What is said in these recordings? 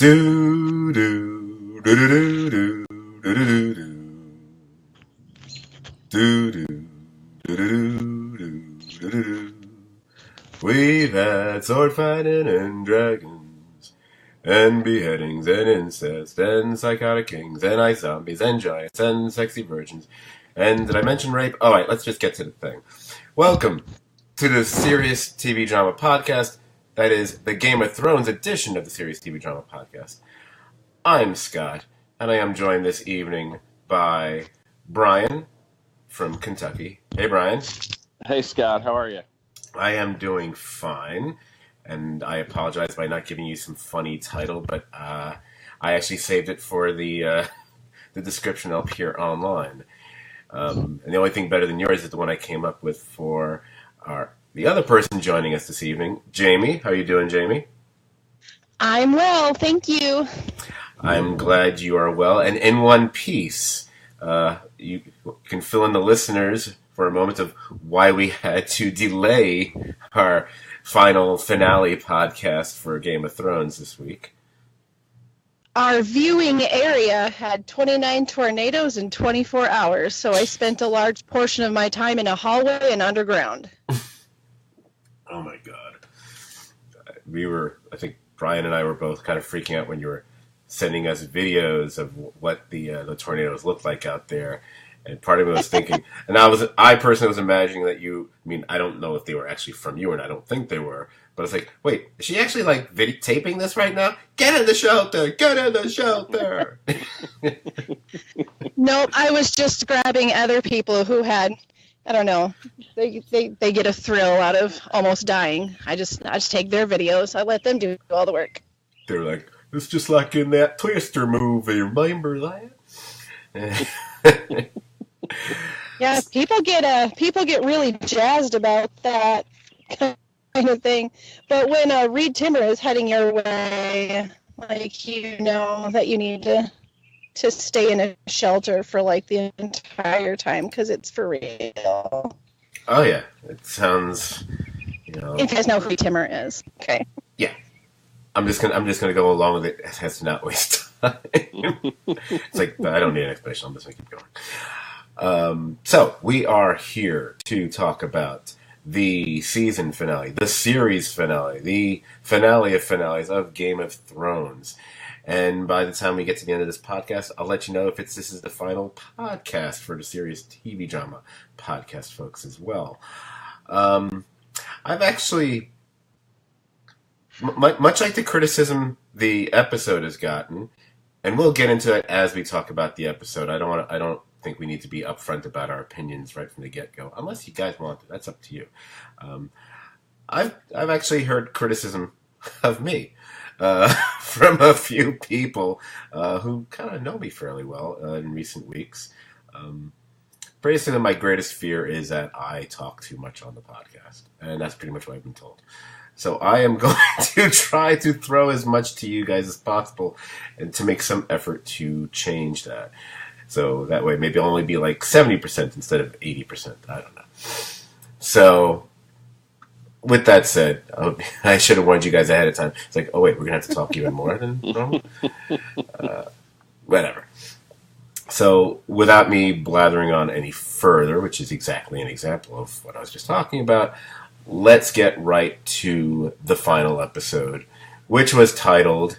Do do do do do do do do do do do do do do. We've had sword fighting and dragons, and beheadings and incest, and psychotic kings, and ice zombies, and giants, and sexy virgins. And did I mention rape? All right, let's just get to the thing. Welcome to the Serious TV Drama Podcast. That is the Game of Thrones edition of the Serious TV Drama Podcast. I'm Scott, and I am joined this evening by Brian from Kentucky. Hey, Brian. Hey, Scott. How are you? I am doing fine, and I apologize by not giving you some funny title, but I actually saved it for the description up here online. And the only thing better than yours is the one I came up with for the other person joining us this evening, Jamie. How are you doing, Jamie? I'm well, thank you. I'm glad you are well and in one piece. You can fill in the listeners for a moment of why we had to delay our final finale podcast for Game of Thrones this week. Our viewing area had 29 tornadoes in 24 hours, so I spent a large portion of my time in a hallway and underground. Oh my God. I think Brian and I were both kind of freaking out when you were sending us videos of what the tornadoes looked like out there. And part of me was thinking, and I personally was imagining that I don't know if they were actually from you, and I don't think they were, but it's like, wait, is she actually like taping this right now? Get in the shelter! Get in the shelter! Nope, I was just grabbing other people who had, I don't know, they get a thrill out of almost dying. I just take their videos. I let them do all the work. They're like, it's just like in that Twister movie, remember that? Yeah, people get really jazzed about that kind of thing. But when Reed Timber is heading your way, like, you know that you need to stay in a shelter for like the entire time because it's for real. Oh yeah, it sounds. If you guys know who Reed Timber is, okay? Yeah, I'm just gonna go along with it. It has to not waste time. It's like I don't need an explanation. I'm just gonna keep going. So we are here to talk about the season finale, the series finale, the finale of finales of Game of Thrones. And by the time we get to the end of this podcast, I'll let you know if this is the final podcast for the Serious TV Drama Podcast, folks, as well. I've actually, much like the criticism the episode has gotten, and we'll get into it as we talk about the episode. I don't think we need to be upfront about our opinions right from the get-go, unless you guys want to. That's up to you. I've actually heard criticism of me from a few people who kind of know me fairly well in recent weeks. Basically, my greatest fear is that I talk too much on the podcast, and that's pretty much what I've been told. So I am going to try to throw as much to you guys as possible and to make some effort to change that. So that way, maybe I'll only be like 70% instead of 80%. I don't know. So, with that said, I should have warned you guys ahead of time. It's like, oh wait, we're going to have to talk even more than normal? Whatever. So, without me blathering on any further, which is exactly an example of what I was just talking about, let's get right to the final episode, which was titled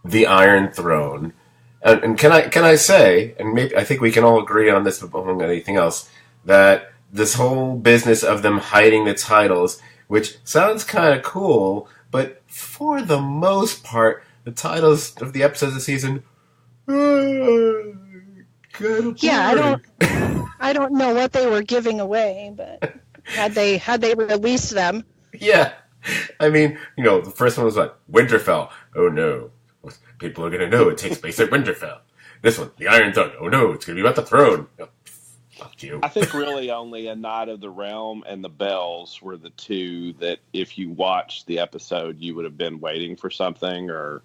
The Iron Throne. And can I say, and maybe I think we can all agree on this among anything else, that this whole business of them hiding the titles, which sounds kind of cool, but for the most part, the titles of the episodes of the season, yeah, I don't know what they were giving away, but had they released them, yeah, I mean, the first one was like Winterfell. Oh no. People are going to know it takes place at Winterfell. This one, the Iron Throne. Oh no, it's going to be about the throne. Oh, fuck you. I think really only A Knight of the Realm and The Bells were the two that if you watched the episode, you would have been waiting for something or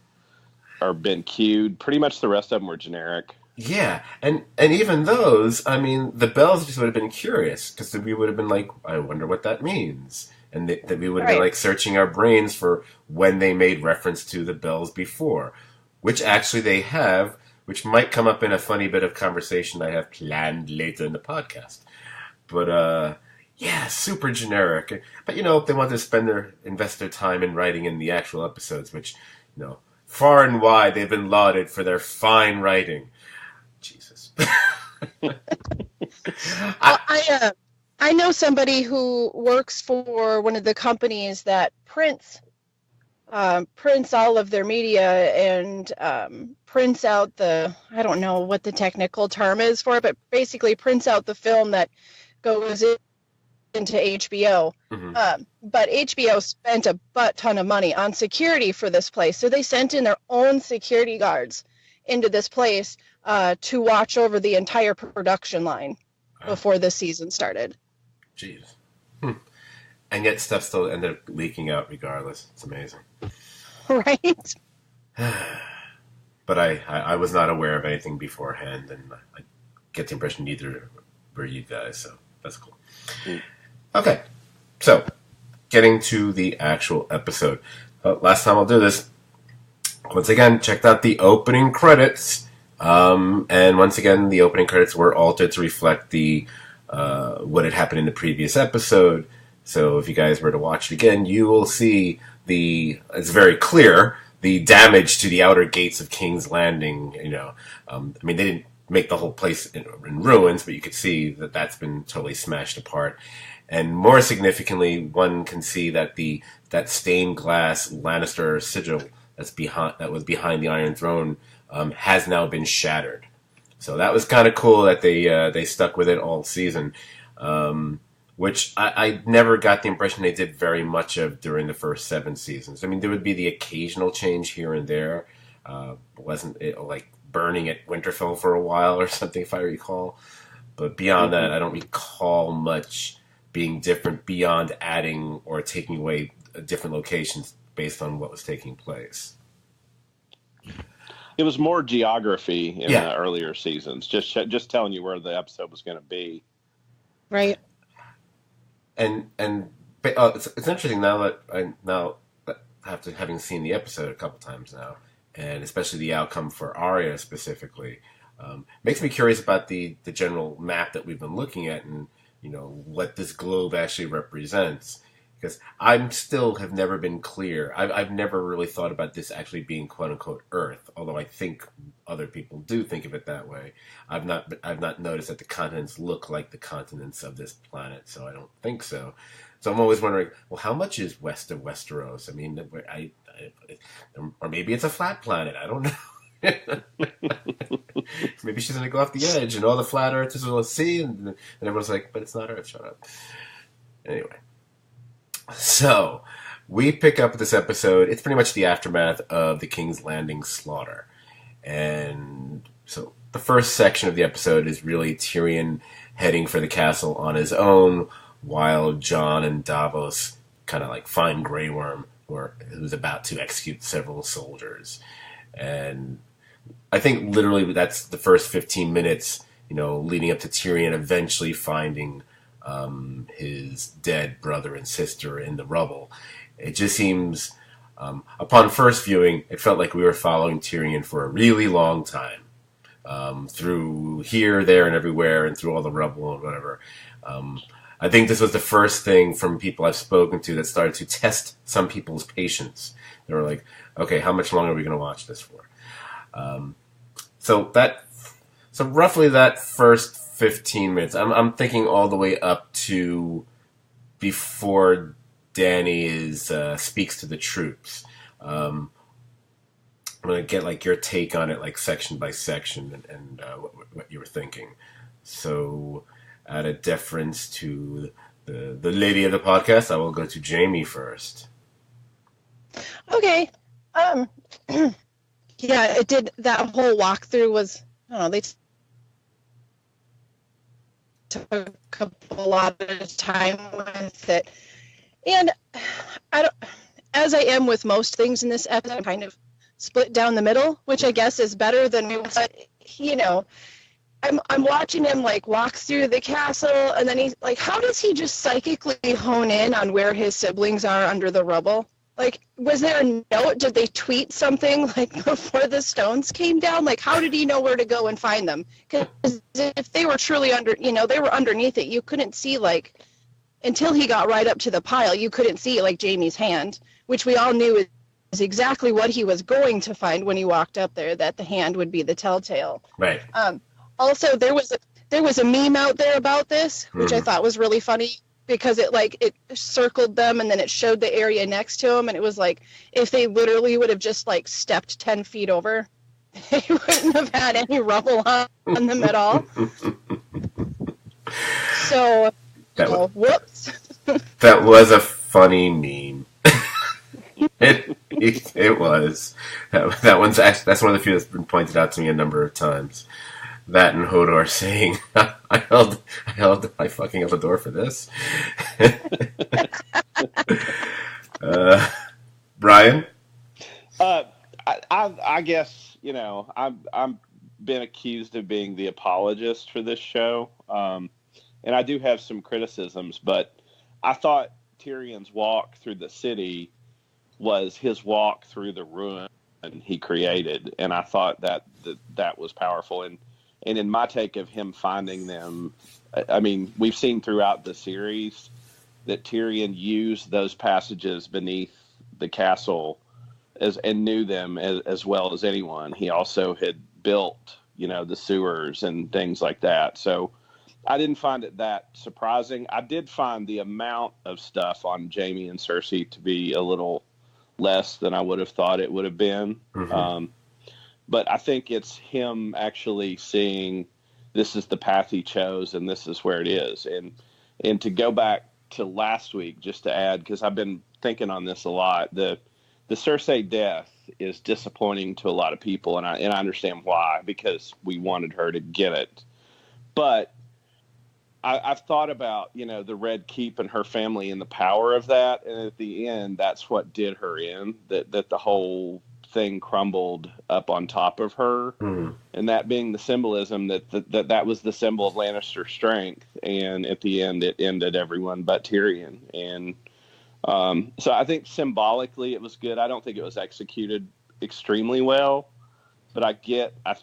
been cued. Pretty much the rest of them were generic. Yeah, and even those, I mean, The Bells just would have been curious because we would have been like, I wonder what that means. and that we would have been like searching our brains for when they made reference to the bells before, which actually they have, which might come up in a funny bit of conversation I have planned later in the podcast. But yeah, super generic. But if they want to invest their time in writing in the actual episodes, which far and wide they've been lauded for their fine writing. Jesus. I know somebody who works for one of the companies that prints all of their media and prints out I don't know what the technical term is for it, but basically prints out the film that goes into HBO. Mm-hmm. But HBO spent a butt ton of money on security for this place. So they sent in their own security guards into this place to watch over the entire production line before the season started. Jeez. And yet stuff still ended up leaking out regardless. It's amazing. Right? But I was not aware of anything beforehand, and I get the impression neither were you guys, so that's cool. Okay, so getting to the actual episode. Last time I'll do this. Once again, checked out the opening credits. And once again, the opening credits were altered to reflect the what had happened in the previous episode. So if you guys were to watch it again, you will see it's very clear, the damage to the outer gates of King's Landing. I mean, they didn't make the whole place in ruins, but you could see that that's been totally smashed apart. And more significantly, one can see that that stained glass Lannister sigil that was behind the Iron Throne has now been shattered. So that was kind of cool that they stuck with it all season, which I never got the impression they did very much of during the first 7 seasons. I mean, there would be the occasional change here and there. Wasn't it like burning at Winterfell for a while or something, if I recall? But beyond that, I don't recall much being different beyond adding or taking away different locations based on what was taking place. It was more geography in the earlier seasons, just telling you where the episode was going to be. Right. And it's interesting now that after having seen the episode a couple times now, and especially the outcome for Arya specifically, makes me curious about the general map that we've been looking at, and what this globe actually represents. Because I still have never been clear. I've never really thought about this actually being "quote unquote" Earth, although I think other people do think of it that way. I've not noticed that the continents look like the continents of this planet, so I don't think so. So I'm always wondering, well, how much is west of Westeros? I mean, or maybe it's a flat planet. I don't know. Maybe she's going to go off the edge, and all the flat earthers will see, and everyone's like, but it's not Earth, shut up. Anyway. So, we pick up this episode. It's pretty much the aftermath of the King's Landing slaughter. And so, the first section of the episode is really Tyrion heading for the castle on his own, while Jon and Davos kind of like find Grey Worm, who's about to execute several soldiers. And I think literally that's the first 15 minutes, leading up to Tyrion eventually finding his dead brother and sister in the rubble. It just seems, upon first viewing, it felt like we were following Tyrion for a really long time, through here, there, and everywhere, and through all the rubble and whatever. I think this was the first thing from people I've spoken to that started to test some people's patience. They were like, okay, how much longer are we going to watch this for? So roughly that first 15 minutes, I'm thinking all the way up to before Dany speaks to the troops. I'm going to get like your take on it, like section by section, and what you were thinking. So, out of deference to the lady of the podcast, I will go to Jamie first. Okay. Yeah, it did. That whole walkthrough was, I don't know, they took a lot of time with it. And as I am with most things in this episode, I'm kind of split down the middle, which I guess is better than, I'm watching him like walk through the castle, and then he's like, how does he just psychically hone in on where his siblings are under the rubble? Like, was there a note? Did they tweet something like before the stones came down? Like, how did he know where to go and find them? Because if they were truly they were underneath it, you couldn't see, like, until he got right up to the pile, you couldn't see, like, Jamie's hand, which we all knew is exactly what he was going to find when he walked up there, that the hand would be the telltale. Right. Also, there was a meme out there about this, which I thought was really funny, because it circled them and then it showed the area next to them, and it was like, if they literally would have just like stepped 10 feet over, they wouldn't have had any rubble on them at all. So, whoops. That was a funny meme. It was. That's one of the few that's been pointed out to me a number of times. That and Hodor saying, I fucking held the door for this. Brian? I guess, I'm been accused of being the apologist for this show. And I do have some criticisms, but I thought Tyrion's walk through the city was his walk through the ruin he created. And I thought that was powerful. And in my take of him finding them, I mean, we've seen throughout the series that Tyrion used those passages beneath the castle and knew them as well as anyone. He also had built, the sewers and things like that. So I didn't find it that surprising. I did find the amount of stuff on Jaime and Cersei to be a little less than I would have thought it would have been. Mm-hmm. But I think it's him actually seeing this is the path he chose and this is where it is. And to go back to last week, just to add, because I've been thinking on this a lot, the Cersei death is disappointing to a lot of people, and I understand why, because we wanted her to get it. But I've thought about, the Red Keep and her family and the power of that, and at the end, that's what did her in, that the whole thing crumbled up on top of her, and that being the symbolism that was the symbol of Lannister strength, and at the end it ended everyone but Tyrion. And so I think symbolically it was good. I don't think it was executed extremely well, but I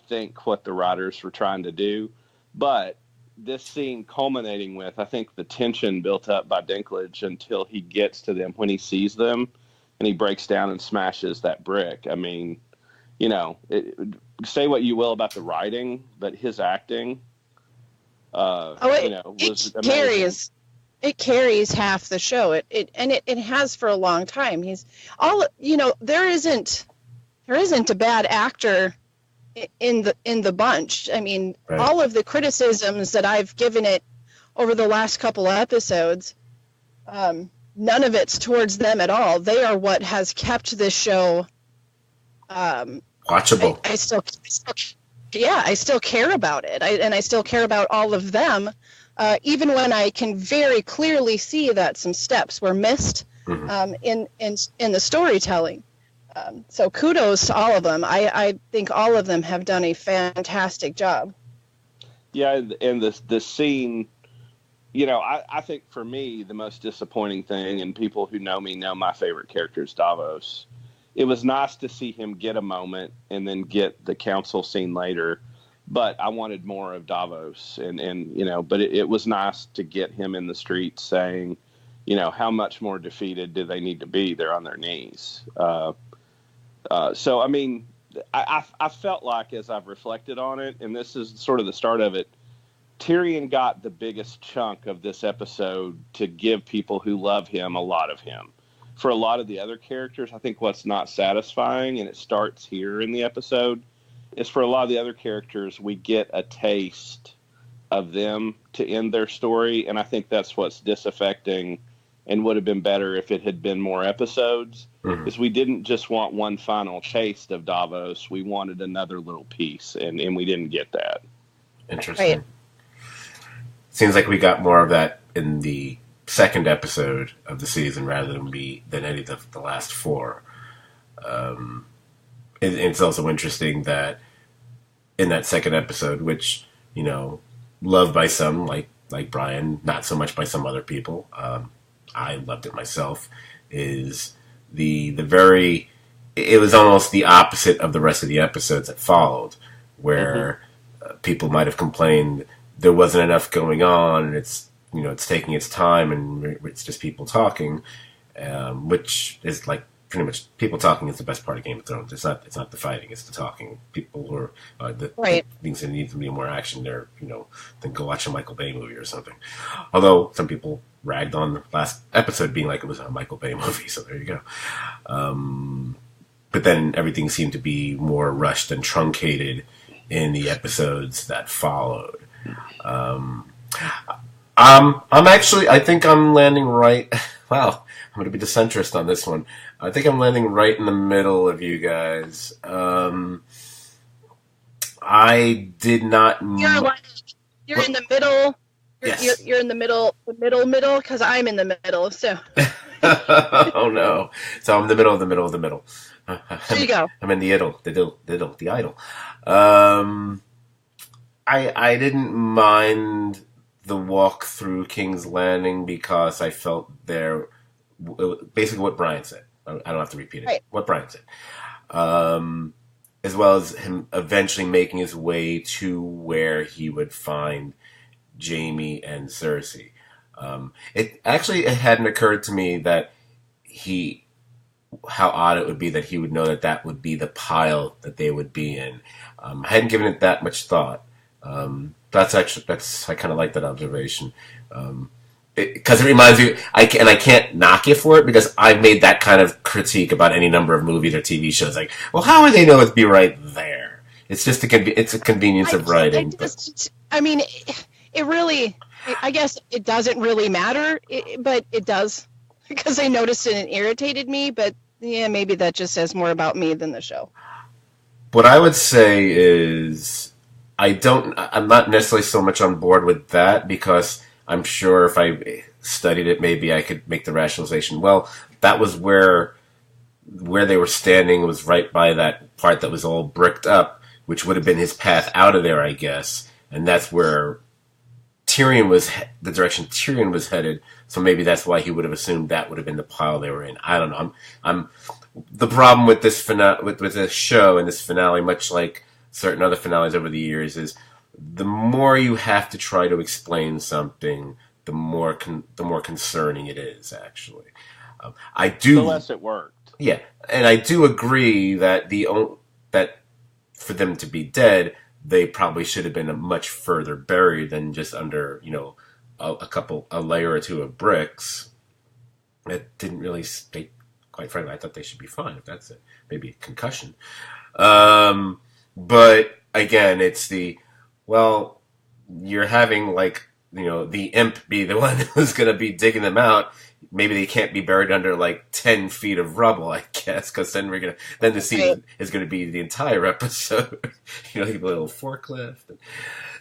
think what the writers were trying to do. But this scene culminating with, I think, the tension built up by Dinklage until he gets to them, when he sees them and he breaks down and smashes that brick. I mean, say what you will about the writing, but his acting, was amazing. It carries half the show. It has for a long time. There isn't a bad actor in the bunch. I mean, right. All of the criticisms that I've given it over the last couple of episodes, none of it's towards them at all. They are what has kept this show watchable. I still care about it. I still care about all of them, even when I can very clearly see that some steps were missed in the storytelling. So kudos to all of them. I think all of them have done a fantastic job. Yeah, and the scene, I think for me, the most disappointing thing, and people who know me know my favorite character is Davos. It was nice to see him get a moment and then get the council scene later, but I wanted more of Davos. But it was nice to get him in the streets saying, how much more defeated do they need to be? They're on their knees. So, I mean, I felt like, as I've reflected on it, and this is sort of the start of it, Tyrion got the biggest chunk of this episode to give people who love him a lot of him. For a lot of the other characters, I think what's not satisfying, and it starts here in the episode, is for a lot of the other characters, we get a taste of them to end their story, and I think that's what's disaffecting and would have been better if it had been more episodes, is we didn't just want one final taste of Davos, we wanted another little piece, and we didn't get that. Interesting. Right. Seems like we got more of that in the second episode of the season rather than any of the last four. It's also interesting that in that second episode, which loved by some, like Brian, not so much by some other people. I loved it myself. Is the very it was almost the opposite of the rest of the episodes that followed, where people might have complained there wasn't enough going on, and it's taking its time, and it's just people talking, which is like pretty much people talking is the best part of Game of Thrones. It's not the fighting, it's the talking. People who are things that need to be more action there, then go watch a Michael Bay movie or something. Although some people ragged on the last episode being like it was a Michael Bay movie, so there you go. But then everything seemed to be more rushed and truncated in the episodes that followed. I think I'm landing right. Wow, I'm going to be the centrist on this one. I think I'm landing right in the middle of you guys. I did not. You're in the middle. Yes. You're in the middle, because I'm in the middle. So. Oh no! So I'm in the middle of the middle of the middle. There you go. I'm in the idle. I didn't mind the walk through King's Landing because I felt there, basically what Brian said. I don't have to repeat it. Right. What Brian said. As well as him eventually making his way to where he would find Jaime and Cersei. It hadn't occurred to me that how odd it would be that he would know that would be the pile that they would be in. I hadn't given it that much thought. I kind of like that observation. Because it reminds me, I can't knock you for it because I've made that kind of critique about any number of movies or TV shows. Like, well, how would they know it'd be right there? It's just it's a convenience of writing. It really, I guess it doesn't really matter, but it does because I noticed it and it irritated me. But yeah, maybe that just says more about me than the show. What I would say is I'm not necessarily so much on board with that because I'm sure if I studied it, maybe I could make the rationalization. Well, that was where they were standing was right by that part that was all bricked up, which would have been his path out of there, I guess. And that's where the direction Tyrion was headed. So maybe that's why he would have assumed that would have been the pile they were in. I don't know. I'm the problem with this with this show and this finale, much like certain other finales over the years, is the more you have to try to explain something, the more concerning it is. Actually, the less it worked. Yeah, and I do agree that that for them to be dead, they probably should have been much further buried than just under a layer or two of bricks. It didn't really stay. Quite frankly, I thought they should be fine if that's it. Maybe a concussion. But again, it's you're having the imp be the one who's going to be digging them out. Maybe they can't be buried under 10 feet of rubble, I guess, because then the scene is going to be the entire episode. A little forklift.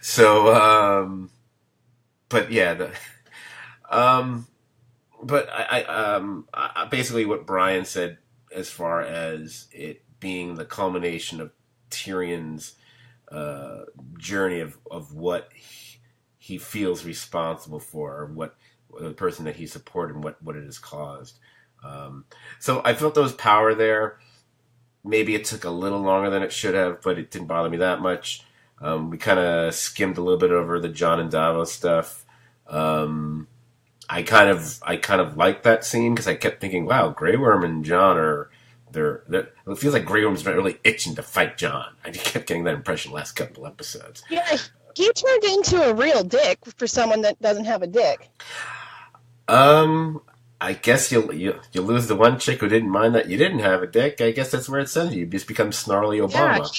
So, but yeah, but I basically what Brian said as far as it being the culmination of Tyrion's journey of what he feels responsible for, or what the person that he supported and what it has caused. So I felt there was power there. Maybe it took a little longer than it should have, but it didn't bother me that much. We kind of skimmed a little bit over the Jon and Davos stuff. I kind of liked that scene because I kept thinking, wow, Grey Worm and Jon it feels like Grey Worm's not really itching to fight Jon. I kept getting that impression the last couple episodes. Yeah, he turned into a real dick for someone that doesn't have a dick. I guess you lose the one chick who didn't mind that you didn't have a dick. I guess that's where it sends you. You just become snarly Obama.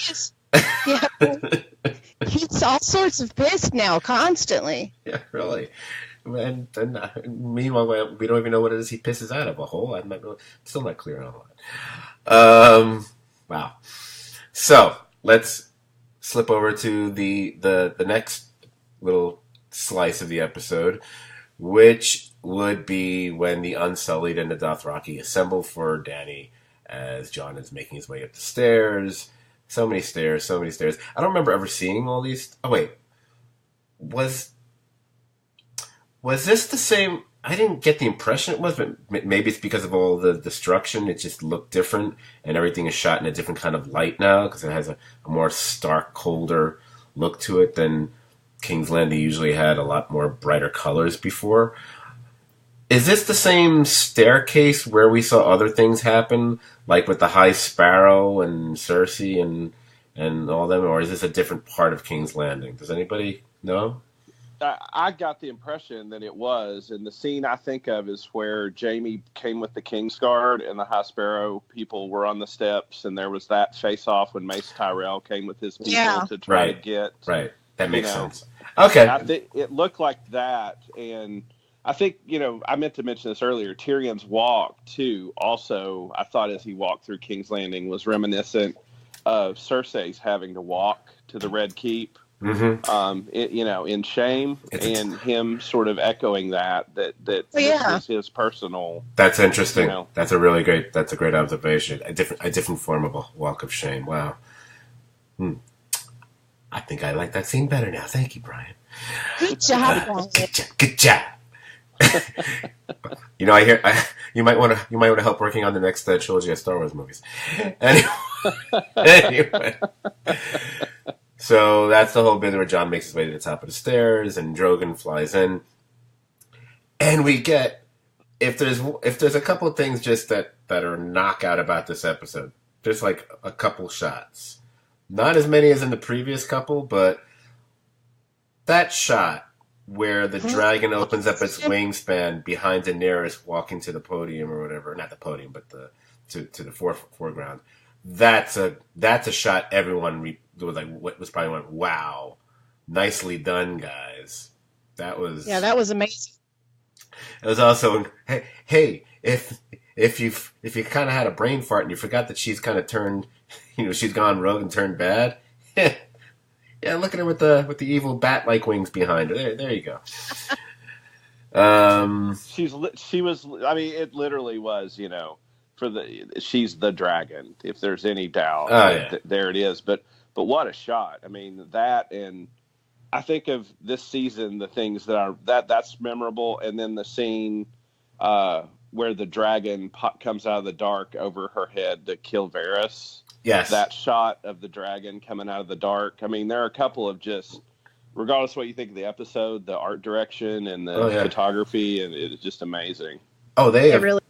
He's all sorts of pissed now, constantly. Yeah, really. And meanwhile, we don't even know what it is he pisses out of a hole. I'm still not clear on that. Wow. So let's slip over to the next little slice of the episode, which would be when the Unsullied and the Dothraki assemble for Dany as Jon is making his way up the stairs. So many stairs. I don't remember ever seeing all these. Oh, wait. was this the same? I didn't get the impression it was, but maybe it's because of all the destruction. It just looked different, and everything is shot in a different kind of light now because it has a more stark, colder look to it than King's Landing usually had. A lot more brighter colors before. Is this the same staircase where we saw other things happen, like with the High Sparrow and Cersei and all them, or is this a different part of King's Landing? Does anybody know? I got the impression that it was, and the scene I think of is where Jamie came with the Kingsguard and the High Sparrow people were on the steps, and there was that face-off when Mace Tyrell came with his people to try to get. Right, that makes sense. Okay. I think it looked like that, and I think, I meant to mention this earlier, Tyrion's walk, too, also, I thought as he walked through King's Landing was reminiscent of Cersei's having to walk to the Red Keep. Mm-hmm. In shame, and him sort of echoing that this is his personal. That's interesting. That's a great observation. A different form of a walk of shame. Wow. I think I like that scene better now. Thank you, Brian. Good job, Brian. Good job. I hear you might want to help working on the next trilogy of Star Wars movies. Anyway. So that's the whole bit where Jon makes his way to the top of the stairs, and Drogon flies in, and we get if there's a couple of things just that are knockout about this episode. There's like a couple shots, not as many as in the previous couple, but that shot where the dragon opens up its wingspan behind Daenerys walking to the podium or whatever, not the podium, but to the foreground. That's a shot everyone was probably went, wow, nicely done, guys. That was amazing. It was also, hey, if you kind of had a brain fart and you forgot that she's kind of turned, she's gone rogue and turned bad. Yeah, look at her with the evil bat-like wings behind her. There you go. She was. I mean, it literally was. She's the dragon. If there's any doubt, there it is. But what a shot! I mean, that, and I think of this season, the things that's memorable, and then the scene where the dragon comes out of the dark over her head to kill Varys. Yes, that shot of the dragon coming out of the dark. I mean, there are a couple of just, regardless of what you think of the episode, the art direction and the photography, and it is just amazing. Oh, they have really.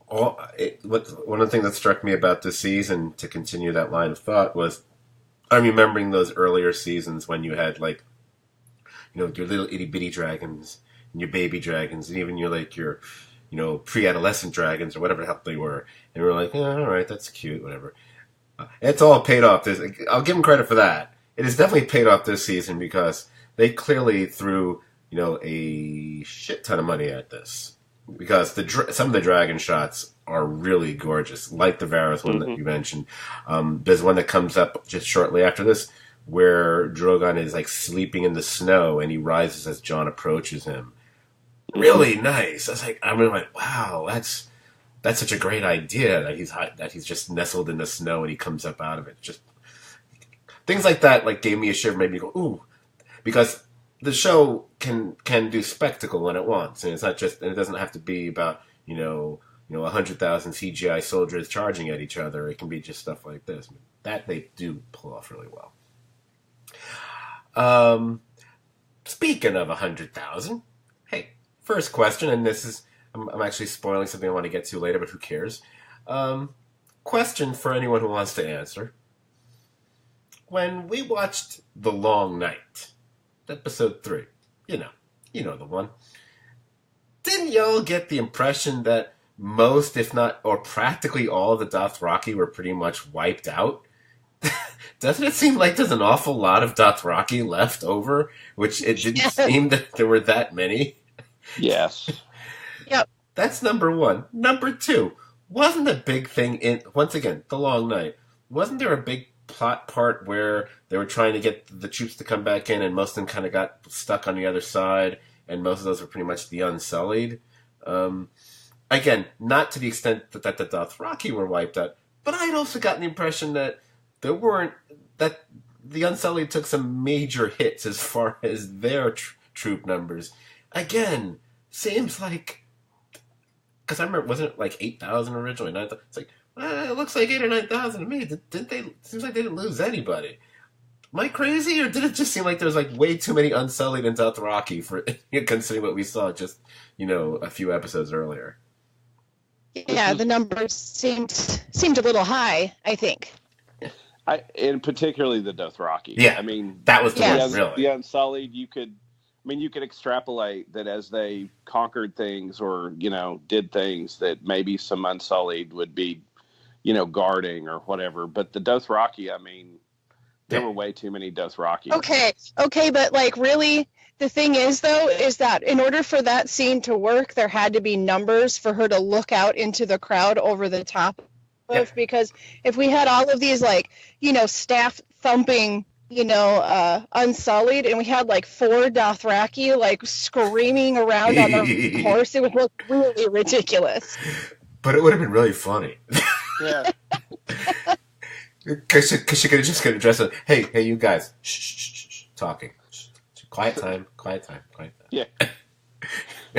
One of the things that struck me about this season, to continue that line of thought, was I'm remembering those earlier seasons when you had your little itty bitty dragons and your baby dragons, and even your pre-adolescent dragons or whatever the hell they were, and we were like, all right, that's cute, whatever. It's all paid off. I'll give them credit for that. It has definitely paid off this season because they clearly threw a shit ton of money at this. Because some of the dragon shots are really gorgeous, like the Varys one that you mentioned. There's one that comes up just shortly after this where Drogon is sleeping in the snow and he rises as Jon approaches him. Really nice. I'm really like, wow, that's such a great idea that he's just nestled in the snow and he comes up out of it. Just things like that gave me a shiver, made me go ooh, because the show can do spectacle when it wants, and it's not just, and it doesn't have to be about 100,000 CGI soldiers charging at each other. It can be just stuff like this that they do pull off really well. Speaking of 100,000, hey, first question, and this is I'm actually spoiling something I want to get to later, but who cares? Question for anyone who wants to answer: when we watched The Long Night, episode 3, you know the one. Didn't y'all get the impression that most, if not, or practically all of the Dothraki were pretty much wiped out? Doesn't it seem like there's an awful lot of Dothraki left over, which it didn't seem that there were that many? Yes. Yep. That's number one. Number two, wasn't the big thing in, once again, The Long Night, wasn't there a big plot part where they were trying to get the troops to come back in and most of them kind of got stuck on the other side and most of those were pretty much the Unsullied? Again, not to the extent that the Dothraki were wiped out, but I had also gotten the impression that there weren't, that the Unsullied took some major hits as far as their troop numbers. Again, seems like, because I remember, wasn't it like 8,000 originally? It's like, well, it looks like 8,000 or 9,000 to me. Didn't they? Seems like they didn't lose anybody. Am I crazy, or did it just seem like there was like way too many Unsullied in Dothraki for considering what we saw just a few episodes earlier? Yeah, the numbers seemed a little high, I think. And particularly the Dothraki. Yeah, I mean, that was the one, really. The Unsullied, you could extrapolate that as they conquered things or, did things that maybe some Unsullied would be, guarding or whatever. But the Dothraki, I mean, there were way too many Dothraki. Okay, but like really, the thing is though, is that in order for that scene to work, there had to be numbers for her to look out into the crowd over the top of, because if we had all of these like, staff thumping, Unsullied, and we had like 4 Dothraki like screaming around on the horse, it would look really ridiculous. But it would have been really funny. Yeah. Because she could have just addressed it. Hey, you guys, shh, talking. Shh. Quiet time. Yeah.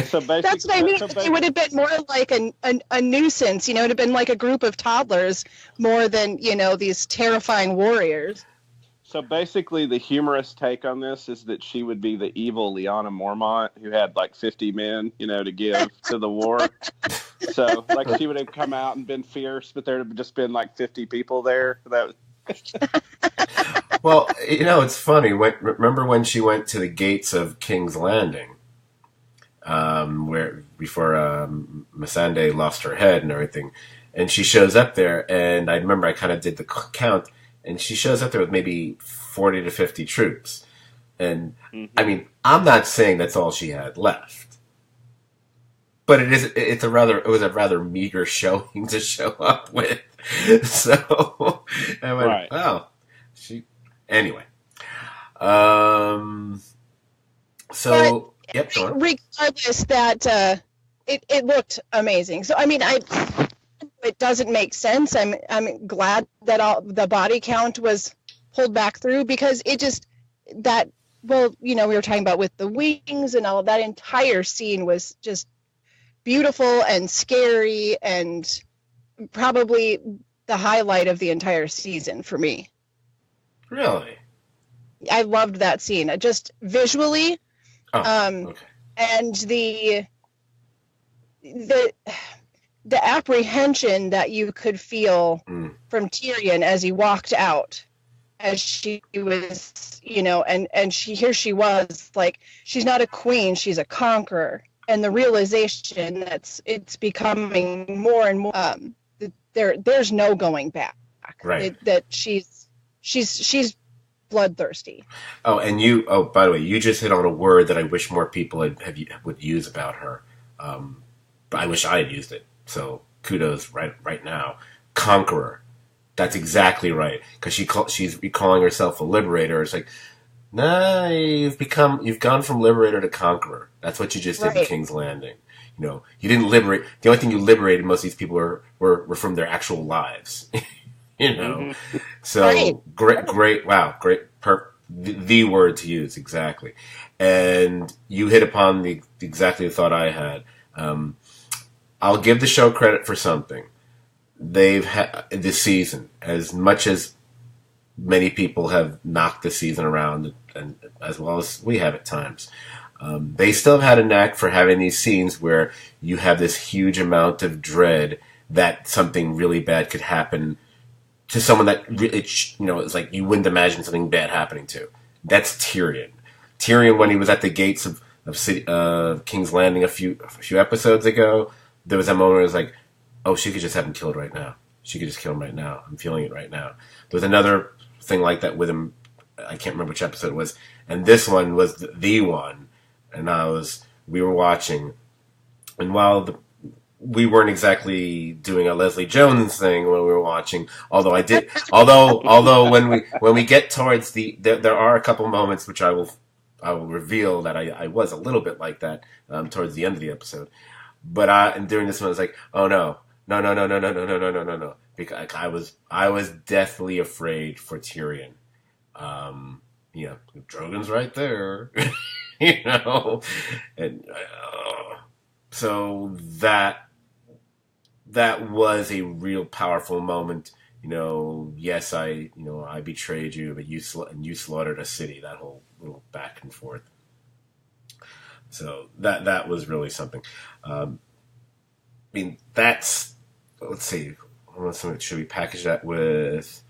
So basically, that's what I mean. It would have been more like a nuisance. It would have been like a group of toddlers more than these terrifying warriors. So basically, the humorous take on this is that she would be the evil Lyanna Mormont who had like 50 men, to give to the war. So, like, she would have come out and been fierce, but there would have just been like 50 people there. Well, it's funny. Remember when she went to the gates of King's Landing, where before Missandei lost her head and everything, and she shows up there, and I remember I kind of did the count. And she shows up there with maybe 40 to 50 troops. And, I mean, I'm not saying that's all she had left. But it was a rather meager showing to show up with. So, I went, right. Oh. Anyway. So, but, yep, go on. Regardless, that it looked amazing. So, I mean, it doesn't make sense. I'm glad that all the body count was pulled back through, because it just we were talking about with the wings and all, that entire scene was just beautiful and scary and probably the highlight of the entire season for me. Really? I loved that scene, just visually. Okay. And the apprehension that you could feel from Tyrion as he walked out, as she was, and here she was, like, she's not a queen, she's a conqueror, and the realization that it's becoming more and more there's no going back. Right. That she's bloodthirsty. Oh, and by the way, you just hit on a word that I wish more people would use about her. I wish I had used it. So kudos right now. Conqueror. That's exactly right. Because she's calling herself a liberator. It's like, nah, you've gone from liberator to conqueror. That's what you just did in King's Landing. You didn't liberate. The only thing you liberated, most of these people were from their actual lives. So great. Wow, great. The word to use, exactly. And you hit upon exactly the thought I had. I'll give the show credit for something. They've had this season, as much as many people have knocked the season around, and as well as we have at times, they still have had a knack for having these scenes where you have this huge amount of dread that something really bad could happen to someone that really, it's like you wouldn't imagine something bad happening to. That's Tyrion. Tyrion, when he was at the gates of King's Landing a few episodes ago, there was that moment where it was like, oh, she could just have him killed right now. She could just kill him right now. I'm feeling it right now. There was another thing like that with him. I can't remember which episode it was. And this one was the one. And we were watching. And while we weren't exactly doing a Leslie Jones thing when we were watching, although when we get towards there are a couple moments which I will reveal that I was a little bit like that towards the end of the episode. But and during this one, I was like, oh no, because I was deathly afraid for Tyrion, You know, Drogon's right there, you know, and so that was a real powerful moment. You know, yes, I betrayed you, but you slaughtered a city. That whole little back and forth. So that was really something. I mean, that's let's see. Should we package that with?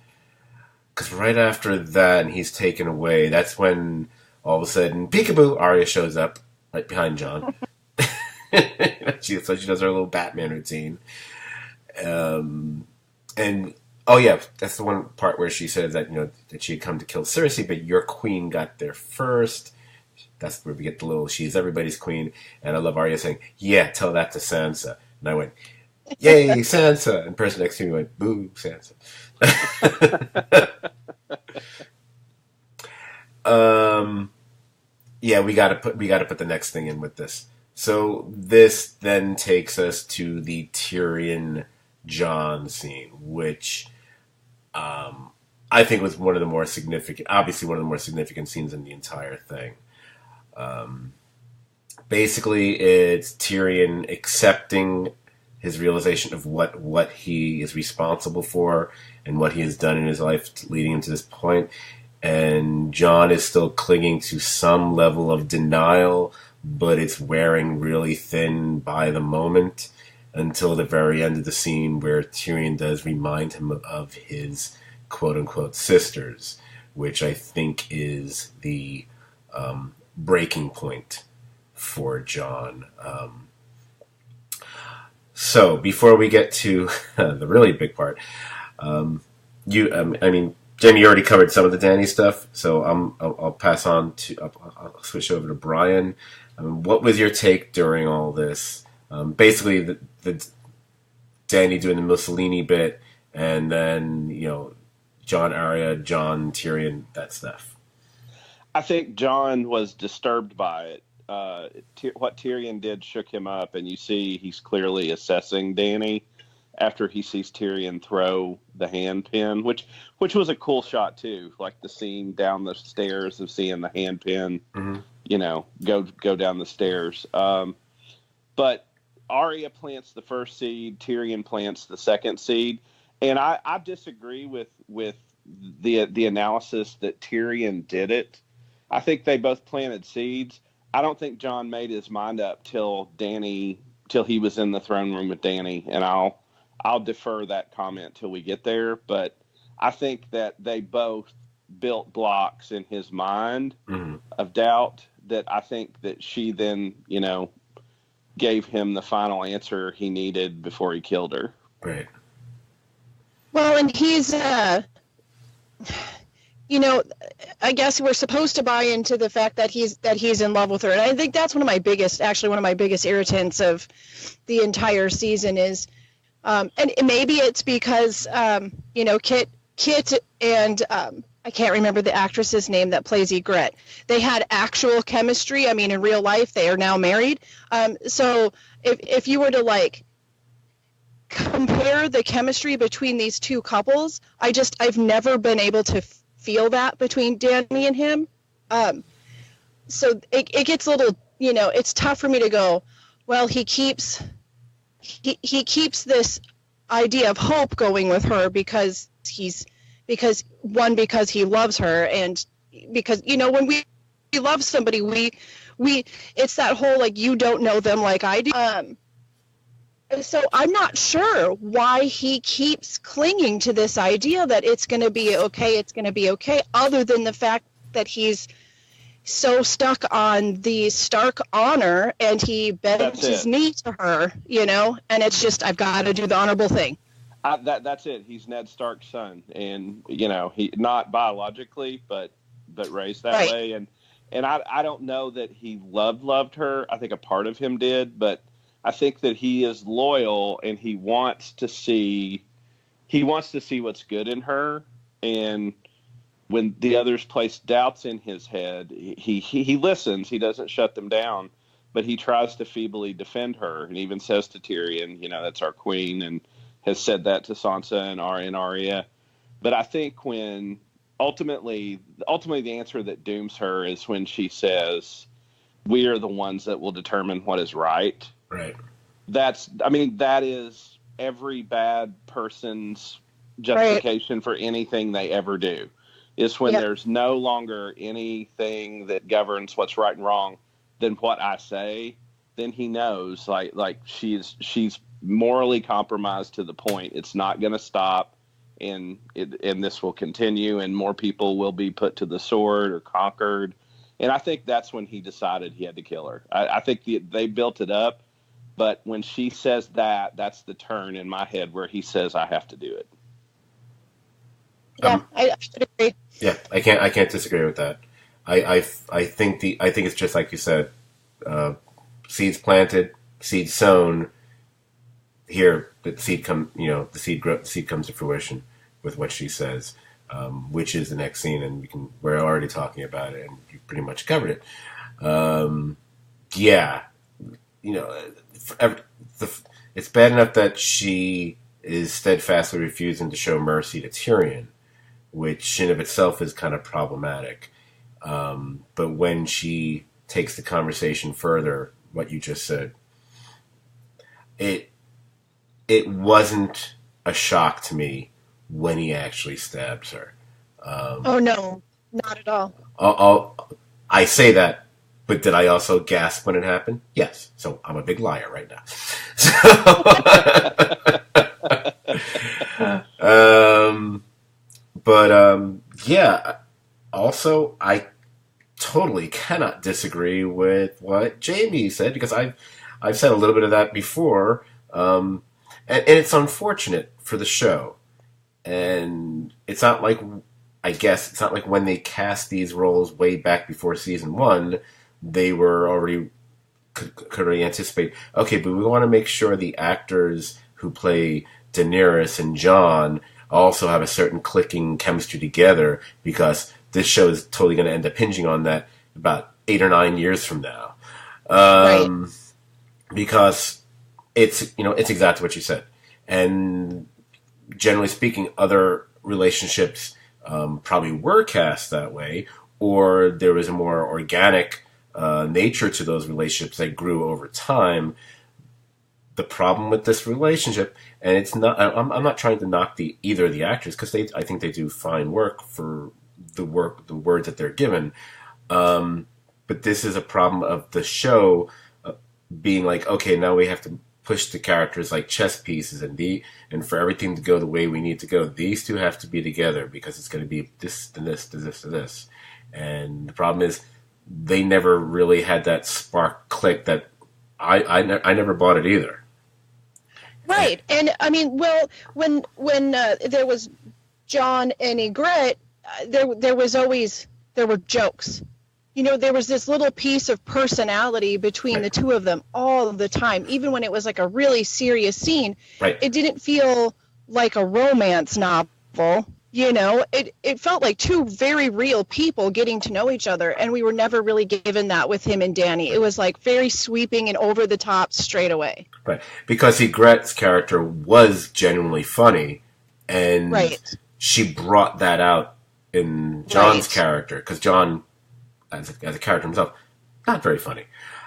Because right after that, and he's taken away. That's when all of a sudden, peekaboo, Arya shows up right behind Jon. So she does her little Batman routine. And oh yeah, that's the one part where she says that that she had come to kill Cersei, but your queen got there first. That's where we get the little "she's everybody's queen." And I love Arya saying, "Yeah, tell that to Sansa." And I went, "Yay, Sansa!" And the person next to me went, "Boo, Sansa." Yeah, we gotta put the next thing in with this. So this then takes us to the Tyrion Jon scene, which I think was one of the more significant, obviously one of the more significant scenes in the entire thing. Basically, it's Tyrion accepting his realization of what he is responsible for and what he has done in his life leading him to this point. And Jon is still clinging to some level of denial, but it's wearing really thin by the moment until the very end of the scene where Tyrion does remind him of his quote-unquote sisters, which I think is the breaking point for Jon. So before we get to the really big part, Jamie, you already covered some of the Dany stuff, so I'll pass on to I'll switch over to Brian. What was your take during all this? Basically, the Dany doing the Mussolini bit, and then Jon Arya, Jon Tyrion, that stuff. I think Jon was disturbed by it. What Tyrion did shook him up, and you see he's clearly assessing Dany after he sees Tyrion throw the hand pin, which was a cool shot too, like the scene down the stairs of seeing the hand pin, go down the stairs. But Arya plants the first seed, Tyrion plants the second seed, and I disagree with the analysis that Tyrion did it. I think they both planted seeds. I don't think Jon made his mind up till he was in the throne room with Dany, and I'll defer that comment till we get there. But I think that they both built blocks in his mind of doubt that I think that she then, gave him the final answer he needed before he killed her. Right. Well, and he's, I guess we're supposed to buy into the fact that he's in love with her. And I think that's one of my biggest irritants of the entire season is, and maybe it's because, Kit and I can't remember the actress's name that plays Ygritte. They had actual chemistry. I mean, in real life, they are now married. So if you were to compare the chemistry between these two couples, I've never been able to feel that between Dany and him. So it gets a little, it's tough for me to go, well, he keeps this idea of hope going with her because he loves her, and because when we love somebody, we it's that whole you don't know them like I do. So I'm not sure why he keeps clinging to this idea that it's going to be okay, other than the fact that he's so stuck on the Stark honor, and he bends his knee to her, and it's just, I've got to do the honorable thing. That's it. He's Ned Stark's son, and he not biologically, but raised that way, and I don't know that he loved her. I think a part of him did, but I think that he is loyal, and he wants to see what's good in her, and when the others place doubts in his head, he listens. He doesn't shut them down, but he tries to feebly defend her, and even says to Tyrion, that's our queen, and has said that to Sansa and Arya. But I think when ultimately, the answer that dooms her is when she says, "We are the ones that will determine what is right." Right. That is every bad person's justification for anything they ever do. Is when there's no longer anything that governs what's right and wrong than what I say. Then he knows, like she's morally compromised to the point it's not going to stop, and this will continue, and more people will be put to the sword or conquered. And I think that's when he decided he had to kill her. I think they built it up, but when she says that, that's the turn in my head where he says, "I have to do it." Yeah, I would agree. Yeah, I can't disagree with that. I think it's just like you said, seeds planted, seeds sown. Here, the seed comes to fruition with what she says, which is the next scene, and we're already talking about it, and you pretty much covered it. Yeah, it's bad enough that she is steadfastly refusing to show mercy to Tyrion, which in of itself is kind of problematic. But when she takes the conversation further, what you just said, it wasn't a shock to me when he actually stabs her. Oh no, not at all. I say that, but did I also gasp when it happened? Yes. So I'm a big liar right now. Yeah. Also, I totally cannot disagree with what Jamie said, because I've said a little bit of that before, and it's unfortunate for the show. And it's not like, I guess, it's not like when they cast these roles way back before season 1, they were already could already anticipate, okay, but we want to make sure the actors who play Daenerys and Jon also have a certain clicking chemistry together, because this show is totally going to end up hinging on that about 8 or 9 years from now. Right. Because it's exactly what you said. And generally speaking, other relationships probably were cast that way, or there was a more organic nature to those relationships that grew over time. The problem with this relationship, and it's not, I'm not trying to knock either of the actors, because I think they do fine work for the words that they're given. But this is a problem of the show being like, okay, now we have to push the characters like chess pieces, and for everything to go the way we need to go, these two have to be together, because it's going to be this and this to this to this. And the problem is, they never really had that spark click that I never bought it either. Right. And I mean, well, when there was Jon and Ygritte, there were jokes. There was this little piece of personality between the two of them all the time. Even when it was like a really serious scene, it didn't feel like a romance novel. It felt like two very real people getting to know each other, and we were never really given that with him and Dany. It was like very sweeping and over the top straight away. Right, because Ygritte's character was genuinely funny, and she brought that out in Jon's character, because Jon, as a character himself, not very funny.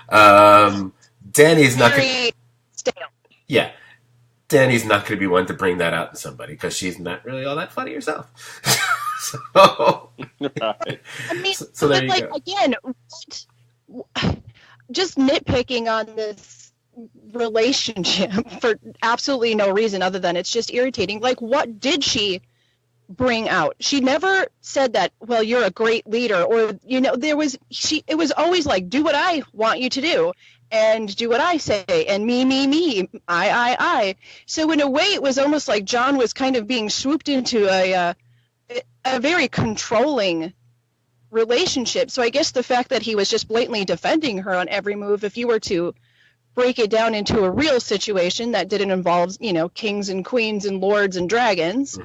Dany's not very stale. Yeah. Dany's not going to be one to bring that out in somebody, because she's not really all that funny herself. So, I mean, so there you go. Again, just nitpicking on this relationship for absolutely no reason other than it's just irritating. Like, what did she bring out? She never said that, well, you're a great leader, or it was always like, do what I want you to do, and do what I say, and me, I. So in a way, it was almost like Jon was kind of being swooped into a very controlling relationship. So I guess the fact that he was just blatantly defending her on every move, if you were to break it down into a real situation that didn't involve, kings and queens and lords and dragons,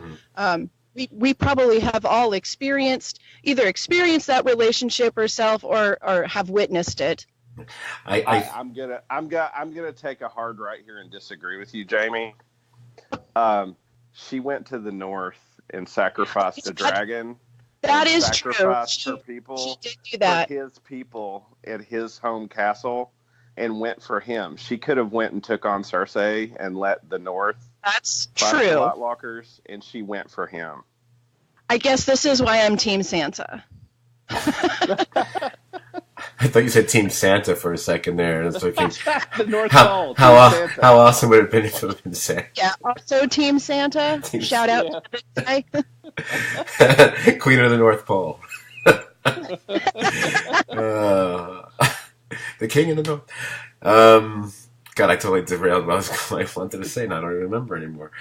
we probably have all either experienced that relationship ourselves or have witnessed it. I'm gonna take a hard right here and disagree with you, Jamie. She went to the north and sacrificed a dragon. That and is true. sacrificed her She people did do that. for his people at his home castle and went for him. She could have went and took on Cersei and let the North That's fight the true. White Walkers, and she went for him. I guess this is why I'm Team Sansa. I thought you said Team Santa for a second there. I was thinking, The North how, Pole. how, Team aw- Santa. how awesome would it have been if it had been Santa? Yeah, also Team Santa. Team Shout out Yeah. to the guy. Queen of the North Pole. The King of the North. God, I totally derailed what I wanted to say, and I don't remember anymore.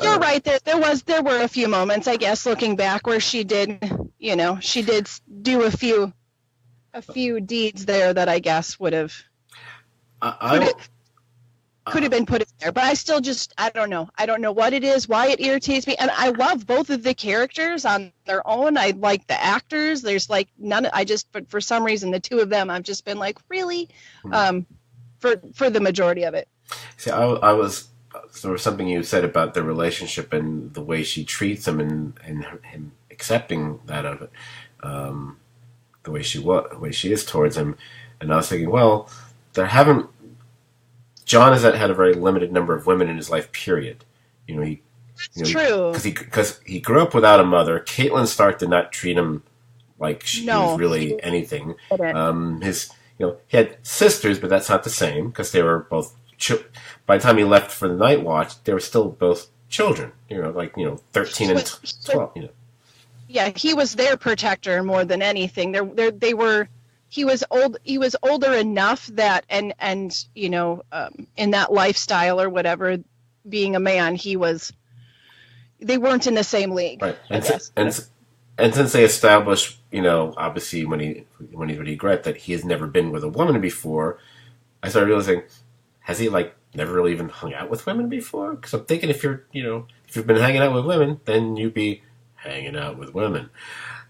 You're right. There were a few moments, I guess, looking back, where she did do a few deeds there that I guess would have could have been put in there. But I still I don't know. I don't know what it is, why it irritates me. And I love both of the characters on their own. I like the actors. There's like but for some reason, the two of them, I've just been like, really, for the majority of it. See, there was something you said about the relationship and the way she treats him and him accepting that of it, the way she is towards him. And I was thinking, well, John has had a very limited number of women in his life, period. True. Because he grew up without a mother. Caitlin Stark did not treat him like he was really anything. He had sisters, but that's not the same because they were both. By the time he left for the Night Watch, they were still both children. 13 and 12. Yeah, he was their protector more than anything. They were. He was old. He was older enough that, and in that lifestyle or whatever, being a man, they weren't in the same league. Right, and since they established, obviously when he would regret that he has never been with a woman before, I started realizing, has he never really even hung out with women before? Because I'm thinking if you've been hanging out with women, then you'd be hanging out with women.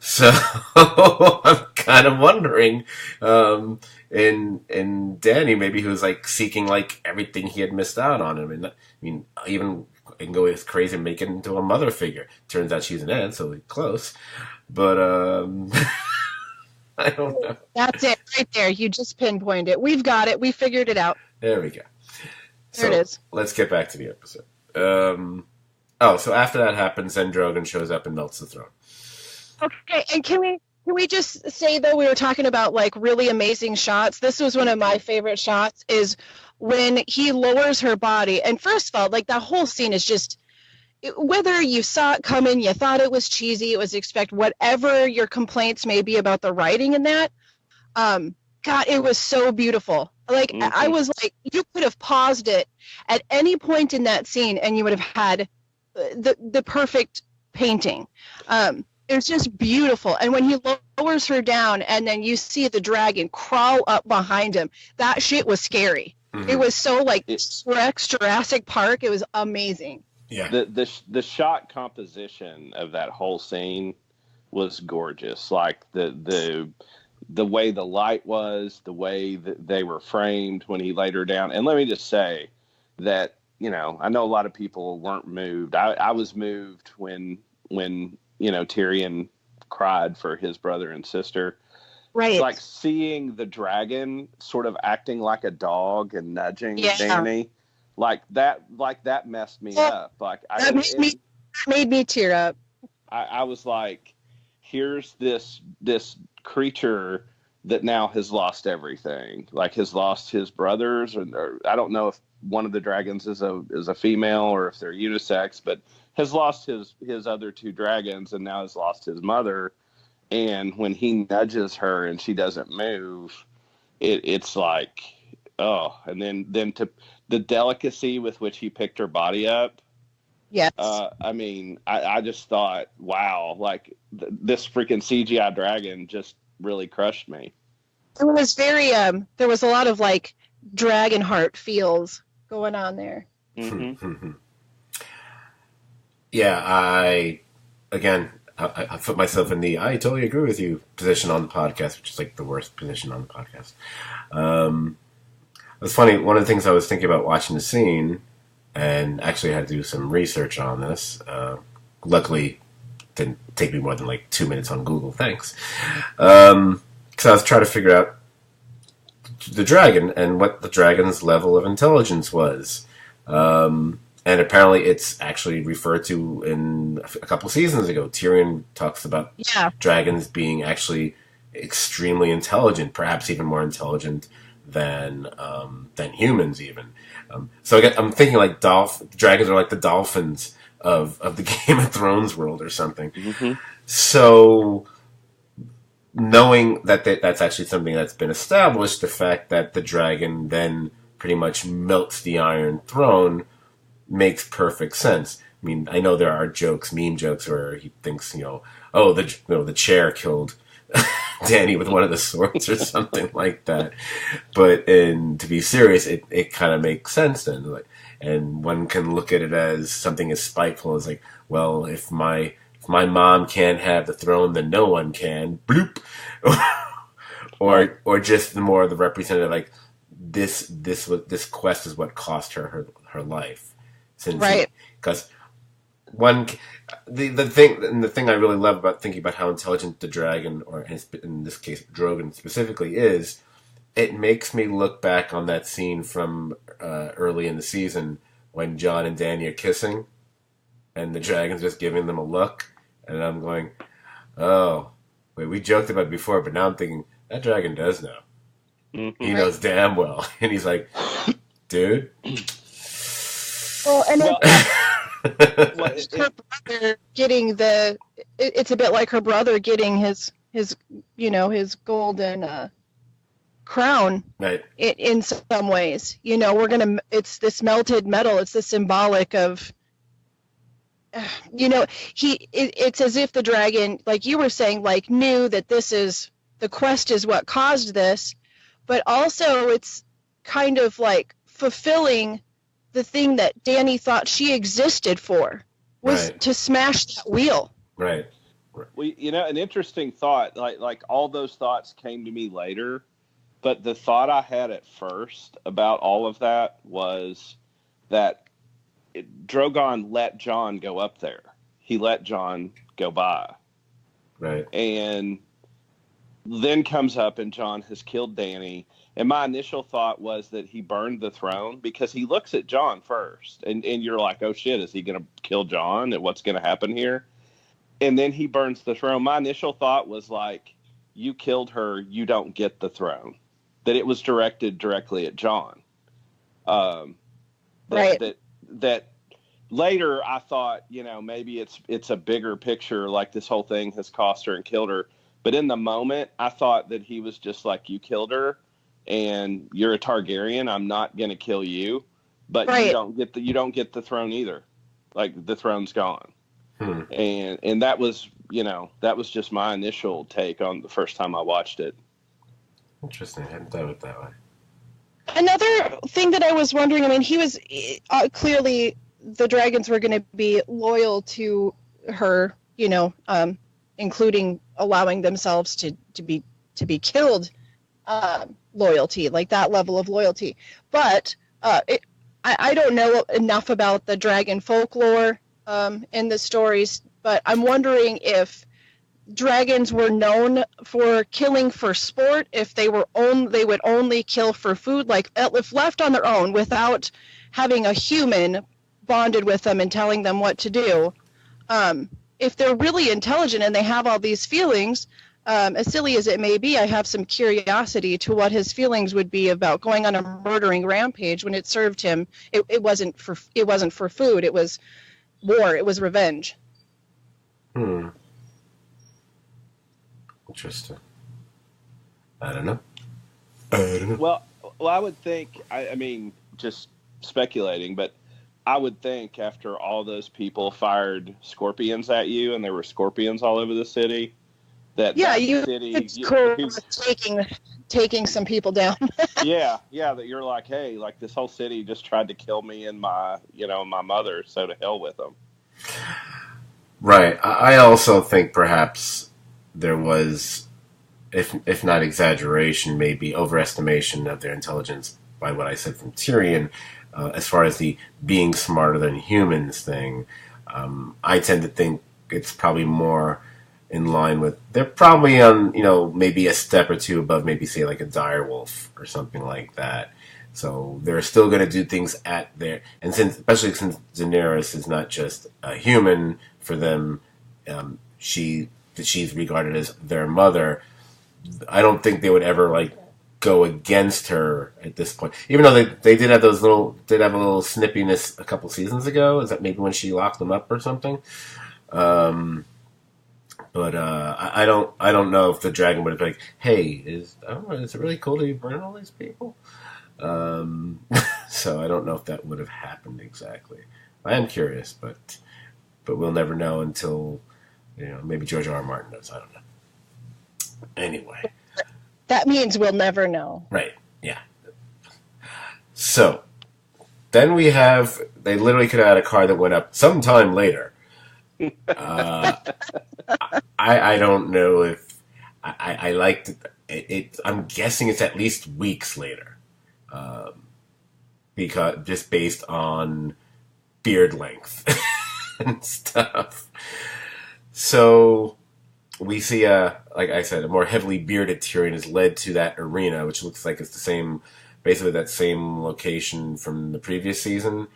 So I'm kind of wondering, in Danny, maybe he was seeking everything he had missed out on him. And I mean, even I can go as crazy and make it into a mother figure. Turns out she's an aunt, so close. But I don't know. That's it right there. You just pinpointed it. We've got it. We figured it out. There we go. There it is. Let's get back to the episode. So after that happens, then Drogon shows up and melts the throne. Okay, and can we just say, though, we were talking about really amazing shots. This was one of my favorite shots, is when he lowers her body. And first of all, that whole scene is just, whether you saw it coming, you thought it was cheesy, it was whatever your complaints may be about the writing in that, God, it was so beautiful. I was you could have paused it at any point in that scene and you would have had the perfect painting. It was just beautiful. And when he lowers her down and then you see the dragon crawl up behind him, that shit was scary. Mm-hmm. It was so Rex Jurassic Park. It was amazing. Yeah. The shot composition of that whole scene was gorgeous. The way the light was, the way that they were framed when he laid her down. And let me just say that, I know a lot of people weren't moved. I was moved when Tyrion cried for his brother and sister. Right. It's seeing the dragon sort of acting like a dog and nudging Dany. That messed me up. That made me tear up. I was like, here's this creature that now has lost everything. Has lost his brothers, or I don't know if one of the dragons is a female or if they're unisex, but has lost his other two dragons and now has lost his mother. And when he nudges her and she doesn't move, it's and then to the delicacy with which he picked her body up. Yes. I just thought, wow, this freaking CGI dragon just really crushed me. It was very, there was a lot of dragon heart feels going on there. Mm-hmm. Yeah, I put myself in the I totally agree with you position on the podcast, which is the worst position on the podcast. It was funny. One of the things I was thinking about watching the scene, and actually had to do some research on this. Luckily, didn't take me more than like 2 minutes on Google. Thanks. So I was trying to figure out the dragon and what the dragon's level of intelligence was. And apparently it's actually referred to in a couple seasons ago. Tyrion talks about dragons being actually extremely intelligent, perhaps even more intelligent than humans even. So I'm thinking like dragons are like the dolphins of the Game of Thrones world or something. Mm-hmm. So knowing that that's actually something that's been established, the fact that the dragon then pretty much melts the Iron Throne makes perfect sense. I mean, I know there are meme jokes, where he thinks, the chair killed Danny with one of the swords or something like that. But to be serious, it kind of makes sense then. And one can look at it as something as spiteful as like, well, if my mom can't have the throne, then no one can. Bloop. or just the more the representative, like this quest is what cost her life. Right. Because the thing I really love about thinking about how intelligent the dragon, or in this case Drogon specifically, is, it makes me look back on that scene from early in the season when Jon and Dany are kissing, and the dragon's just giving them a look, and I'm going, oh, wait, we joked about it before, but now I'm thinking that dragon does know. Mm-hmm. He knows damn well, and he's like, dude. Well, and her brother getting it's a bit like her brother getting his golden crown. Right. In some ways, it's this melted metal. It's the symbolic of, it's as if the dragon, like you were saying, like knew that the quest is what caused this, but also it's kind of like fulfilling the thing that Dany thought she existed for, was to smash that wheel. Right. Well, an interesting thought, like all those thoughts came to me later, but the thought I had at first about all of that was that Drogon let Jon go up there. He let Jon go by. Right. And then comes up and Jon has killed Dany. And my initial thought was that he burned the throne, because he looks at Jon first. And you're like, oh, shit, is he going to kill Jon? And what's going to happen here? And then he burns the throne. My initial thought was like, you killed her, you don't get the throne. That it was directed directly at Jon. That later I thought, maybe it's a bigger picture, like this whole thing has cost her and killed her. But in the moment, I thought that he was just like, you killed her. And you're a Targaryen. I'm not going to kill you, but you don't get the throne either. Like, the throne's gone. And that was just my initial take on the first time I watched it. Interesting. I hadn't thought of it that way. Another thing that I was wondering, I mean, he was clearly the dragons were going to be loyal to her, including allowing themselves to be killed. Loyalty, like that level of loyalty. But I don't know enough about the dragon folklore in the stories, but I'm wondering if dragons were known for killing for sport, if they would only kill for food, like if left on their own without having a human bonded with them and telling them what to do. If they're really intelligent and they have all these feelings, as silly as it may be, I have some curiosity to what his feelings would be about going on a murdering rampage when it served him. It wasn't for food. It was war. It was revenge. Interesting. I don't know. Well, I would think. I mean, just speculating, but I would think after all those people fired scorpions at you, and there were scorpions all over the city. Taking some people down. yeah, that you're like, hey, like this whole city just tried to kill me and my mother, so to hell with them. Right. I also think perhaps there was, if not exaggeration, maybe overestimation of their intelligence by what I said from Tyrion, as far as the being smarter than humans thing. I tend to think it's probably more in line with. They're probably on, maybe a step or two above, maybe say like a direwolf or something like that. So they're still going to do things at their, and especially since Daenerys is not just a human for them, she's regarded as their mother. I don't think they would ever like go against her at this point, even though they did have a little snippiness a couple seasons ago. Is that maybe when she locked them up or something? But I don't know if the dragon would have been like, hey, is it really cool to be burning all these people? So I don't know if that would have happened exactly. I am curious, but we'll never know until maybe George R. R. Martin knows. I don't know. Anyway, that means we'll never know. Right? Yeah. So then they literally could have had a car that went up sometime later. I don't know if I liked it. I'm guessing it's at least weeks later. Because just based on beard length and stuff. So we see like I said, a more heavily bearded Tyrion is led to that arena, which looks like it's basically that same location from the previous season,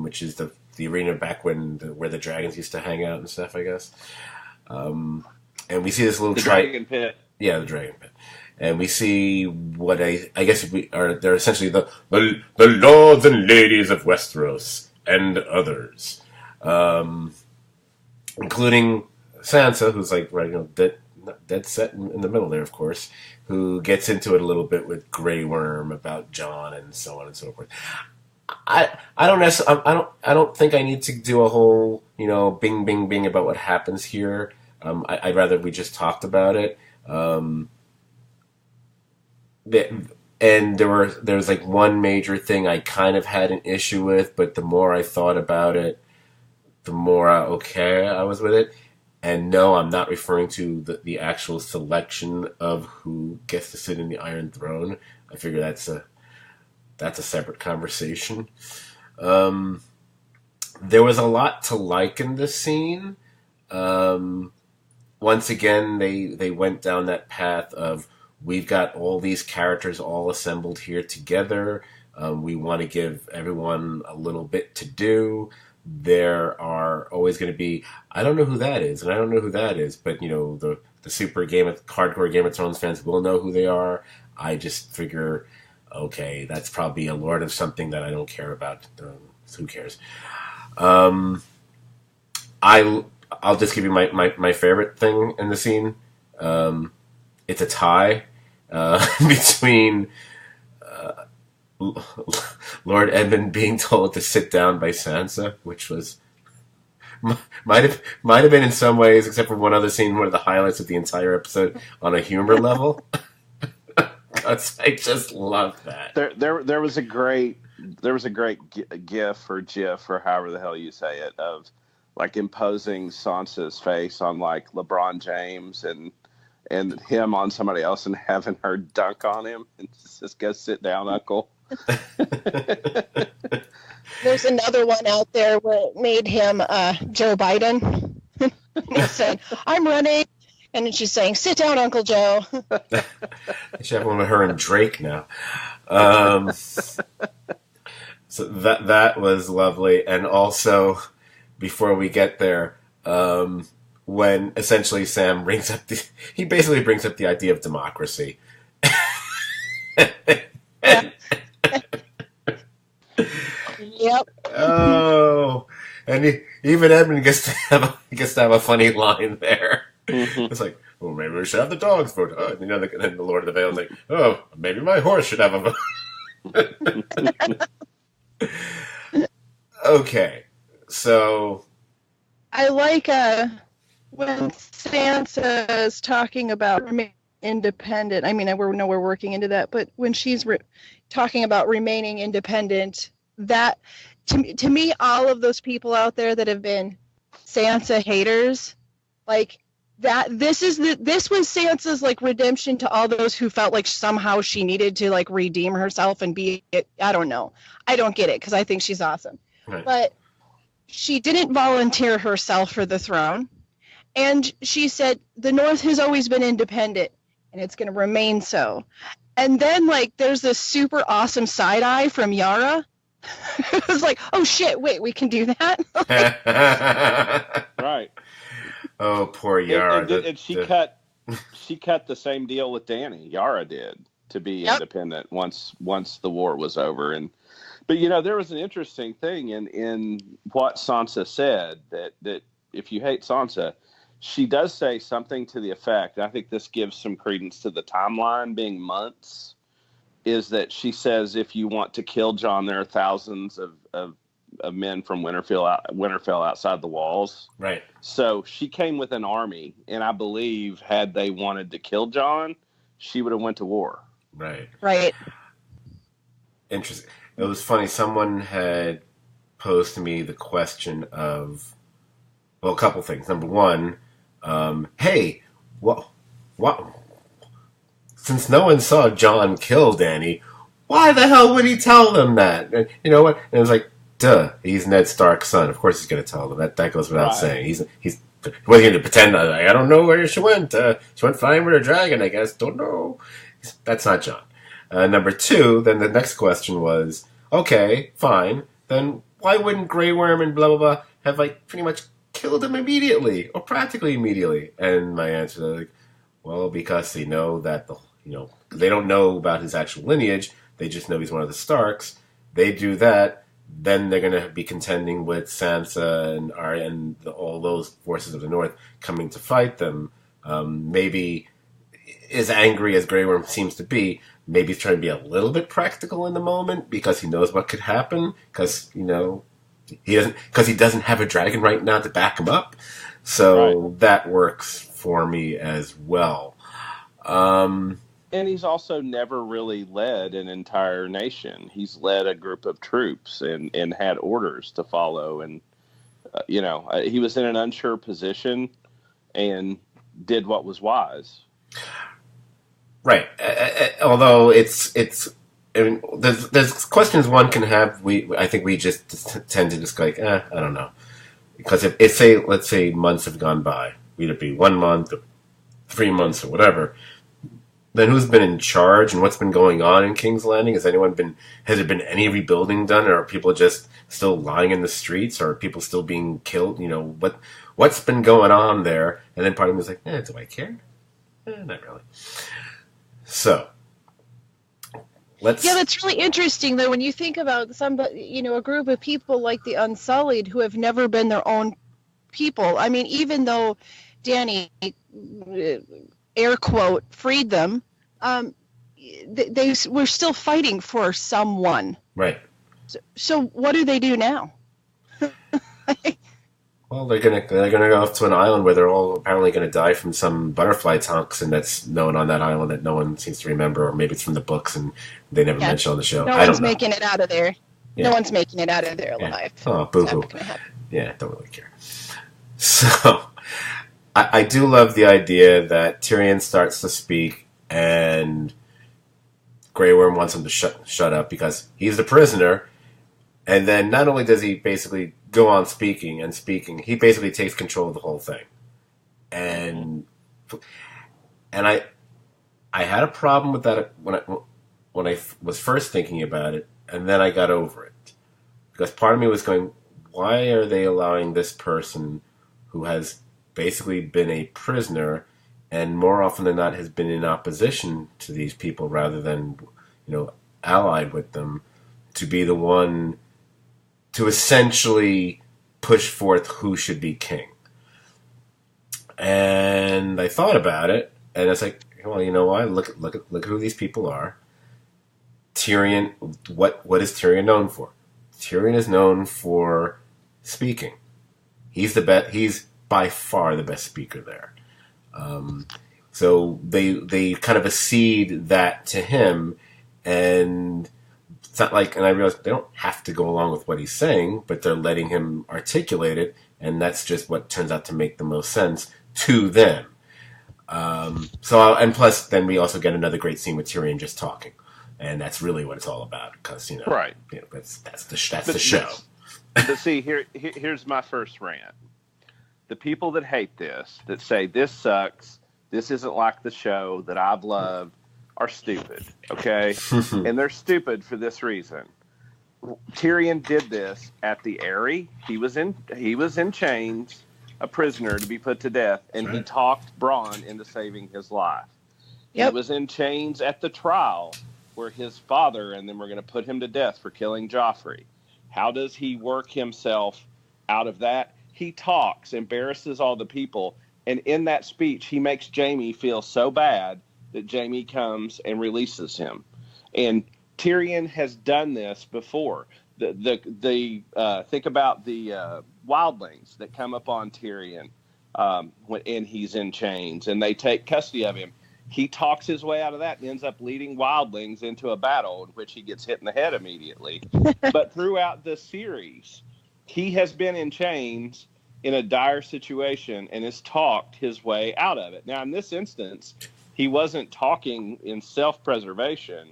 which is the arena back where the dragons used to hang out and stuff, I guess. And we see this little dragon pit. Yeah, the dragon pit. And we see what I guess they're essentially the lords and ladies of Westeros and others, including Sansa, who's like dead set in the middle there, of course, who gets into it a little bit with Grey Worm about Jon and so on and so forth. I don't think I need to do a whole bing bing bing about what happens here. I'd rather we just talked about it. And there's like one major thing I kind of had an issue with, but the more I thought about it, the more okay I was with it. And no, I'm not referring to the actual selection of who gets to sit in the Iron Throne. I figure that's a separate conversation. There was a lot to like in this scene. Once again, they went down that path of, we've got all these characters all assembled here together. We want to give everyone a little bit to do. There are always going to be, I don't know who that is, and I don't know who that is, but the super hardcore Game of Thrones fans will know who they are. I just figure, okay, that's probably a lord of something that I don't care about. Who cares? I'll just give you my favorite thing in the scene. It's a tie between Lord Edmund being told to sit down by Sansa, which was might have been in some ways, except for one other scene, one of the highlights of the entire episode on a humor level. I just love that. There was a great gif or gif or however the hell you say it of like imposing Sansa's face on like LeBron James and him on somebody else and having her dunk on him and just go sit down, Uncle. There's another one out there where it made him Joe Biden. He said, "I'm running," and then she's saying, "Sit down, Uncle Joe." I should have one with her and Drake now. So that was lovely, and also before we get there, when essentially Sam brings up the idea of democracy. Yep. Oh, and even Edmund gets to have a funny line there. Mm-hmm. It's like, well, maybe we should have the dogs vote. Oh, then the Lord of the Vale is like, oh, maybe my horse should have a vote. Okay, so I like when Sansa is talking about remaining independent. I mean, we're working into that, but when she's talking about remaining independent, that to me, all of those people out there that have been Sansa haters, like that, this was Sansa's like redemption to all those who felt like somehow she needed to like redeem herself and be. I don't know. I don't get it because I think she's awesome, right. But she didn't volunteer herself for the throne. And she said, the North has always been independent, and it's going to remain so. And then, like, there's this super awesome side eye from Yara. It was like, oh shit, wait, we can do that? Right. Oh, poor Yara. And she cut the same deal with Danny. Yara did, to be independent once the war was over. But there was an interesting thing in what Sansa said, that if you hate Sansa, she does say something to the effect, I think this gives some credence to the timeline being months, is that she says, if you want to kill Jon, there are thousands of men from Winterfell outside the walls. Right. So she came with an army, and I believe had they wanted to kill Jon, she would have went to war. Right. Right. Interesting. It was funny. Someone had posed to me the question of, well, a couple things. Number one, hey, what? Since no one saw Jon kill Dany, why the hell would he tell them that? And you know what? And it was like, duh, he's Ned Stark's son. Of course he's going to tell them. That goes without saying. He wasn't going to pretend. I don't know where she went. She went flying with a dragon, I guess. Don't know. That's not Jon. Number two, then the next question was, okay, fine. Then why wouldn't Grey Worm and blah, blah, blah have, like, pretty much killed him immediately or practically immediately? And my answer is, like, well, because they know that, they don't know about his actual lineage. They just know he's one of the Starks. They do that, then they're going to be contending with Sansa and Arya and all those forces of the North coming to fight them. Maybe as angry as Grey Worm seems to be, maybe he's trying to be a little bit practical in the moment because he knows what could happen. Because he doesn't have a dragon right now to back him up. So that works for me as well. And he's also never really led an entire nation. He's led a group of troops and had orders to follow. And, he was in an unsure position and did what was wise. Right. Although there's questions one can have. I think we just tend to just go like, I don't know. Because let's say months have gone by, whether it be 1 month or 3 months or whatever, then who's been in charge and what's been going on in King's Landing? Has there been any rebuilding done, or are people just still lying in the streets, or are people still being killed? What's been going on there? And then part of me was like, do I care? Not really. So, that's really interesting, though, when you think about a group of people like the Unsullied who have never been their own people. I mean, even though Dany, air quote, freed them, they were still fighting for someone. Right. So what do they do now? Well, they're gonna go off to an island where they're all apparently gonna die from some butterfly toxin that's known on that island that no one seems to remember, or maybe it's from the books and they never mention on the show. No one's making it out of there. Yeah. No one's making it out of there alive. Yeah. Oh, boo-hoo. Yeah, don't really care. So, I do love the idea that Tyrion starts to speak and Grey Worm wants him to shut up because he's the prisoner. And then not only does he basically go on speaking, he basically takes control of the whole thing. And I had a problem with that when I was first thinking about it, and then I got over it. Because part of me was going, why are they allowing this person who has basically been a prisoner and more often than not has been in opposition to these people rather than, allied with them, to be the one to essentially push forth who should be king? And I thought about it, and it's like, well, you know what? Look at who these people are. Tyrion, what is Tyrion known for? Tyrion is known for speaking. He's by far the best speaker there. So they kind of accede that to him, and it's not like, and I realized they don't have to go along with what he's saying, but they're letting him articulate it, and that's just what turns out to make the most sense to them. And plus, then we also get another great scene with Tyrion just talking, and that's really what it's all about, because that's the show. But see, here's my first rant. the people that hate this, that say this sucks, this isn't like the show that I've loved, are stupid, okay? And they're stupid for this reason. Tyrion did this at the Eyrie. He was in chains, a prisoner to be put to death, and he talked Bronn into saving his life. Yep. He was in chains at the trial where his father and them were going to put him to death for killing Joffrey. How does he work himself out of that? He talks, embarrasses all the people, and in that speech, he makes Jaime feel so bad that Jaime comes and releases him. And Tyrion has done this before. Think about the wildlings that come upon Tyrion when he's in chains, and they take custody of him. He talks his way out of that and ends up leading wildlings into a battle in which he gets hit in the head immediately. But throughout the series, he has been in chains in a dire situation and has talked his way out of it. Now, in this instance, he wasn't talking in self-preservation.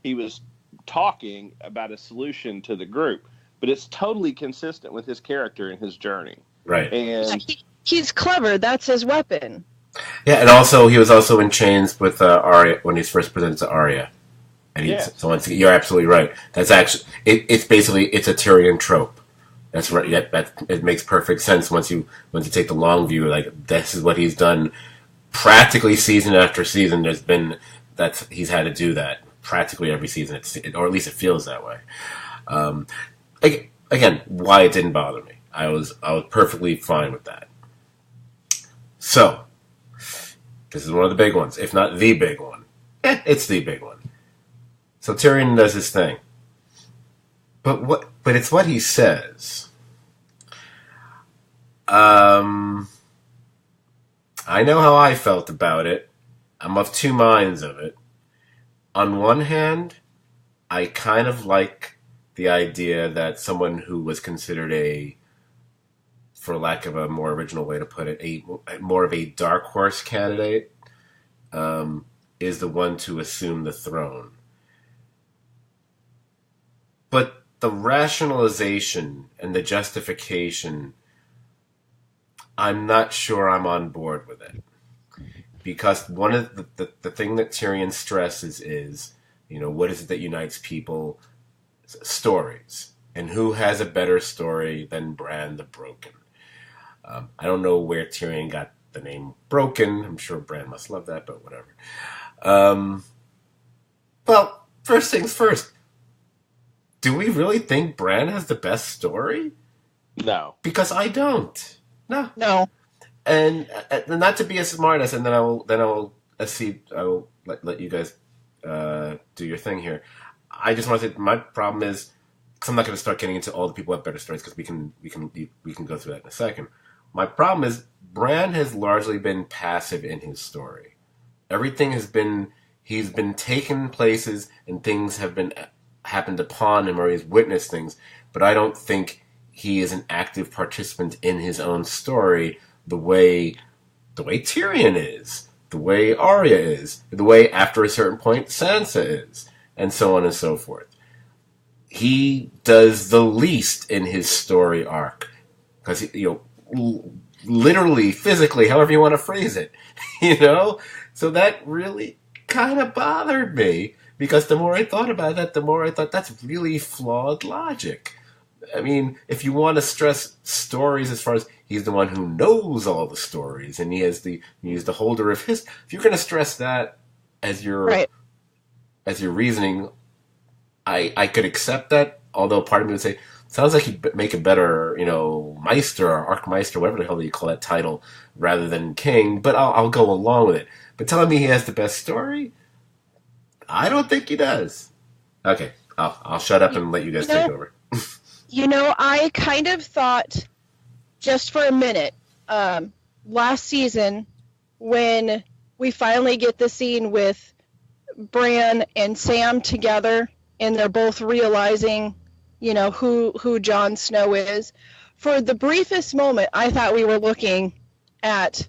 He was talking about a solution to the group, but it's totally consistent with his character and his journey. Right. And he's clever. That's his weapon. Yeah, and also he was also in chains with Arya when he's first presented to Arya. And so once again, you're absolutely right. That's actually it's basically a Tyrion trope. That's right. Yeah, it makes perfect sense once you take the long view. Like, this is what he's done practically season after season. He's had to do that practically every season, or at least it feels that way. Again, why it didn't bother me. I was perfectly fine with that. So, this is one of the big ones, if not the big one. It's the big one. So Tyrion does his thing. But it's what he says. I know how I felt about it. I'm of two minds of it. On one hand, I kind of like the idea that someone who was considered for lack of a more original way to put it, more of a dark horse candidate, is the one to assume the throne. But the rationalization and the justification, I'm not sure I'm on board with it. Because one of the thing that Tyrion stresses is, what is it that unites people? Stories. And who has a better story than Bran the Broken? I don't know where Tyrion got the name Broken. I'm sure Bran must love that, but whatever. Well, first things first. Do we really think Bran has the best story? No. Because I don't. No. And not to be a smartass, and then I will let you guys do your thing here. I just want to say my problem is, because I'm not going to start getting into all the people who have better stories, because we can go through that in a second. My problem is Bran has largely been passive in his story. Everything he's been taken places and things have been happened upon him, or he's witnessed things, but I don't think he is an active participant in his own story the way Tyrion is, the way Arya is, the way after a certain point Sansa is, and so on and so forth. He does the least in his story arc because literally, physically, however you want to phrase it, So that really kind of bothered me, because the more I thought about that, the more I thought that's really flawed logic. I mean, if you want to stress stories as far as he's the one who knows all the stories and he's the holder of his, if you're going to stress that as your reasoning, I could accept that. Although part of me would say, sounds like he'd make a better, Meister or Archmeister, whatever the hell you call that title, rather than King. But I'll go along with it. But telling me he has the best story, I don't think he does. Okay, I'll shut up and let you guys take over. I kind of thought, just for a minute, last season, when we finally get the scene with Bran and Sam together, and they're both realizing, who Jon Snow is. For the briefest moment, I thought we were looking at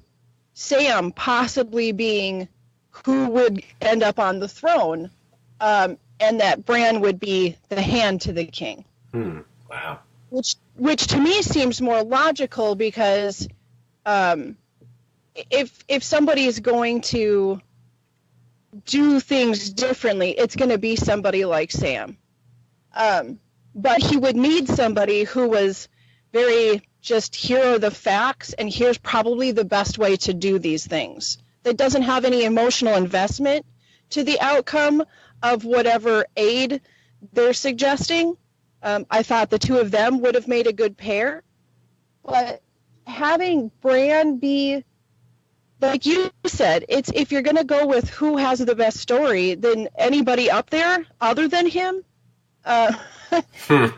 Sam possibly being who would end up on the throne, and that Bran would be the hand to the king. Wow. Which to me seems more logical, because um, if somebody is going to do things differently, it's going to be somebody like Sam. But he would need somebody who was very just, here are the facts, and here's probably the best way to do these things. That doesn't have any emotional investment to the outcome of whatever aid they're suggesting. I thought the two of them would have made a good pair. But having Bran be, like you said, it's if you're going to go with who has the best story, then anybody up there other than him,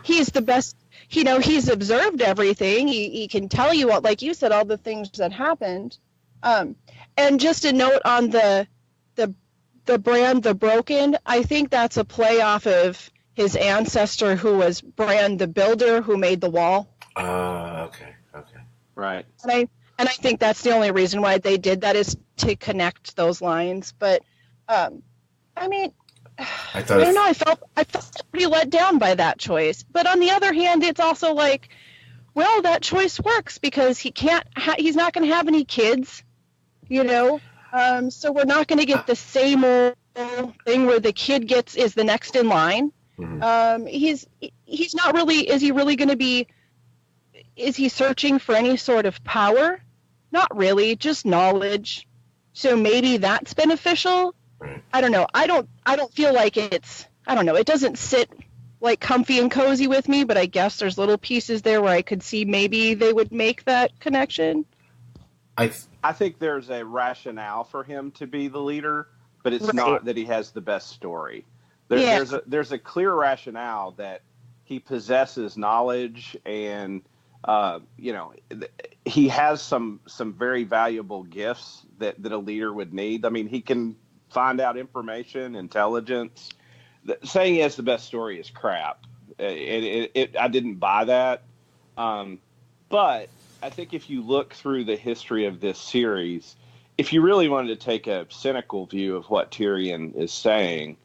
he's the best. He's observed everything. He can tell you what, like you said, all the things that happened. And just a note on the Bran the Broken, I think that's a play off of his ancestor, who was Bran the Builder, who made the wall. Okay. Right. And I think that's the only reason why they did that, is to connect those lines. But I mean, I don't know. I felt pretty let down by that choice. But on the other hand, it's also like, well, that choice works because he's not going to have any kids, so we're not going to get the same old thing where the kid is the next in line. Mm-hmm. He's not really. Is he really going to be? Is he searching for any sort of power? Not really, just knowledge. So maybe that's beneficial. Right. I don't know. I don't feel like it's. I don't know. It doesn't sit like comfy and cozy with me, but I guess there's little pieces there where I could see maybe they would make that connection. I think there's a rationale for him to be the leader, but it's right. not that he has the best story. There's a clear rationale that he possesses knowledge, and he has some very valuable gifts that a leader would need. I mean, he can find out information, intelligence. Saying he has the best story is crap. I didn't buy that. But I think if you look through the history of this series, if you really wanted to take a cynical view of what Tyrion is saying,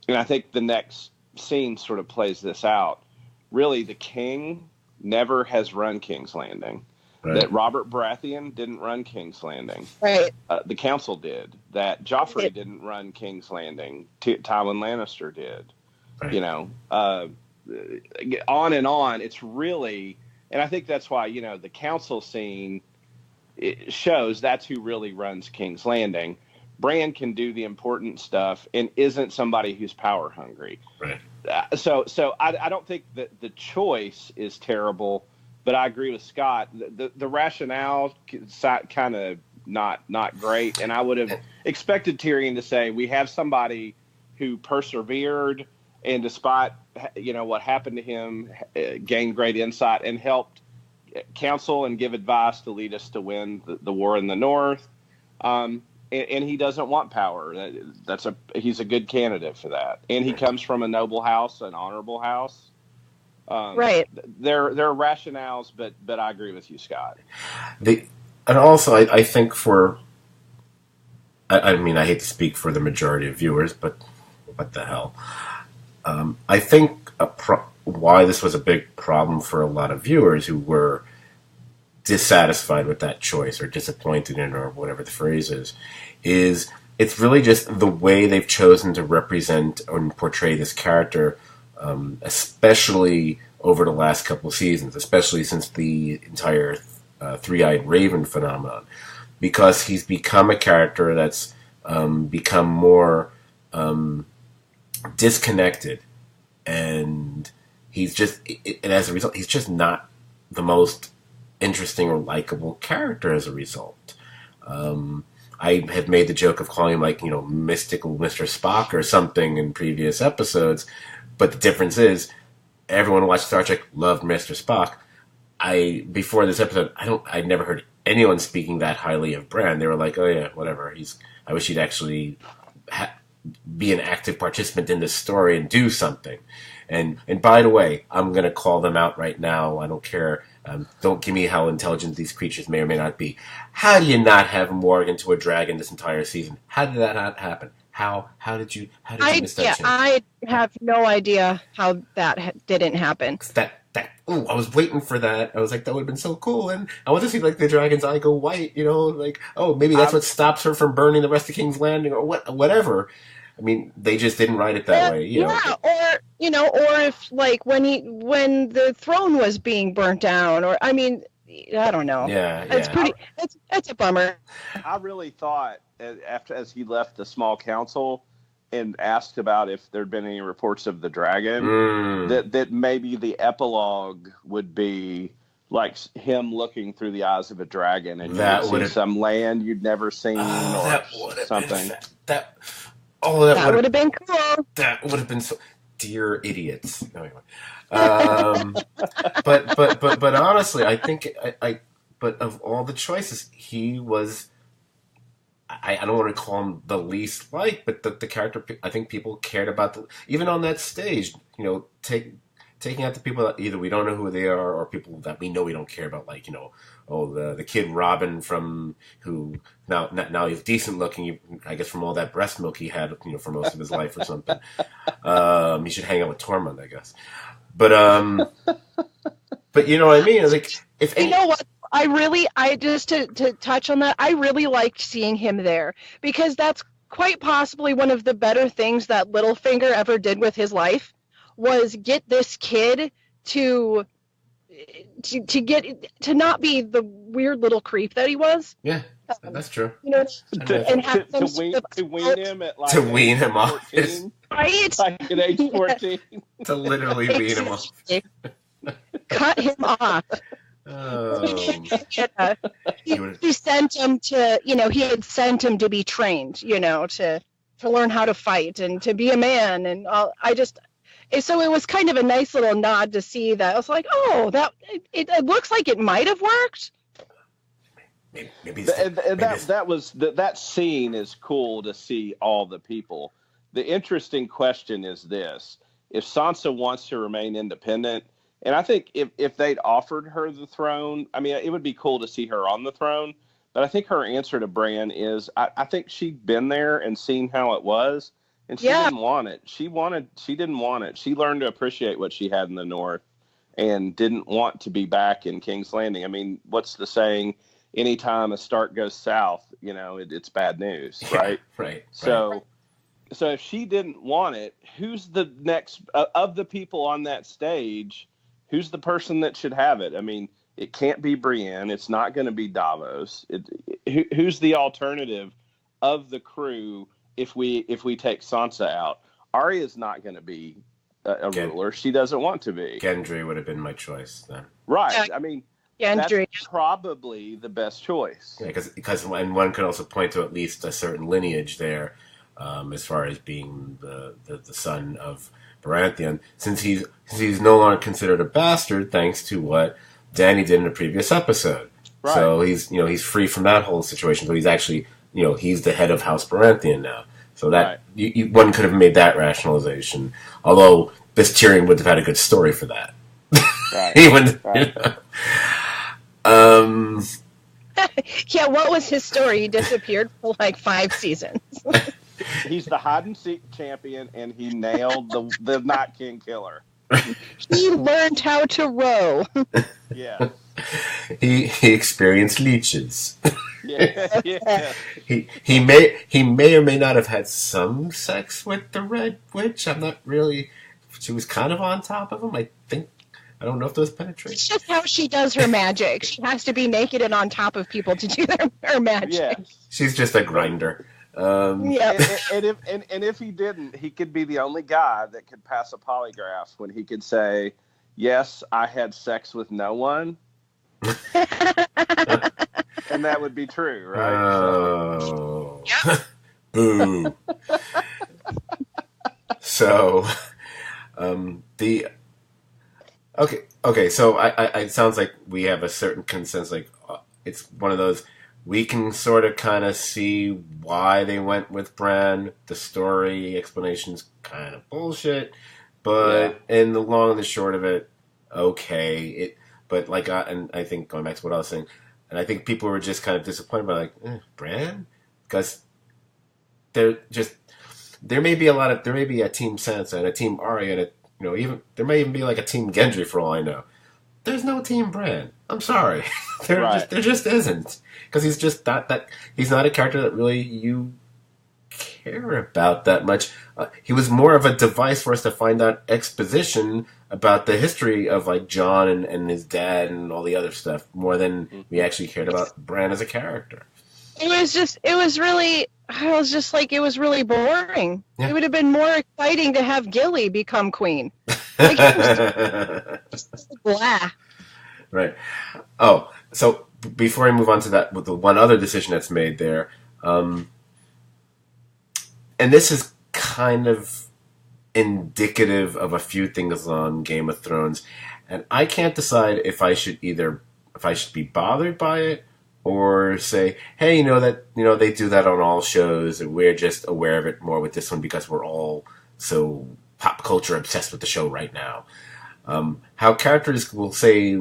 and I think the next scene sort of plays this out, really the king never has run King's Landing. Right. That Robert Baratheon didn't run King's Landing. Right. The council did. That Joffrey didn't run King's Landing. Tywin Lannister did. Right. On and on. It's really, and I think that's why, the council scene, it shows that's who really runs King's Landing. Bran can do the important stuff and isn't somebody who's power hungry. Right. So I don't think that the choice is terrible, but I agree with Scott. The rationale kind of not great, and I would have expected Tyrion to say, we have somebody who persevered and despite what happened to him, gained great insight and helped counsel and give advice to lead us to win the war in the North. And he doesn't want power. He's a good candidate for that. And he comes from a noble house, an honorable house. Right. There are rationales, but I agree with you, Scott. And also, I think I mean, I hate to speak for the majority of viewers, but what the hell? I think why this was a big problem for a lot of viewers who were dissatisfied with that choice or disappointed in it or whatever the phrase is it's really just the way they've chosen to represent and portray this character, especially over the last couple of seasons, especially since the entire Three-Eyed Raven phenomenon, because he's become a character that's become more disconnected, and and as a result, he's just not the most interesting or likable character as a result. I have made the joke of calling him mystical Mr. Spock or something in previous episodes, but the difference is everyone who watched Star Trek loved Mr. Spock. Before this episode, I never heard anyone speaking that highly of Bran. They were like, oh yeah, whatever. I wish he'd actually be an active participant in this story and do something. And by the way, I'm going to call them out right now. I don't care. Don't give me how intelligent these creatures may or may not be. How do you not have Morgan to a dragon this entire season? How did that not happen? How did you miss that chance? I have no idea how that didn't happen. I was waiting for that. I was like, that would have been so cool. And I want to see like the dragon's eye go white, like, oh, maybe that's what stops her from burning the rest of King's Landing or whatever. I mean, they just didn't write it that way, Yeah, or if like when the throne was being burnt down, or I mean, I don't know. Yeah, It's a bummer. I really thought as he left the small council and asked about if there'd been any reports of the dragon, that maybe the epilogue would be like him looking through the eyes of a dragon, and you would see some land you'd never seen or something. That would have been cool. That would have been so. Dear idiots. Anyway. But honestly, I think but of all the choices, he was. I don't want to call him the least liked, but the character I think people cared about, even on that stage, taking out the people that either we don't know who they are or people that we know we don't care about, like, the kid Robin from who now he's decent looking, I guess from all that breast milk he had, for most of his life or something. He should hang out with Tormund, I guess. But you know what I mean? Like, if you know what? I just to touch on that, I really liked seeing him there, because that's quite possibly one of the better things that Littlefinger ever did with his life, was get this kid to not be the weird little creep that he was. Yeah, that's true. And have to wean him at to wean him off his, right, like at age 14, to literally wean him off. Cut him off. Oh. He sent him to, he had sent him to be trained, to learn how to fight and to be a man, and so it was kind of a nice little nod to see that. I was like, oh, that it looks like it might have worked. That scene is cool to see all the people. The interesting question is this: if Sansa wants to remain independent, and I think if they'd offered her the throne, I mean, it would be cool to see her on the throne. But I think her answer to Bran is, I think she'd been there and seen how it was, and she didn't want it. She didn't want it. She learned to appreciate what she had in the North, and didn't want to be back in King's Landing. I mean, what's the saying? Anytime a Stark goes south, it's bad news, right? Right. So if she didn't want it, who's the next of the people on that stage? Who's the person that should have it? I mean, it can't be Brienne. It's not going to be Davos. Who's the alternative of the crew if we take Sansa out? Arya's not going to be a ruler. She doesn't want to be. Gendry would have been my choice then. Right. I mean, Gendry. That's probably the best choice. Yeah, because and one could also point to at least a certain lineage there, as far as being the son of Baratheon, since he's no longer considered a bastard thanks to what Dany did in a previous episode. Right. So he's free from that whole situation. So he's actually he's the head of House Baratheon now. So that one could have made that rationalization. Although this Tyrion would have had a good story for that. Right. He would. Right. Yeah, what was his story? He disappeared for like 5 seasons. He's the hide and seek champion, and he nailed the Night King killer. He learned how to row. Yeah. He experienced leeches. Yeah. He may or may not have had some sex with the Red Witch. I'm not really. She was kind of on top of him, I think. I don't know if there was penetration. It's just how she does her magic. She has to be naked and on top of people to do her magic. Yeah. She's just a grinder. Yeah. And if he didn't, he could be the only guy that could pass a polygraph when he could say, "Yes, I had sex with no one," and that would be true, right? Oh, Yep. Boo. So, Okay. So I it sounds like we have a certain consensus. Like it's one of those we can sort of kind of see why they went with Bran. The story explanation's kind of bullshit, but in the long and the short of it, okay. But like, and I think going back to what I was saying, and I think people were just kind of disappointed by Bran, because there may be a team Sansa and a team Arya and a even there may even be like a Team Gendry for all I know. There's no Team Bran. I'm sorry, there just isn't, because he's just not that. He's not a character that really you care about that much. He was more of a device for us to find out exposition about the history of like Jon and his dad and all the other stuff, more than we actually cared about Bran as a character. It was really boring. Yeah. It would have been more exciting to have Gilly become queen. Like, just blah. Right. Oh, so before I move on to that, with the one other decision that's made there, and this is kind of indicative of a few things on Game of Thrones, and I can't decide if I should be bothered by it or say, hey, they do that on all shows, and we're just aware of it more with this one because we're all so pop culture obsessed with the show right now. How characters will say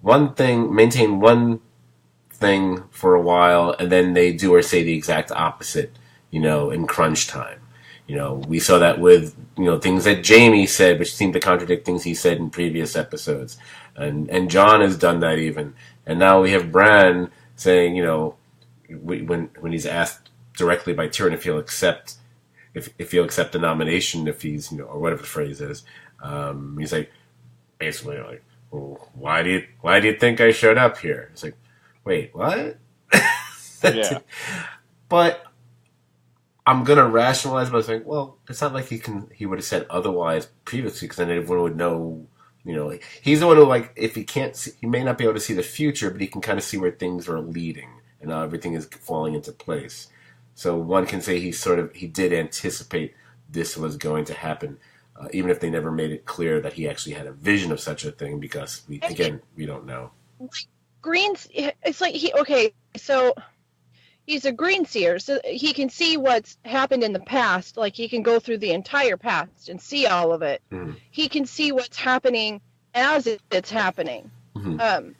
one thing, maintain one thing for a while, and then they do or say the exact opposite, in crunch time. We saw that with, things that Jaime said, which seemed to contradict things he said in previous episodes. And Jon has done that even. And now we have Bran saying, when he's asked directly by Tyrion if he'll accept the nomination, if he's, or whatever the phrase is, he's like, basically like, well, why do you think I showed up here? It's like, wait, what? Yeah. But I'm gonna rationalize by saying, well, it's not like he would have said otherwise previously, because then everyone would know. He's the one who, like, if he can't see, he may not be able to see the future, but he can kind of see where things are leading and how everything is falling into place. So one can say he did anticipate this was going to happen, even if they never made it clear that he actually had a vision of such a thing, because we don't know. It's like so he's a green seer, so he can see what's happened in the past. Like, he can go through the entire past and see all of it. Mm-hmm. He can see what's happening as it's happening. Mm-hmm.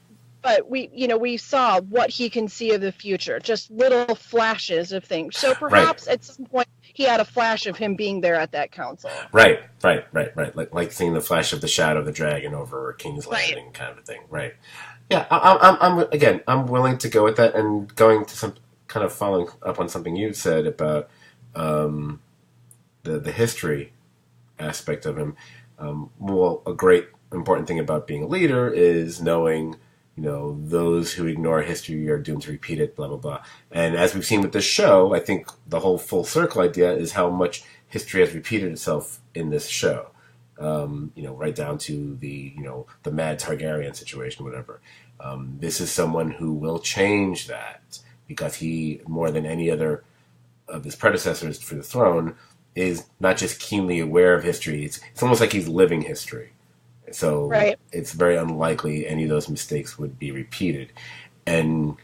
But we saw what he can see of the future, just little flashes of things. So perhaps at some point he had a flash of him being there at that council. Right. Like seeing the flash of the shadow of the dragon over King's Landing, kind of a thing. Right. Yeah. I'm willing to go with that, and going to some kind of following up on something you said about the history aspect of him. A great important thing about being a leader is knowing, those who ignore history are doomed to repeat it, blah, blah, blah. And as we've seen with this show, I think the whole full circle idea is how much history has repeated itself in this show. Right down to the Mad Targaryen situation, whatever. This is someone who will change that, because he, more than any other of his predecessors for the throne, is not just keenly aware of history. It's almost like he's living history. So It's very unlikely any of those mistakes would be repeated. And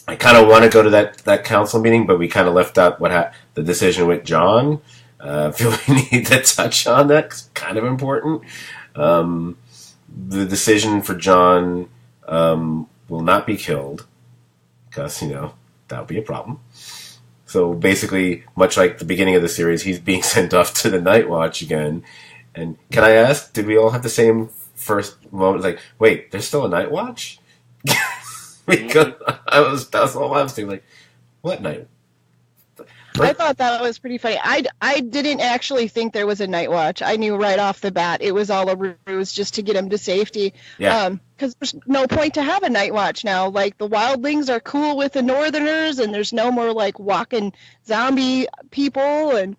I kind of want to go to that council meeting, but we kind of left out the decision with Jon. I feel we need to touch on that, 'cause it's kind of important. The decision for Jon will not be killed, because, that would be a problem. So basically, much like the beginning of the series, he's being sent off to the Night Watch again. And can I ask, did we all have the same first moment? Like, wait, there's still a Night Watch? Because that's all I was thinking. Like, what night? I thought that was pretty funny. I didn't actually think there was a Night Watch. I knew right off the bat it was all a ruse just to get him to safety. Yeah. Because there's no point to have a Night Watch now. Like, the wildlings are cool with the Northerners, and there's no more, like, walking zombie people, and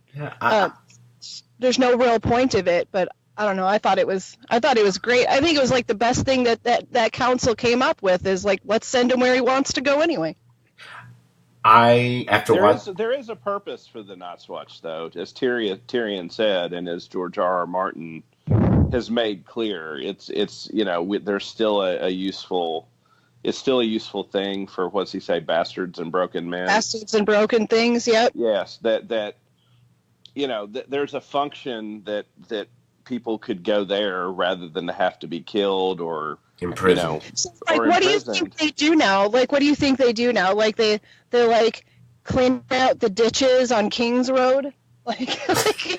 there's no real point of it. But I don't know. I thought it was great. I think it was like the best thing that council came up with is, like, let's send him where he wants to go anyway. There is a purpose for the Night's Watch, though, as Tyrion said, and as George R.R. Martin has made clear. It's there's still a useful thing for, what's he say, bastards and broken men. Bastards and broken things. Yep. Yes, that there's a function that people could go there rather than to have to be killed or imprisoned. What do you think they do now? Like, what do you think they do now? Like, they're like cleaning out the ditches on King's Road. Like,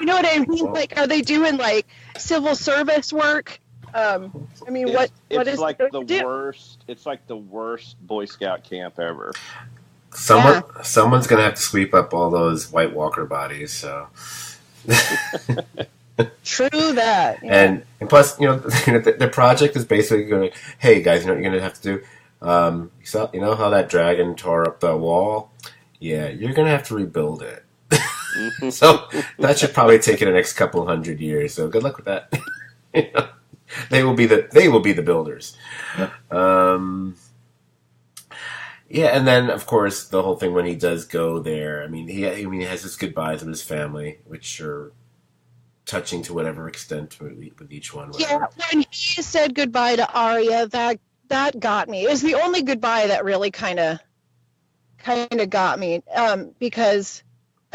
you know what I mean? Like, are they doing like civil service work? I mean, what It's is like it the to do? worst. It's like the worst Boy Scout camp ever. Someone's gonna have to sweep up all those White Walker bodies. So. True that. And plus, the project is basically going. Hey guys, you know what you're gonna have to do. You know how that dragon tore up the wall? Yeah, you're gonna have to rebuild it. So that should probably take the next couple 100 years. So good luck with that. They will be the builders. Yeah, and then of course the whole thing when he does go there. I mean, he has his goodbyes with his family, which are touching to whatever extent with each one. Whatever. Yeah, when he said goodbye to Arya, that got me. It was the only goodbye that really kind of got me, because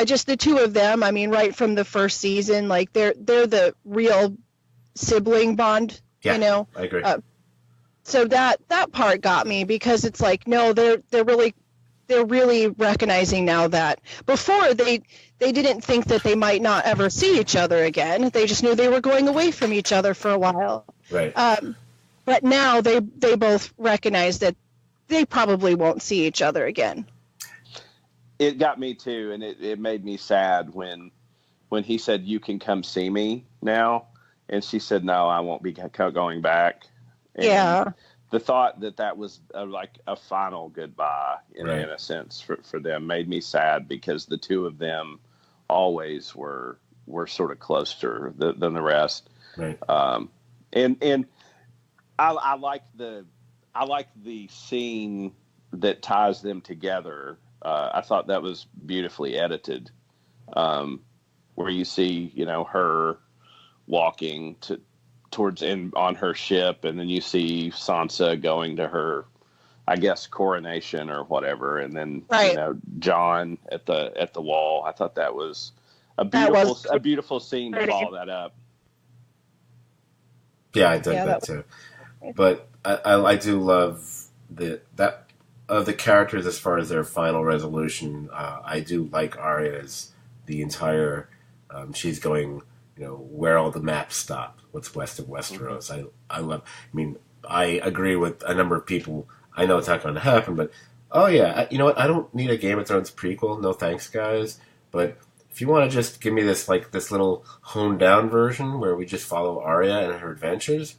just the two of them. I mean, right from the first season, like they're the real sibling bond. Yeah, I agree. So that part got me, because it's like, no, they're really recognizing now that before they didn't think that they might not ever see each other again. They just knew they were going away from each other for a while. Right. But now they both recognize that they probably won't see each other again. It got me too, and it made me sad when he said, "You can come see me now," and she said, "No, I won't be going back." And yeah. The thought that was like a final goodbye in Right. a sense for them made me sad, because the two of them always were sort of closer than the rest. Right. And I like the scene that ties them together. I thought that was beautifully edited, where you see, her walking towards on her ship, and then you see Sansa going to her, I guess, coronation or whatever, and then right. John at the wall. I thought that was a beautiful scene to follow that up. Yeah, I dug that too. But I do love that of the characters as far as their final resolution. I do like Arya's the entire. She's going, where all the maps stop. What's west of Westeros. Mm-hmm. I love. I mean, I agree with a number of people. I know it's not going to happen, but oh yeah, you know what? I don't need a Game of Thrones prequel. No thanks, guys. But if you want to just give me this little honed down version where we just follow Arya and her adventures,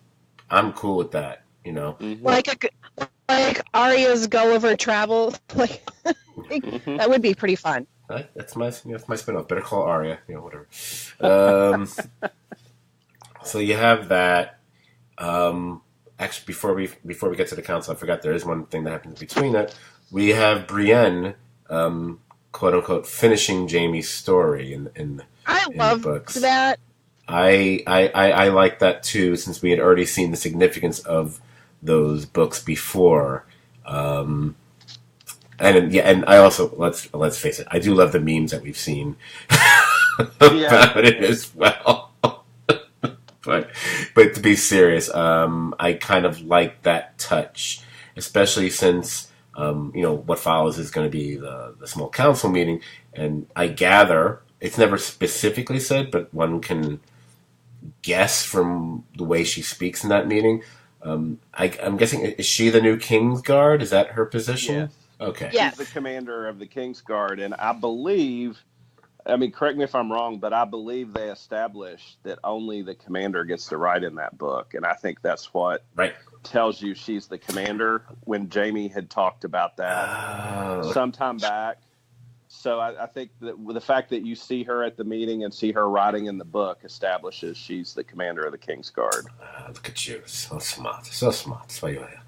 I'm cool with that. Mm-hmm. Like Arya's Gulliver travel, that would be pretty fun. That's my spinoff. Better Call Arya, whatever. So you have that. Actually, before we get to the council, I forgot there is one thing that happens between that. We have Brienne, quote unquote, finishing Jaime's story in love the books. That. I like that too, since we had already seen the significance of those books before. And I also let's face it, I do love the memes that we've seen about it as well. But to be serious, I kind of like that touch, especially since what follows is going to be the small council meeting, and I gather it's never specifically said, but one can guess from the way she speaks in that meeting. I'm guessing, is she the new Kingsguard? Is that her position? Yes. Okay. Yes. She's the commander of the Kingsguard, and I believe, correct me if I'm wrong, but I believe they established that only the commander gets to write in that book, and I think that's what tells you she's the commander, when Jaime had talked about that sometime back. So I think that the fact that you see her at the meeting and see her writing in the book establishes she's the commander of the Kingsguard. Look at you. So smart. So smart. That's why you're here.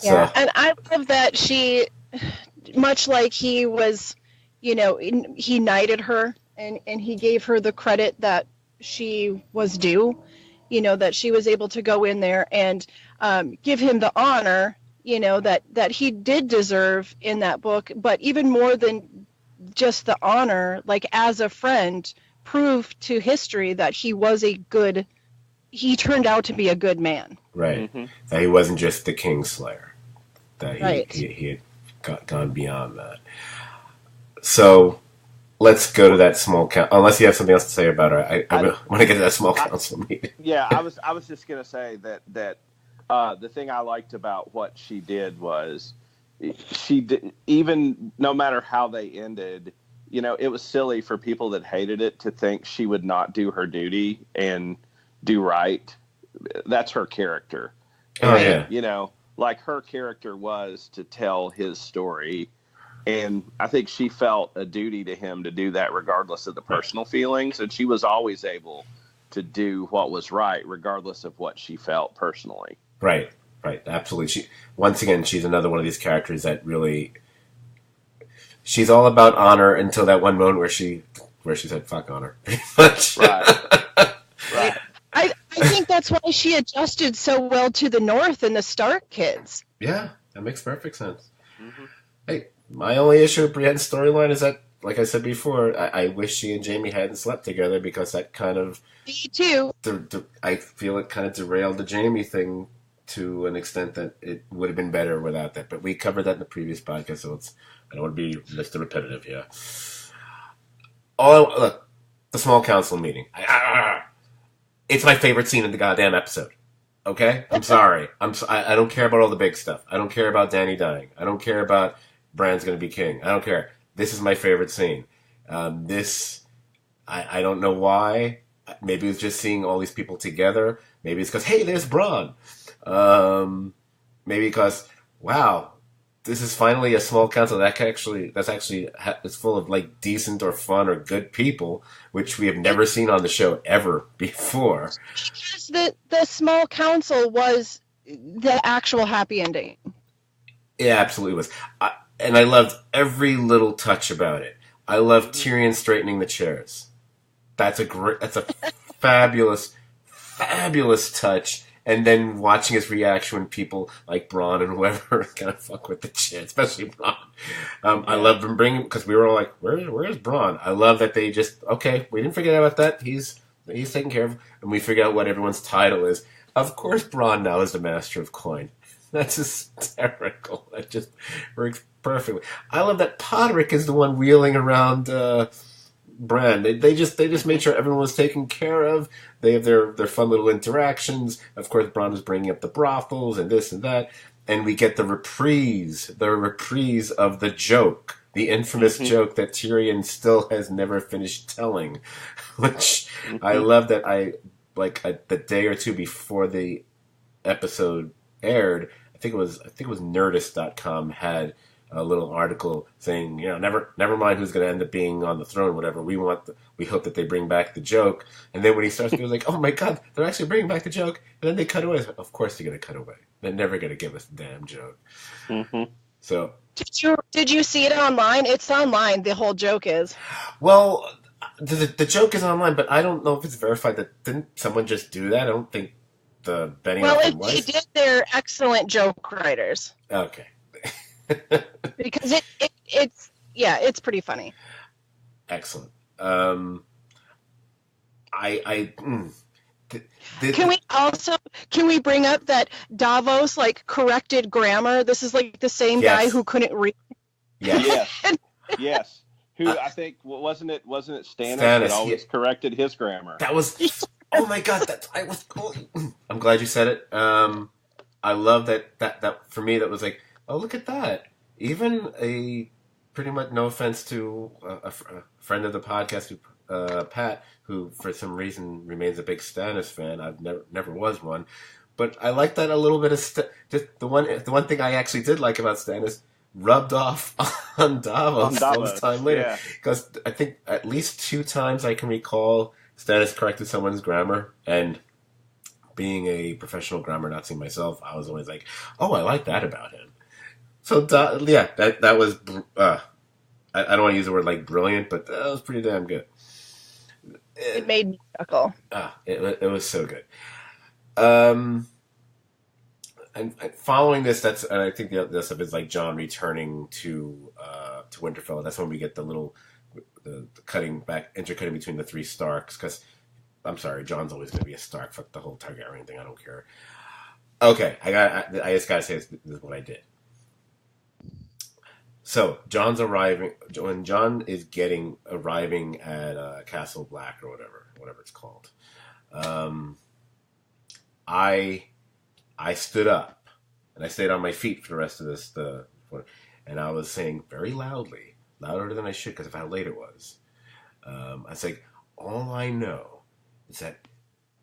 Yeah, and I love that she, much like he was, he knighted her and he gave her the credit that she was due, that she was able to go in there and give him the honor, that he did deserve in that book. But even more than just the honor, like as a friend, proved to history that he turned out to be a good man. Right. Mm-hmm. That he wasn't just the Kingslayer. That he had gone beyond that. So let's go to that small council. Unless you have something else to say about her, I want to get to that small council meeting. Yeah, I was just gonna say that the thing I liked about what she did was she did, even no matter how they ended, it was silly for people that hated it to think she would not do her duty and do right. That's her character. Oh, And, yeah. like her character was to tell his story. And I think she felt a duty to him to do that regardless of the personal feelings. And she was always able to do what was right, regardless of what she felt personally. Right. Absolutely. Once again, she's another one of these characters that really, she's all about honor until that one moment where she said, fuck honor. Pretty much. Right. I think that's why she adjusted so well to the North and the Stark kids. Yeah, that makes perfect sense. Mm-hmm. Hey, my only issue with Brienne's storyline is that, like I said before, I wish she and Jamie hadn't slept together because that kind of... Me too. I feel it kind of derailed the Jamie thing to an extent that it would have been better without that. But we covered that in the previous podcast, so I don't want to be Mr. Repetitive here. Look, the small council meeting. It's my favorite scene in the goddamn episode. Okay? I'm sorry. I don't care about all the big stuff. I don't care about Dany dying. I don't care about Bran's going to be king. I don't care. This is my favorite scene. I don't know why. Maybe it's just seeing all these people together. Maybe it's because, hey, there's Bronn. Maybe because, wow, this is finally a small council that's actually it's full of like decent or fun or good people, which we have never seen on the show ever before. Because the small council was the actual happy ending. It absolutely was. And I loved every little touch about it. I loved Tyrion straightening the chairs. That's a fabulous, fabulous touch. And then watching his reaction when people like Bronn and whoever kind of fuck with the chair, especially Bronn. I love him bringing, because we were all like, where's Bronn? I love that they just, okay, we didn't forget about that. He's taken care of. And we figured out what everyone's title is. Of course, Bronn now is the Master of Coin. That's hysterical. That just works perfectly. I love that Podrick is the one wheeling around Bran. They just made sure everyone was taken care of. They have their fun little interactions. Of course, Bran is bringing up the brothels and this and that. And we get the reprise of the joke. The infamous joke that Tyrion still has never finished telling. Which I love that the day or two before the episode aired, I think it was Nerdist.com had a little article saying, never mind who's going to end up being on the throne, whatever. We hope that they bring back the joke. And then when he starts, he was like, oh my God, they're actually bringing back the joke. And then they cut away. Of course they're going to cut away. They're never going to give us the damn joke. Mm-hmm. So, did you see it online? It's online. The whole joke is. Well, the joke is online, but I don't know if it's verified. Didn't someone just do that? I don't think the Benioff Well, was. they did. They're excellent joke writers. Okay. Because it's pretty funny. Excellent. Can we bring up that Davos corrected grammar? This is the same guy who couldn't read. Yes. Yes. Who I think wasn't it Stannis that always corrected his grammar? That was oh my God, I was cool. I'm glad you said it. I love that for me that was like, oh, look at that. Even a pretty much, no offense to a friend of the podcast, Pat, who for some reason remains a big Stannis fan. I've never was one, but I like that a little bit of just the one thing I actually did like about Stannis rubbed off on Davos this time later, because I think at least 2 times I can recall Stannis corrected someone's grammar, and being a professional grammar Nazi myself, I was always like, oh, I like that about him. So, that was, I don't want to use the word brilliant, but that was pretty damn good. It made me chuckle. It was so good. And following this, and I think the other stuff is Jon returning to Winterfell. That's when we get the intercutting between the 3 Starks, because, I'm sorry, Jon's always going to be a Stark. Fuck the whole Targaryen thing, I don't care. Okay, I just gotta say this is what I did. So John's arriving when John is arriving at Castle Black or whatever it's called. I stood up and I stayed on my feet for the rest of this. And I was saying very loudly, louder than I should because of how late it was. I was like, all I know is that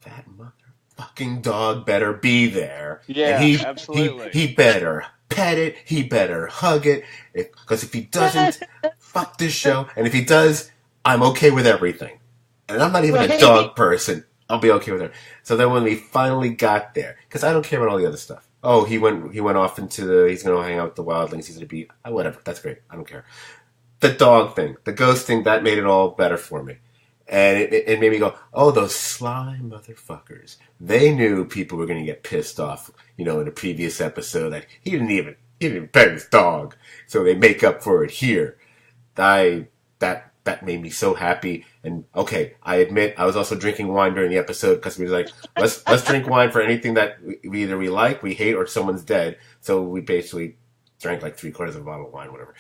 motherfucking dog better be there. Yeah, and absolutely. He better pet it. He better hug it. Because if he doesn't, fuck this show. And if he does, I'm okay with everything. And I'm not even a dog person. I'll be okay with it. So then when we finally got there, because I don't care about all the other stuff. Oh, he went off he's going to hang out with the wildlings. He's going to be, whatever. That's great. I don't care. The dog thing, the ghost thing, that made it all better for me. And it made me go, oh, those sly motherfuckers. They knew people were going to get pissed off, in a previous episode that he didn't even pet his dog. So they make up for it here. That made me so happy. And okay, I admit I was also drinking wine during the episode because we were like, let's drink wine for anything that we like, we hate, or someone's dead. So we basically drank like 3/4 of a bottle of wine, whatever,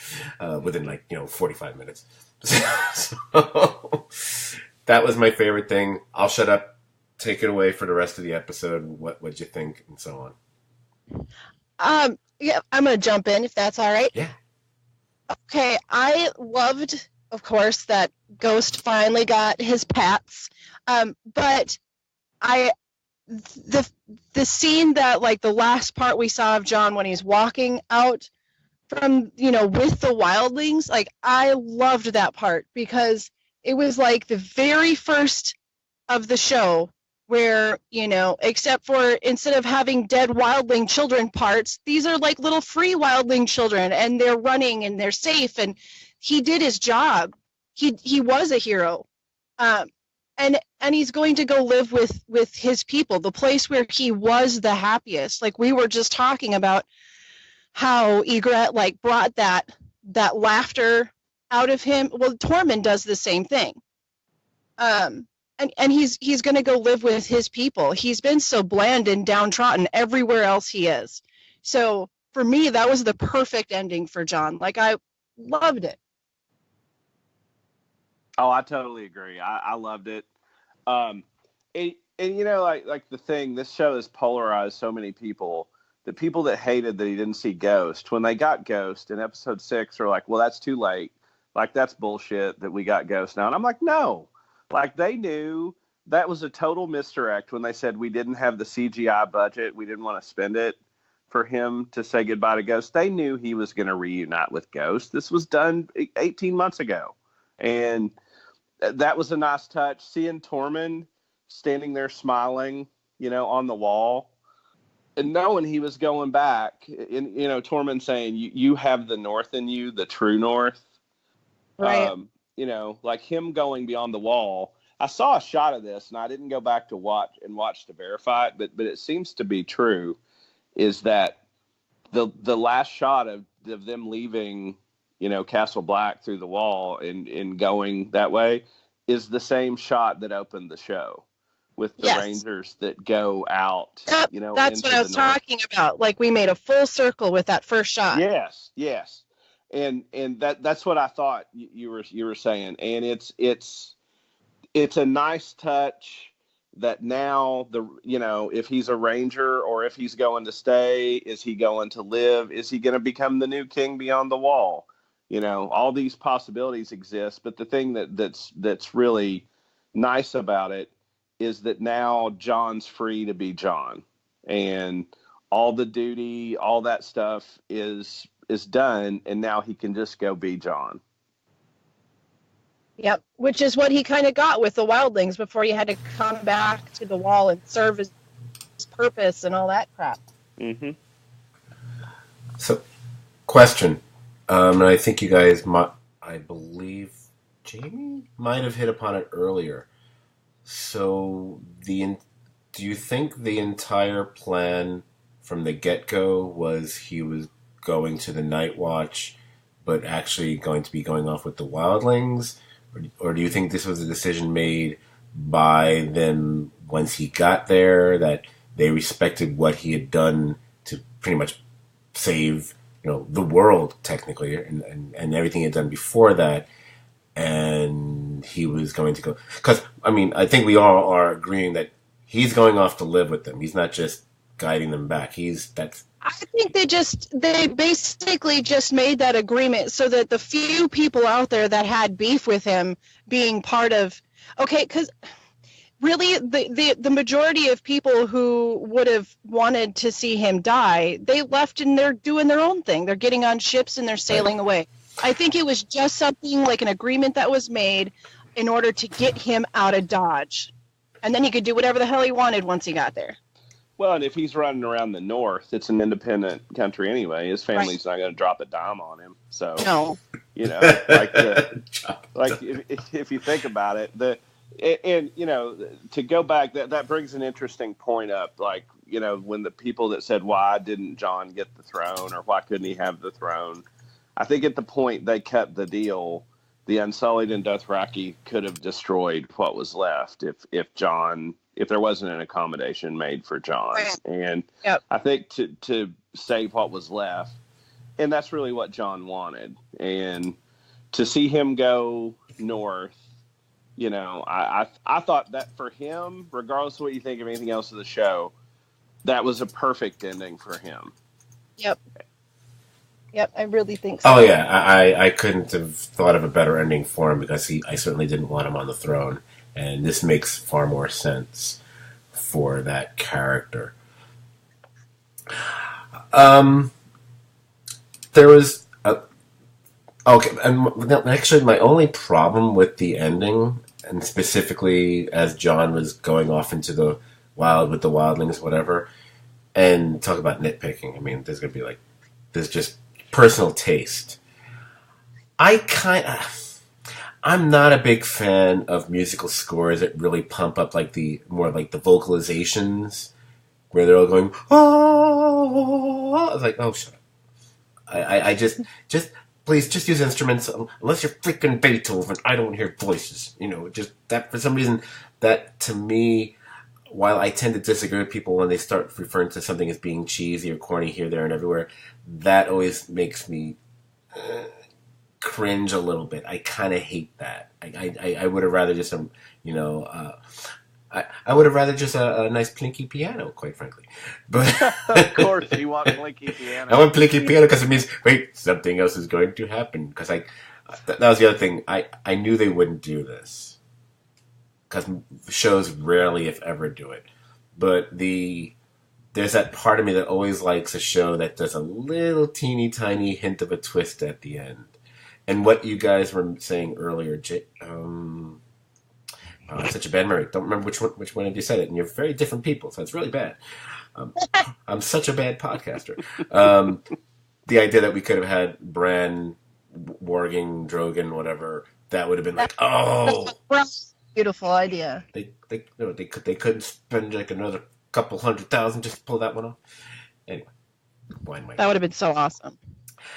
within 45 minutes. So that was my favorite thing. I'll shut up. Take it away for the rest of the episode. What'd you think, and so on. Yeah, I'm gonna jump in if that's all right. Yeah. Okay, I loved, of course, that Ghost finally got his pats. But the scene that the last part we saw of John when he's walking out from with the wildlings, I loved that part because it was the very first of the show where except for instead of having dead wildling children parts, these are little free wildling children, and they're running and they're safe, and he did his job. He was a hero, and he's going to go live with his people, the place where he was the happiest. We were just talking about how Egret brought that laughter out of him. Well, Tormund does the same thing. And he's going to go live with his people. He's been so bland and downtrodden everywhere else he is. So for me, that was the perfect ending for John. I loved it. Oh, I totally agree. I loved it. And the thing, this show has polarized so many people. The people that hated that he didn't see Ghost, when they got Ghost in episode 6, are like, well, that's too late. That's bullshit that we got Ghost now. And I'm like, no. They knew that was a total misdirect when they said we didn't have the CGI budget. We didn't want to spend it for him to say goodbye to Ghost. They knew he was going to reunite with Ghost. This was done 18 months ago. And that was a nice touch. Seeing Tormund standing there smiling, on the wall, and knowing he was going back, and, Tormund saying, you have the North in you, the true North. Right. Him going beyond the wall. I saw a shot of this, and I didn't go back to watch to verify it, but it seems to be true, is that the last shot of them leaving, Castle Black through the wall and going that way is the same shot that opened the show with the Rangers that go out, That's what I was talking about. We made a full circle with that first shot. Yes. And that's what I thought you were saying, and it's a nice touch that now if he's a ranger or if he's going to stay, is he going to live? Is he going to become the new king beyond the wall? All these possibilities exist, but the thing that's really nice about it is that now John's free to be John, and all the duty, all that stuff is done, and now he can just go be John. Yep, which is what he kind of got with the wildlings before he had to come back to the wall and serve his purpose and all that crap. Mm-hmm. So, question, and I think you guys I believe Jamie might have hit upon it earlier. So, do you think the entire plan from the get-go was he was going to the Night Watch, but actually going to be going off with the wildlings? Or do you think this was a decision made by them once he got there, that they respected what he had done to pretty much save the world technically, and everything he'd done before that, and he was going to go. Because I think we all are agreeing that he's going off to live with them. He's not just guiding them back. I think they basically just made that agreement so that the few people out there that had beef with him being part of, okay, because really the majority of people who would have wanted to see him die, they left and they're doing their own thing. They're getting on ships and they're sailing away. I think it was just something like an agreement that was made in order to get him out of Dodge. And then he could do whatever the hell he wanted once he got there. Well, and if he's running around the North, it's an independent country anyway. His family's not going to drop a dime on him. So, no. If you think about it, to go back, that brings an interesting point up. When the people that said, why didn't John get the throne, or why couldn't he have the throne? I think at the point they cut the deal, the Unsullied and Dothraki could have destroyed what was left if there wasn't an accommodation made for John. Right. And I think to save what was left, and that's really what John wanted. And to see him go north, I thought that for him, regardless of what you think of anything else of the show, that was a perfect ending for him. Yep, I really think so. Oh yeah, I couldn't have thought of a better ending for him, because I certainly didn't want him on the throne, and this makes far more sense for that character. There was and actually my only problem with the ending, and specifically as John was going off into the wild with the wildlings, whatever, and talk about nitpicking. There's gonna be there's just personal taste. I'm not a big fan of musical scores that really pump up the vocalizations where they're all going, oh, it's oh, shut up. I just please just use instruments, unless you're freaking Beethoven. I don't hear voices. Just that, for some reason, that to me, while I tend to disagree with people when they start referring to something as being cheesy or corny here, there, and everywhere, that always makes me cringe a little bit. I kind of hate that. I would have rather just I would have rather just a nice plinky piano, quite frankly. But of course, you want plinky piano. I want plinky piano because it means something else is going to happen. Because that was the other thing. I knew they wouldn't do this, because shows rarely, if ever, do it. But there's that part of me that always likes a show that does a little teeny tiny hint of a twist at the end. And what you guys were saying earlier, I'm such a bad memory. Don't remember which one of you said it, and you're very different people, so it's really bad. I'm such a bad podcaster. The idea that we could have had Bran, Warging, Drogon, whatever, that would have been beautiful idea. They couldn't spend another couple $100,000 just to pull that one off. Anyway, that would have been so awesome.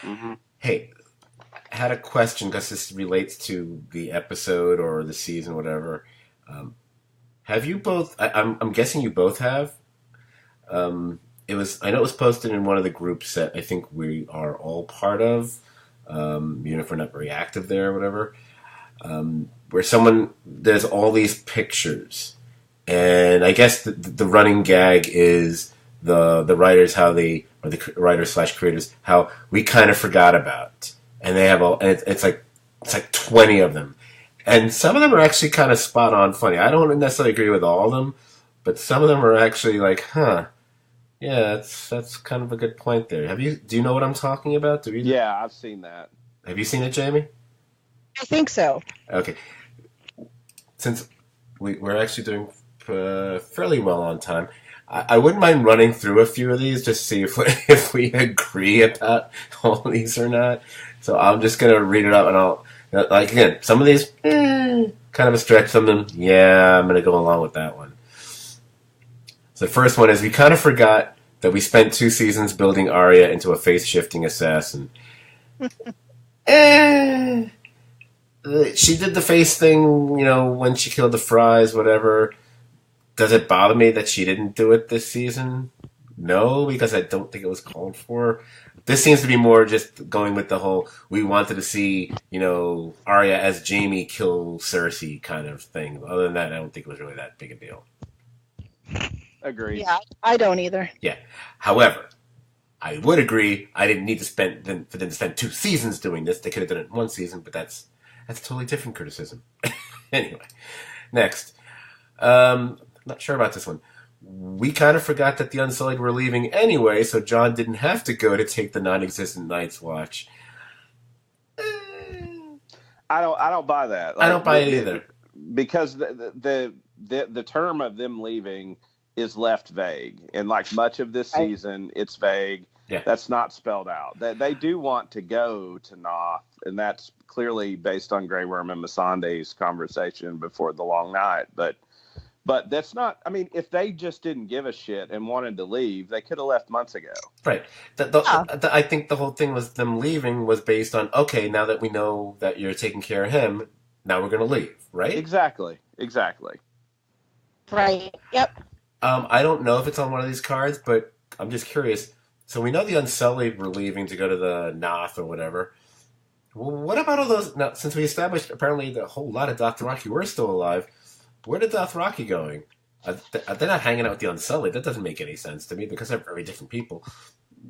Mm-hmm. Hey, I had a question, because this relates to the episode or the season, whatever. Have you both? I'm guessing you both have. I know it was posted in one of the groups that I think we are all part of. Even if we're not very active there or whatever. Where there's all these pictures, and I guess the running gag is the writers or the writers / creators, how we kind of forgot about, and they have it's like 20 of them, and some of them are actually kind of spot on funny. I don't necessarily agree with all of them, but some of them are actually yeah, that's kind of a good point there. Do you know what I'm talking about? Yeah, I've seen that. Have you seen it, Jamie? I think so. Okay. Since we're actually doing fairly well on time, I wouldn't mind running through a few of these just to see if we agree about all these or not. So I'm just going to read it up, and I'll, again, some of these, kind of a stretch. Some of them, yeah, I'm going to go along with that one. So the first one is, we kind of forgot that we spent 2 seasons building Arya into a face-shifting assassin. She did the face thing, when she killed the Fries, whatever. Does it bother me that she didn't do it this season? No, because I don't think it was called for. This seems to be more just going with the whole we wanted to see, Arya as Jaime kill Cersei kind of thing. Other than that, I don't think it was really that big a deal. Agreed. Yeah, I don't either. Yeah. However, I would agree I didn't need to for them to spend 2 seasons doing this. They could have done it in 1 season, but that's a totally different criticism. Anyway, next. Not sure about this one. We kind of forgot that the Unsullied were leaving anyway, so Jon didn't have to go to take the non-existent Night's Watch. I don't buy that. I don't buy it either. Because the term of them leaving is left vague, and like much of this season, it's vague. Yeah. That's not spelled out. They do want to go to Noth, and that's clearly based on Grey Worm and Missandei's conversation before the long night. But that's not. I mean, if they just didn't give a shit and wanted to leave, they could have left months ago. Right. I think the whole thing was them leaving was based on, okay, now that we know that you're taking care of him, now we're going to leave, right? Exactly. Right. Yep. I don't know if it's on one of these cards, but I'm just curious. So we know the Unsullied were leaving to go to the Noth or whatever. Well, what about all those? Now, since we established apparently the whole lot of Dothraki were still alive, where did Dothraki going? They're not hanging out with the Unsullied. That doesn't make any sense to me because they're very different people.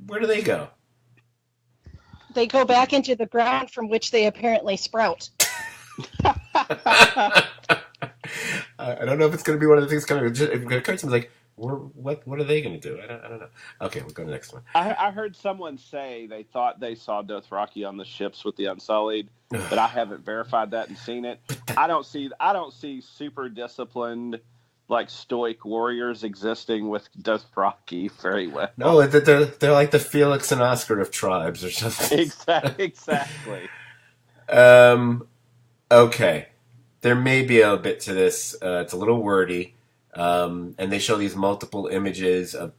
Where do they go? They go back into the ground from which they apparently sprout. I don't know if it's going to be one of the things coming. If it occurs to me, like, what are they going to do? I don't know. Okay, we'll go to the next one. I heard someone say they thought they saw Dothraki on the ships with the Unsullied, but I haven't verified that and seen it. I don't see super disciplined, like stoic warriors existing with Dothraki very well. No, they're like the Felix and Oscar of tribes or something. Exactly. Okay. There may be a bit to this. It's a little wordy. And they show these multiple images of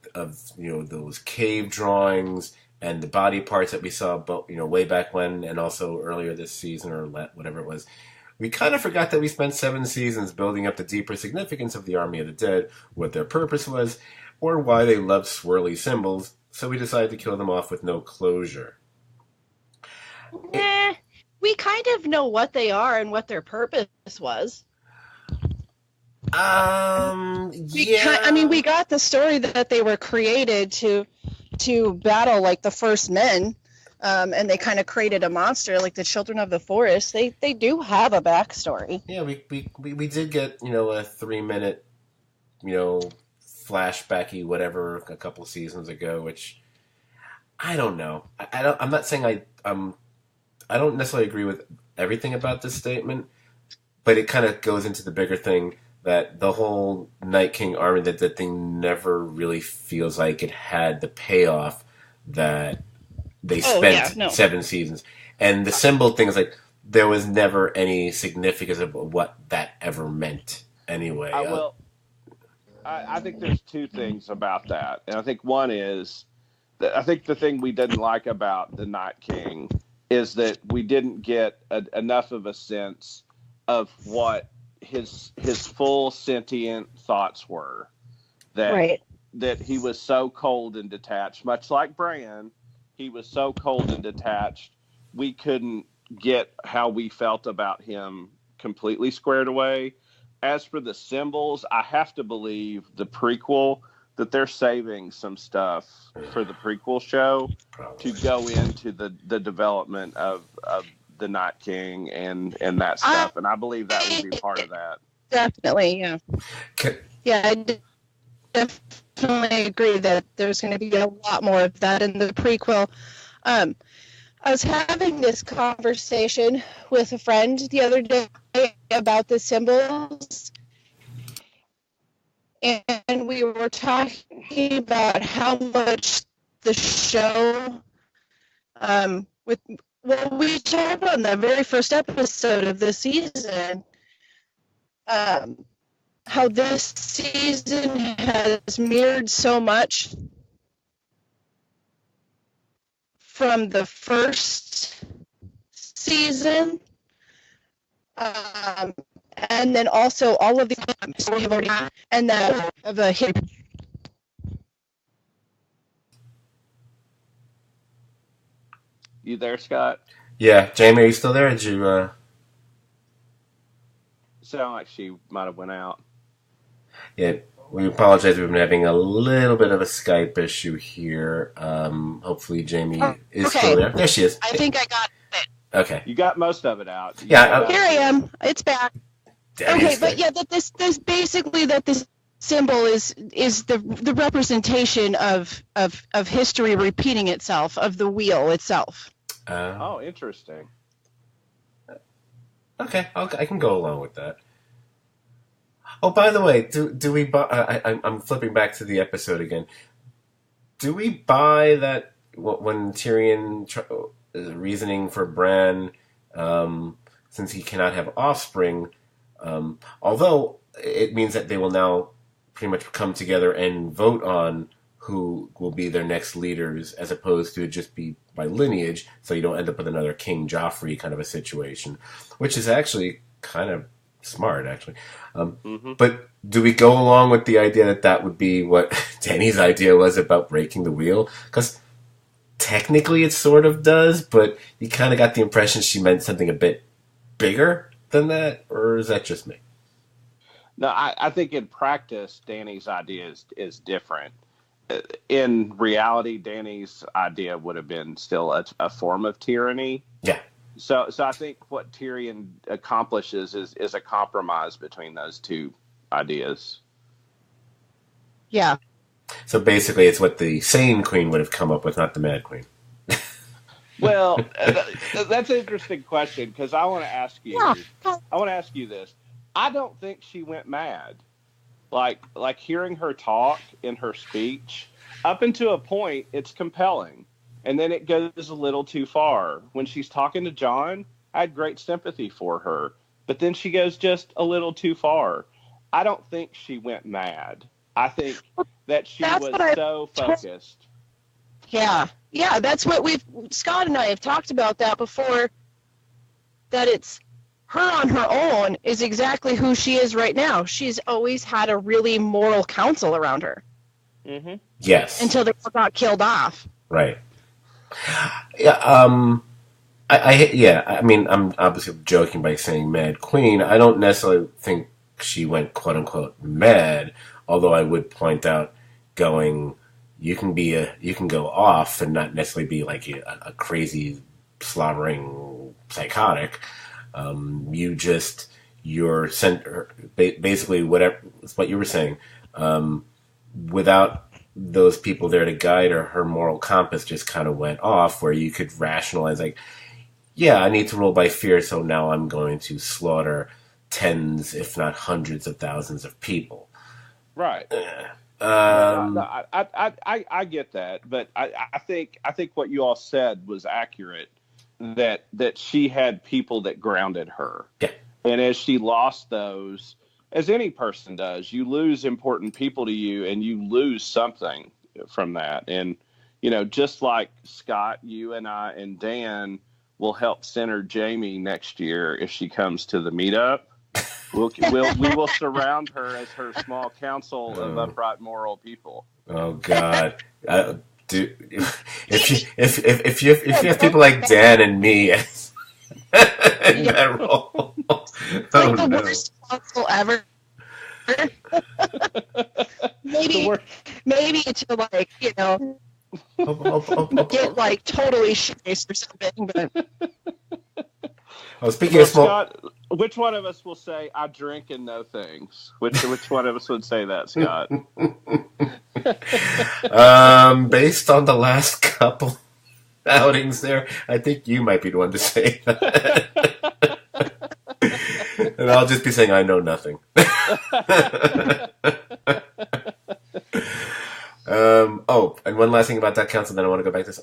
those cave drawings and the body parts that we saw way back when and also earlier this season or whatever it was. We kind of forgot that we spent 7 seasons building up the deeper significance of the Army of the Dead, what their purpose was, or why they loved swirly symbols, so we decided to kill them off with no closure. We kind of know what they are and what their purpose was. Yeah. We got the story that they were created to battle like the first men, and they kind of created a monster like the Children of the Forest. They do have a backstory. Yeah, we did get a 3-minute flashbacky whatever a couple seasons ago, which I don't know. I'm not saying I don't necessarily agree with everything about this statement, but it kind of goes into the bigger thing that the whole Night King army, that thing never really feels like it had the payoff that they spent 7 seasons. And the symbol thing is like, there was never any significance of what that ever meant anyway. I think there's 2 things about that. And I think one is, I think the thing we didn't like about the Night King is that we didn't get enough of a sense of what his full sentient thoughts were. That he was so cold and detached, much like Bran. He was so cold and detached, we couldn't get how we felt about him completely squared away. As for the symbols, I have to believe the prequel that they're saving some stuff for the prequel show to go into the development of the Night King and that stuff. And I believe that would be part of that. Definitely, yeah. Yeah, I definitely agree that there's going to be a lot more of that in the prequel. I was having this conversation with a friend the other day about the symbols, and we were talking about how much the show, we talked about in the very first episode of this season, how this season has mirrored so much from the first season, and then also all of the and that of a hit. You there, Scott? Yeah, Jamie, are you still there? Did you? Sound like she might have went out. Yeah, we apologize. We've been having a little bit of a Skype issue here. Hopefully, Jamie is still Okay. there. There she is. I think I got it. Okay. You got most of it out. Yeah, Here I am. It's back. Okay, but yeah, that this basically that this symbol is the representation of history repeating itself, of the wheel itself. Oh, interesting. Okay, I can go along with that. Oh, by the way, do we buy? I'm flipping back to the episode again. Do we buy that when Tyrion is reasoning for Bran, since he cannot have offspring, although it means that they will now pretty much come together and vote on who will be their next leaders, as opposed to it just be by lineage, so you don't end up with another King Joffrey kind of a situation, which is actually kind of smart, actually. But do we go along with the idea that would be what Dany's idea was about breaking the wheel? Because technically it sort of does, but you kind of got the impression she meant something a bit bigger than that, or is that just me? No, I think in practice, Dany's idea is different. In reality, Dany's idea would have been still a form of tyranny. Yeah. So I think what Tyrion accomplishes is a compromise between those two ideas. Yeah. Mm-hmm. So basically, it's what the sane queen would have come up with, not the mad queen. Well, that's an interesting question, because I want to ask you. Yeah. I want to ask you this. I don't think she went mad. Like hearing her talk in her speech, up until a point, it's compelling. And then it goes a little too far. When she's talking to Jon, I had great sympathy for her. But then she goes just a little too far. I don't think she went mad. I think that she was so focused. Yeah. Yeah, that's what Scott and I have talked about that before, that it's her on her own is exactly who she is right now. She's always had a really moral council around her. Mm-hmm. Yes. Until they all got killed off. Right. Yeah. I mean, I'm obviously joking by saying Mad Queen. I don't necessarily think she went quote unquote mad, although I would point out, you can go off and not necessarily be like a crazy slobbering psychotic. You're basically whatever what you were saying. Without those people there to guide her, her moral compass just kind of went off, where you could rationalize, like, yeah, I need to rule by fear, so now I'm going to slaughter tens, if not hundreds of thousands of people. Right. I get that, but I think what you all said was accurate. That she had people that grounded her. Yeah. And as she lost those, as any person does, you lose important people to you, and you lose something from that. And, just like Scott, you and I and Dan will help center Jamie next year if she comes to the meetup. We will surround her as her small council of upright, moral people. Oh God. If you have people like Dan and me in that role, It's like the worst council ever. maybe to like get like totally shit-faced or something. But speaking of small, Scott, which one of us will say I drink and know things? Which one of us would say that, Scott? Based on the last couple outings there, I think you might be the one to say that. And I'll just be saying I know nothing. And one last thing about that council, then I want to go back to this.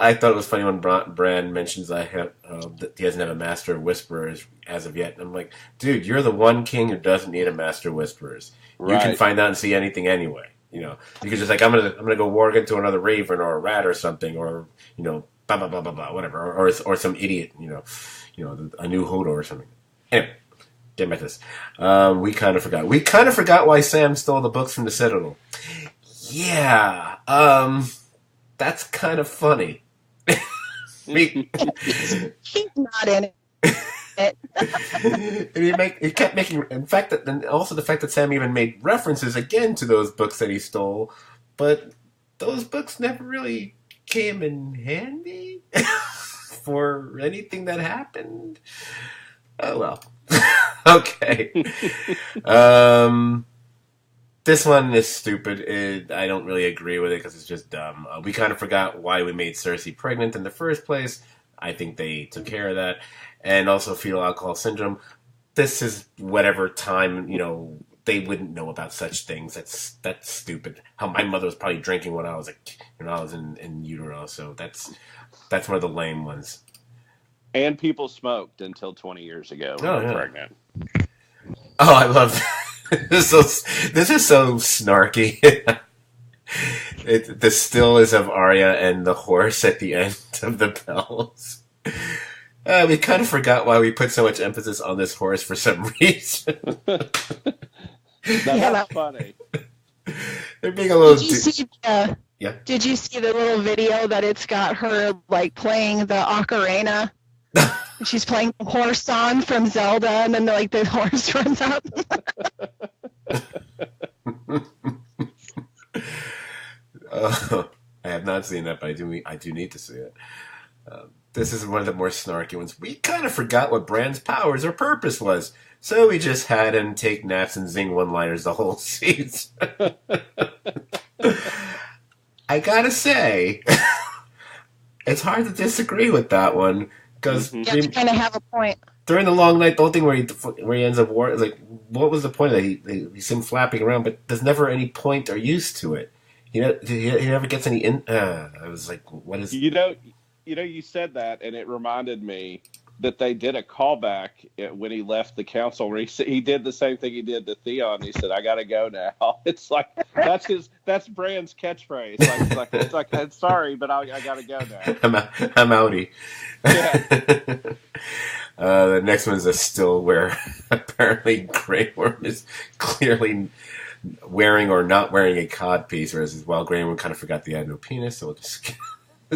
I thought it was funny when Bran mentions that he doesn't have a Master of Whisperers as of yet. And I'm like, dude, you're the one king who doesn't need a Master of Whisperers. Right. You can find out and see anything anyway. You could just like, I'm gonna go warg into another raven or a rat or something, or blah blah blah blah blah, whatever, or some idiot, a new Hodor or something. Anyway, get back to this. We kind of forgot why Sam stole the books from the Citadel. Yeah, that's kind of funny. He's not in it. And he kept making, in fact, and also the fact that Sam even made references again to those books that he stole, but those books never really came in handy for anything that happened. Oh well. Okay. This one is stupid. I don't really agree with it because it's just dumb. We kind of forgot why we made Cersei pregnant in the first place. I think they took care of that. And also fetal alcohol syndrome. This is whatever time, they wouldn't know about such things. That's stupid. How my mother was probably drinking when I was in utero. So that's one of the lame ones. And people smoked until 20 years ago when they were pregnant. Oh, I love that. This is so snarky. The still is of Arya and the horse at the end of the bells. We kind of forgot why we put so much emphasis on this horse for some reason. That's funny. They're being a little. Yeah. Did you see the little video that it's got her playing the ocarina? She's playing the horse song from Zelda, and then the horse runs up. I have not seen that, but I do need to see it. This is one of the more snarky ones. We kind of forgot what Bran's powers or purpose was, so we just had him take naps and zing one-liners the whole season. I gotta say, it's hard to disagree with that one. Because you kind of have a point. During the long night, the whole thing where he ends up war, what was the point of that? He's him flapping around, but there's never any point or use to it. He never gets any. I was like, what is? You said that, and it reminded me that they did a callback when he left the council. Where he did the same thing he did to Theon. He said, "I got to go now." It's like that's Bran's catchphrase. It's like I'm sorry, but I got to go now. I'm outie. Yeah. The next one's a still where apparently Grey Worm is clearly wearing or not wearing a cod piece, whereas Grey Worm kind of forgot he had no penis, so we'll just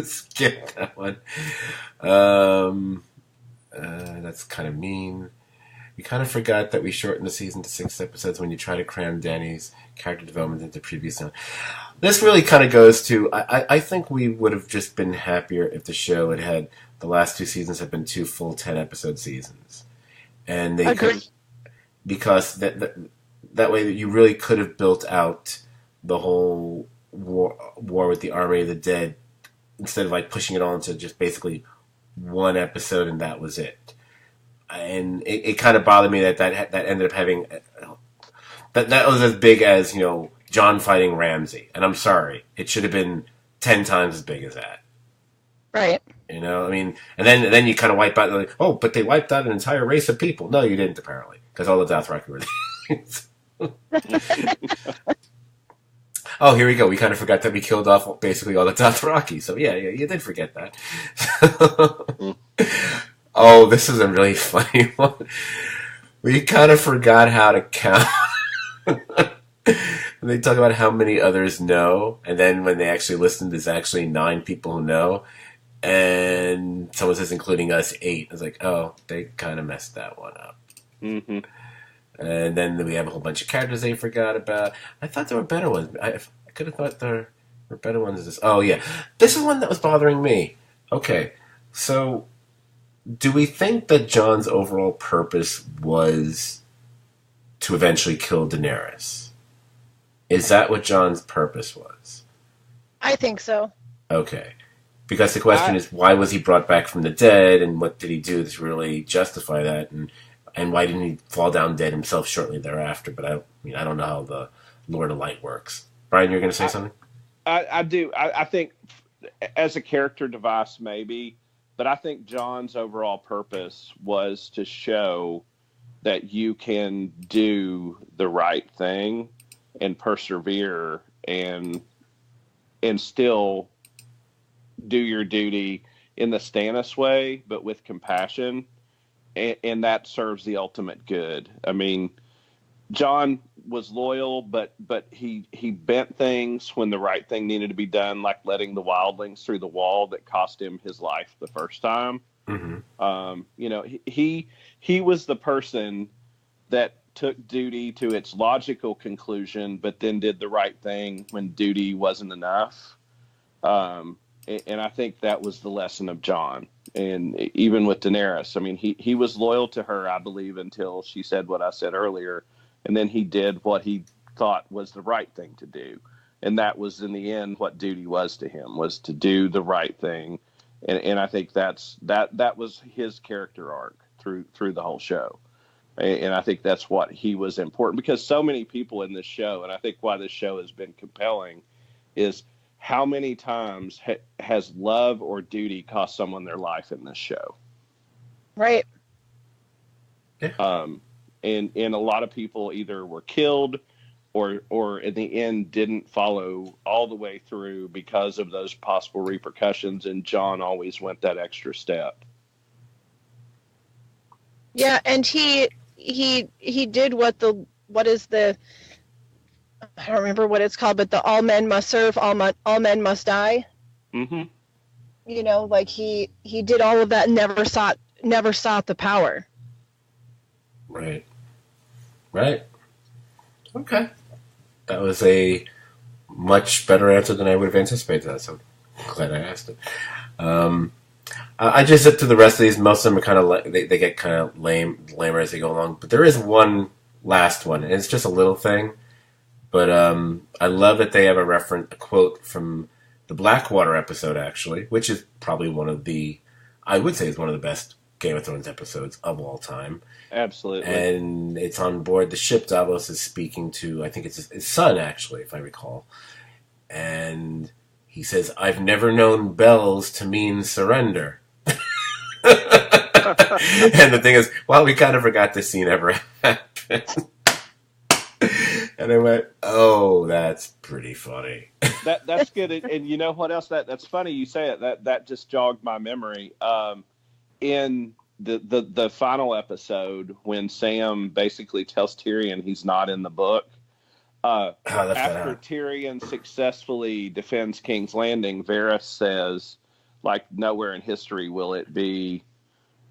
skip that one. That's kind of mean. We kind of forgot that we shortened the season to 6 episodes when you try to cram Dany's character development into previous one. This really kind of goes to, I think we would have just been happier if the show had the last 2 seasons have been 2 full 10-episode seasons. And they could, because that way you really could have built out the whole war with the Army of the Dead instead of pushing it all into just basically one episode and that was it. And it kind of bothered me that ended up having that was as big as Jon fighting Ramsay, and I'm sorry, it should have been 10 times as big as that. Right. I mean, and then you kind of wipe out but they wiped out an entire race of people. No, you didn't apparently, because all the Dothraki were there. Oh, here we go. We kind of forgot that we killed off basically all the Dothraki. So yeah, you did forget that. Oh, this is a really funny one. We kind of forgot how to count. They talk about how many others know, and then when they actually listen, there's actually 9 people who know, and someone says, including us, 8. It's like, oh, they kind of messed that one up. Mm-hmm. And then we have a whole bunch of characters they forgot about. I thought there were better ones. I could have thought there were better ones. Oh, yeah. This is one that was bothering me. Okay, so do we think that Jon's overall purpose was to eventually kill Daenerys? Is that what Jon's purpose was? I think so. Okay. Because the question is, why was he brought back from the dead, and what did he do to really justify that, and why didn't he fall down dead himself shortly thereafter? But I don't know how the Lord of Light works. Brian, you're going to say something? I do. I think as a character device, maybe, but I think Jon's overall purpose was to show that you can do the right thing and persevere and still do your duty in the Stannis way, but with compassion, and that serves the ultimate good. I mean, Jon was loyal, but he bent things when the right thing needed to be done, like letting the wildlings through the wall that cost him his life the first time. You know, he was the person that took duty to its logical conclusion, but then did the right thing when duty wasn't enough. And I think that was the lesson of Jon. And even with Daenerys, I mean, he was loyal to her, I believe, until she said what I said earlier. And then he did what he thought was the right thing to do. And that was, in the end, what duty was to him, was to do the right thing. And I think that was his character arc through the whole show. And I think that's what he was important, because so many people in this show, and I think why this show has been compelling, is how many times has love or duty cost someone their life in this show? Right. Yeah. And a lot of people either were killed or in the end didn't follow all the way through because of those possible repercussions. And Jon always went that extra step. Yeah, and he did what is the, I don't remember what it's called, but the all men must serve, all men must die. Mm-hmm. You know, like he did all of that and never sought the power. Right. Okay. That was a much better answer than I would have anticipated that, so I'm glad I asked it. I just zipped through the rest of these. Most of them are kind of they get kind of lamer as they go along. But there is one last one, and it's just a little thing. But I love that they have a quote from the Blackwater episode, actually, which is probably I would say is one of the best Game of Thrones episodes of all time. Absolutely. And it's on board the ship. Davos is speaking to, I think it's his son, actually, if I recall. And he says, "I've never known bells to mean surrender." And the thing is, well, we kind of forgot this scene ever happened. And I went, "Oh, that's pretty funny." That's good. And you know what else? That's funny you say it. That just jogged my memory. In the final episode, when Sam basically tells Tyrion he's not in the book, after Tyrion successfully defends King's Landing, Varys says, like, nowhere in history will it be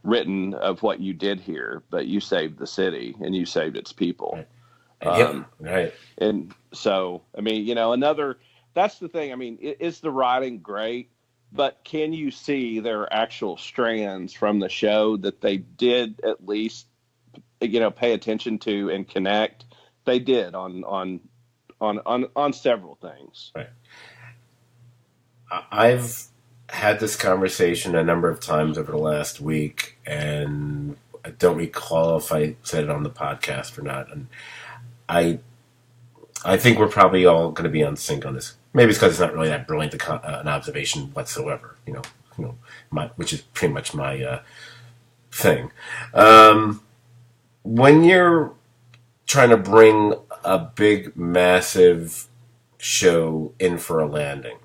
written of what you did here, but you saved the city and you saved its people. Right. And so, I mean, you know, that's the thing. I mean, is the writing great? But can you see there are actual strands from the show that they did at least, you know, pay attention to and connect? They did on several things. Right. I've had this conversation a number of times over the last week, and I don't recall if I said it on the podcast or not. And I think we're probably all going to be on sync on this. Maybe it's because it's not really that brilliant an observation whatsoever, you know, which is pretty much my thing. When you're trying to bring a big, massive show in for a landing,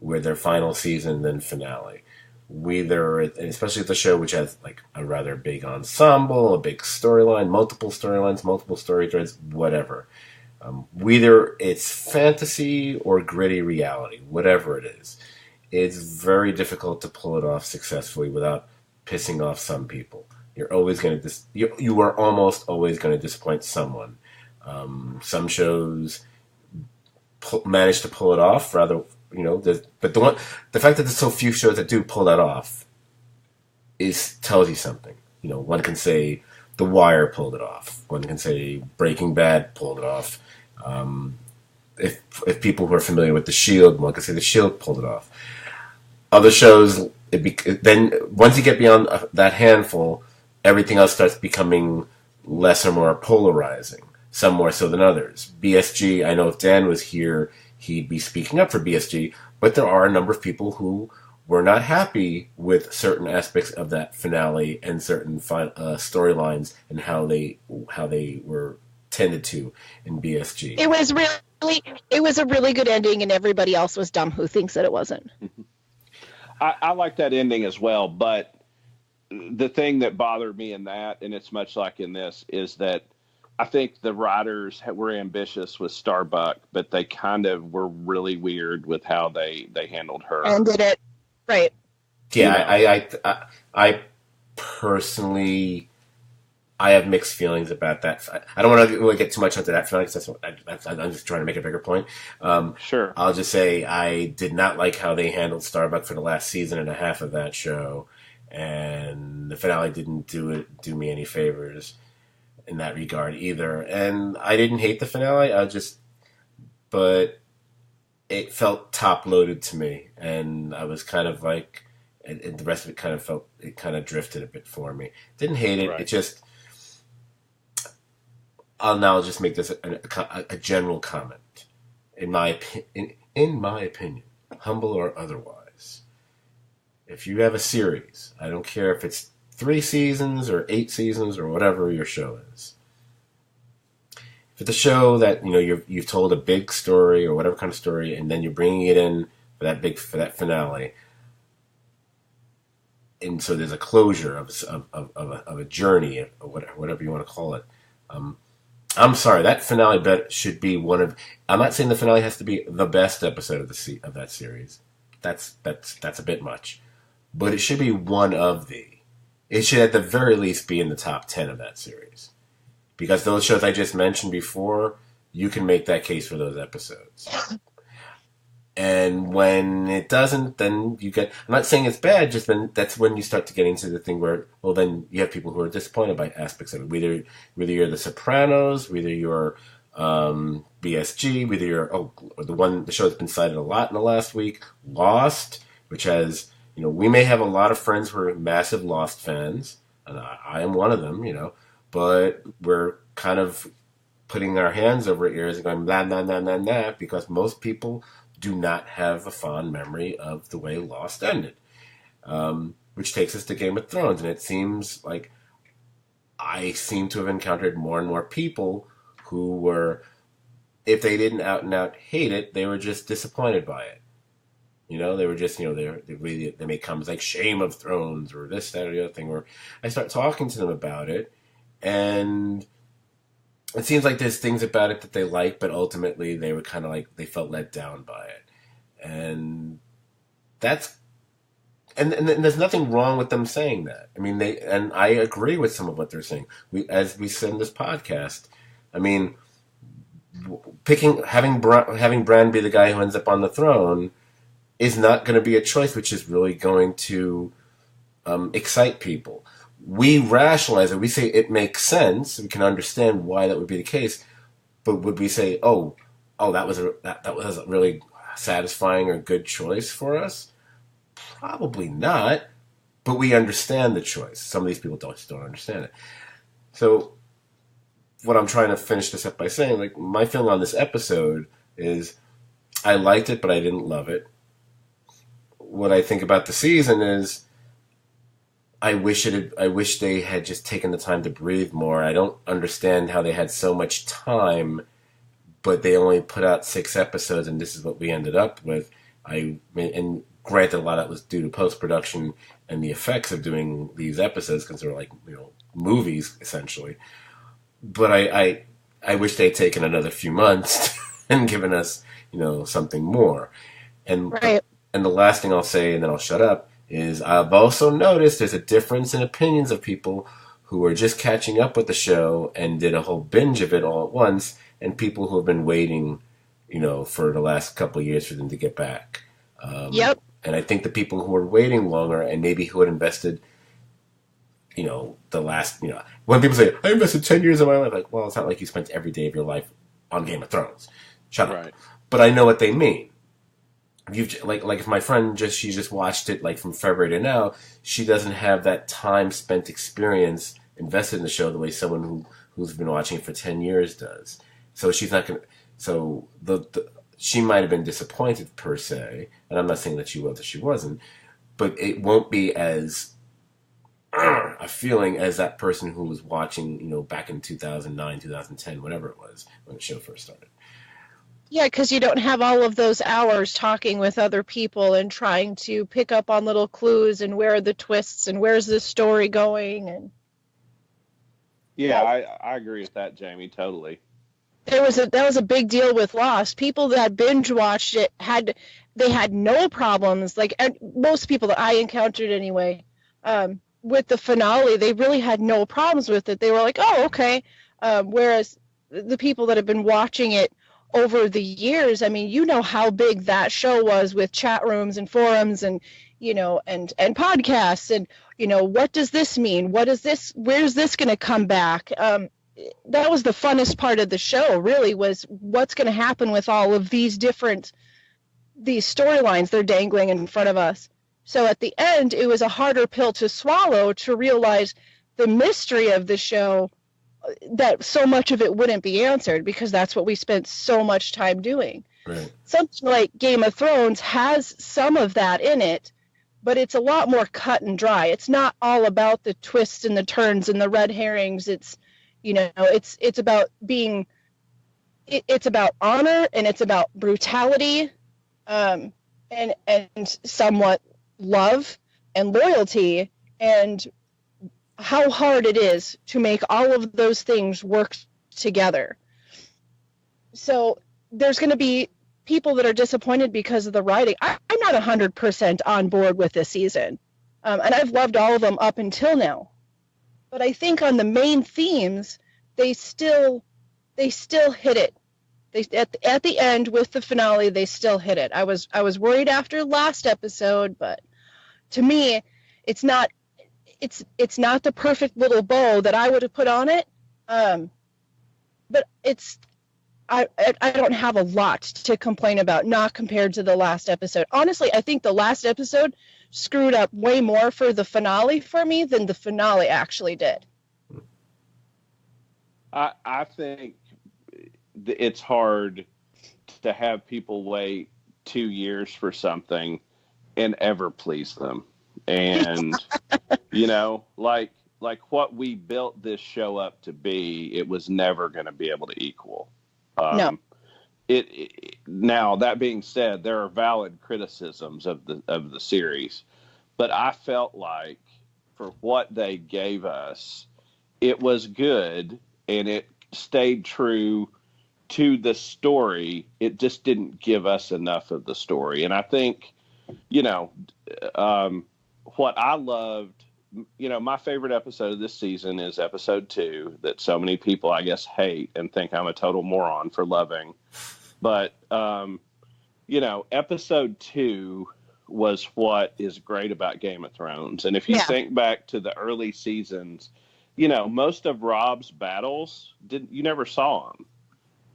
with their final season then finale, especially the show which has like a rather big ensemble, a big storyline, multiple storylines, multiple story threads, whatever. Whether it's fantasy or gritty reality, whatever it is, it's very difficult to pull it off successfully without pissing off some people. You're always going to you are almost always going to disappoint someone. Some shows manage to pull it off, rather, you know. But the fact that there's so few shows that do pull that off tells you something. You know, one can say The Wire pulled it off. One can say Breaking Bad pulled it off. If people who are familiar with The Shield, one can say The Shield pulled it off. Other shows, then once you get beyond that handful, everything else starts becoming less or more polarizing. Some more so than others. BSG, I know if Dan was here, he'd be speaking up for BSG, but there are a number of people who were not happy with certain aspects of that finale and certain storylines and how they were tended to in BSG. It was a really good ending, and everybody else was dumb who thinks that it wasn't. I like that ending as well, but the thing that bothered me in that, and it's much like in this, is that I think the writers were ambitious with Starbuck, but they kind of were really weird with how they handled her. Ended it. Right. Yeah, You know. I personally, I have mixed feelings about that. I don't want to really get too much into that feeling because I'm just trying to make a bigger point. Sure. I'll just say I did not like how they handled Starbuck for the last season and a half of that show, and the finale didn't do me any favors in that regard either. And I didn't hate the finale. But it felt top loaded to me, and I was kind of like, and the rest of it kind of drifted a bit for me. Didn't hate it. Right. It just, I'll just make this a general comment. In my opinion, humble or otherwise, if you have a series, I don't care if it's 3 seasons or 8 seasons or whatever your show is. If it's a show that you've told a big story or whatever kind of story, and then you're bringing it in for that finale, and so there's a closure of a journey, or whatever you want to call it. I'm sorry, that finale should be one of. I'm not saying the finale has to be the best episode of that series. That's a bit much, but it should be one of the. It should at the very least be in the top 10 of that series, because those shows I just mentioned before, you can make that case for those episodes. And when it doesn't, then you get. I'm not saying it's bad. Just then, that's when you start to get into the thing where, well, then you have people who are disappointed by aspects of it. Whether you're The Sopranos, whether you're BSG, whether you're the show that's been cited a lot in the last week, Lost, which has we may have a lot of friends who are massive Lost fans, and I am one of them, but we're kind of putting our hands over our ears and going blah blah blah blah blah because most people do not have a fond memory of the way Lost ended. Which takes us to Game of Thrones, and it seems like I seem to have encountered more and more people who were, if they didn't out and out hate it, they were just disappointed by it. They were just, they may come as like Shame of Thrones or this, that, or the other thing, where I start talking to them about it, and it seems like there's things about it that they like, but ultimately they were kind of like, they felt let down by it. And and there's nothing wrong with them saying that. I mean, and I agree with some of what they're saying. As we said in this podcast, I mean, having Bran be the guy who ends up on the throne is not going to be a choice which is really going to excite people. We rationalize it. We say it makes sense. We can understand why that would be the case. But would we say, oh, that was a really satisfying or good choice for us? Probably not. But we understand the choice. Some of these people don't understand it. So what I'm trying to finish this up by saying, like, my feeling on this episode is I liked it, but I didn't love it. What I think about the season is I wish they had just taken the time to breathe more. I don't understand how they had so much time, but they only put out 6 episodes, and this is what we ended up with. And granted, a lot of that was due to post-production and the effects of doing these episodes, because they're like movies essentially. But I wish they'd taken another few months and given us something more. And Right. And the last thing I'll say, and then I'll shut up, is I've also noticed there's a difference in opinions of people who are just catching up with the show and did a whole binge of it all at once, and people who have been waiting, for the last couple of years for them to get back. Yep. And I think the people who are waiting longer and maybe who had invested, the last, when people say, I invested 10 years of my life, like, well, it's not like you spent every day of your life on Game of Thrones. Shut up. Right. But I know what they mean. Like if my friend she just watched it like from February to now, she doesn't have that time spent experience invested in the show the way someone who's been watching it for 10 years does. So she's not gonna. So she might have been disappointed per se, and I'm not saying that she was or she wasn't, but it won't be as a feeling as that person who was watching back in 2009, 2010, whatever it was when the show first started. Yeah, because you don't have all of those hours talking with other people and trying to pick up on little clues and where are the twists and where's the story going. And Yeah, I agree with that, Jamie. Totally. That was a big deal with Lost. People that binge watched it had no problems. Like, and most people that I encountered anyway, with the finale, they really had no problems with it. They were like, "Oh, okay." Whereas the people that have been watching it over the years, I mean, you know how big that show was with chat rooms and forums and and podcasts and what does this mean? What is this? Where's this going to come back? That was the funnest part of the show, really, was what's going to happen with all of these storylines they're dangling in front of us. So at the end, it was a harder pill to swallow to realize the mystery of the show, that so much of it wouldn't be answered, because that's what we spent so much time doing. Right. Something like Game of Thrones has some of that in it, but it's a lot more cut and dry. It's not all about the twists and the turns and the red herrings. It's it's about it's about honor, and it's about brutality, and somewhat love and loyalty, and how hard it is to make all of those things work together. So there's going to be people that are disappointed because of the writing. I'm not 100% on board with this season, and I've loved all of them up until now. But I think on the main themes, they still hit it. At the end with the finale, they still hit it. I was worried after last episode, but to me, it's not the perfect little bow that I would have put on it. But I don't have a lot to complain about, not compared to the last episode. Honestly, I think the last episode screwed up way more for the finale for me than the finale actually did. I think it's hard to have people wait 2 years for something and ever please them. And, like what we built this show up to be, it was never going to be able to equal. No. Now, that being said, there are valid criticisms of the series, but I felt like for what they gave us, it was good, and it stayed true to the story. It just didn't give us enough of the story. And I think, what I loved, my favorite episode of this season is episode 2, that so many people, I guess, hate and think I'm a total moron for loving. But, episode 2 was what is great about Game of Thrones. And if you think back to the early seasons, most of Rob's battles, you never saw them.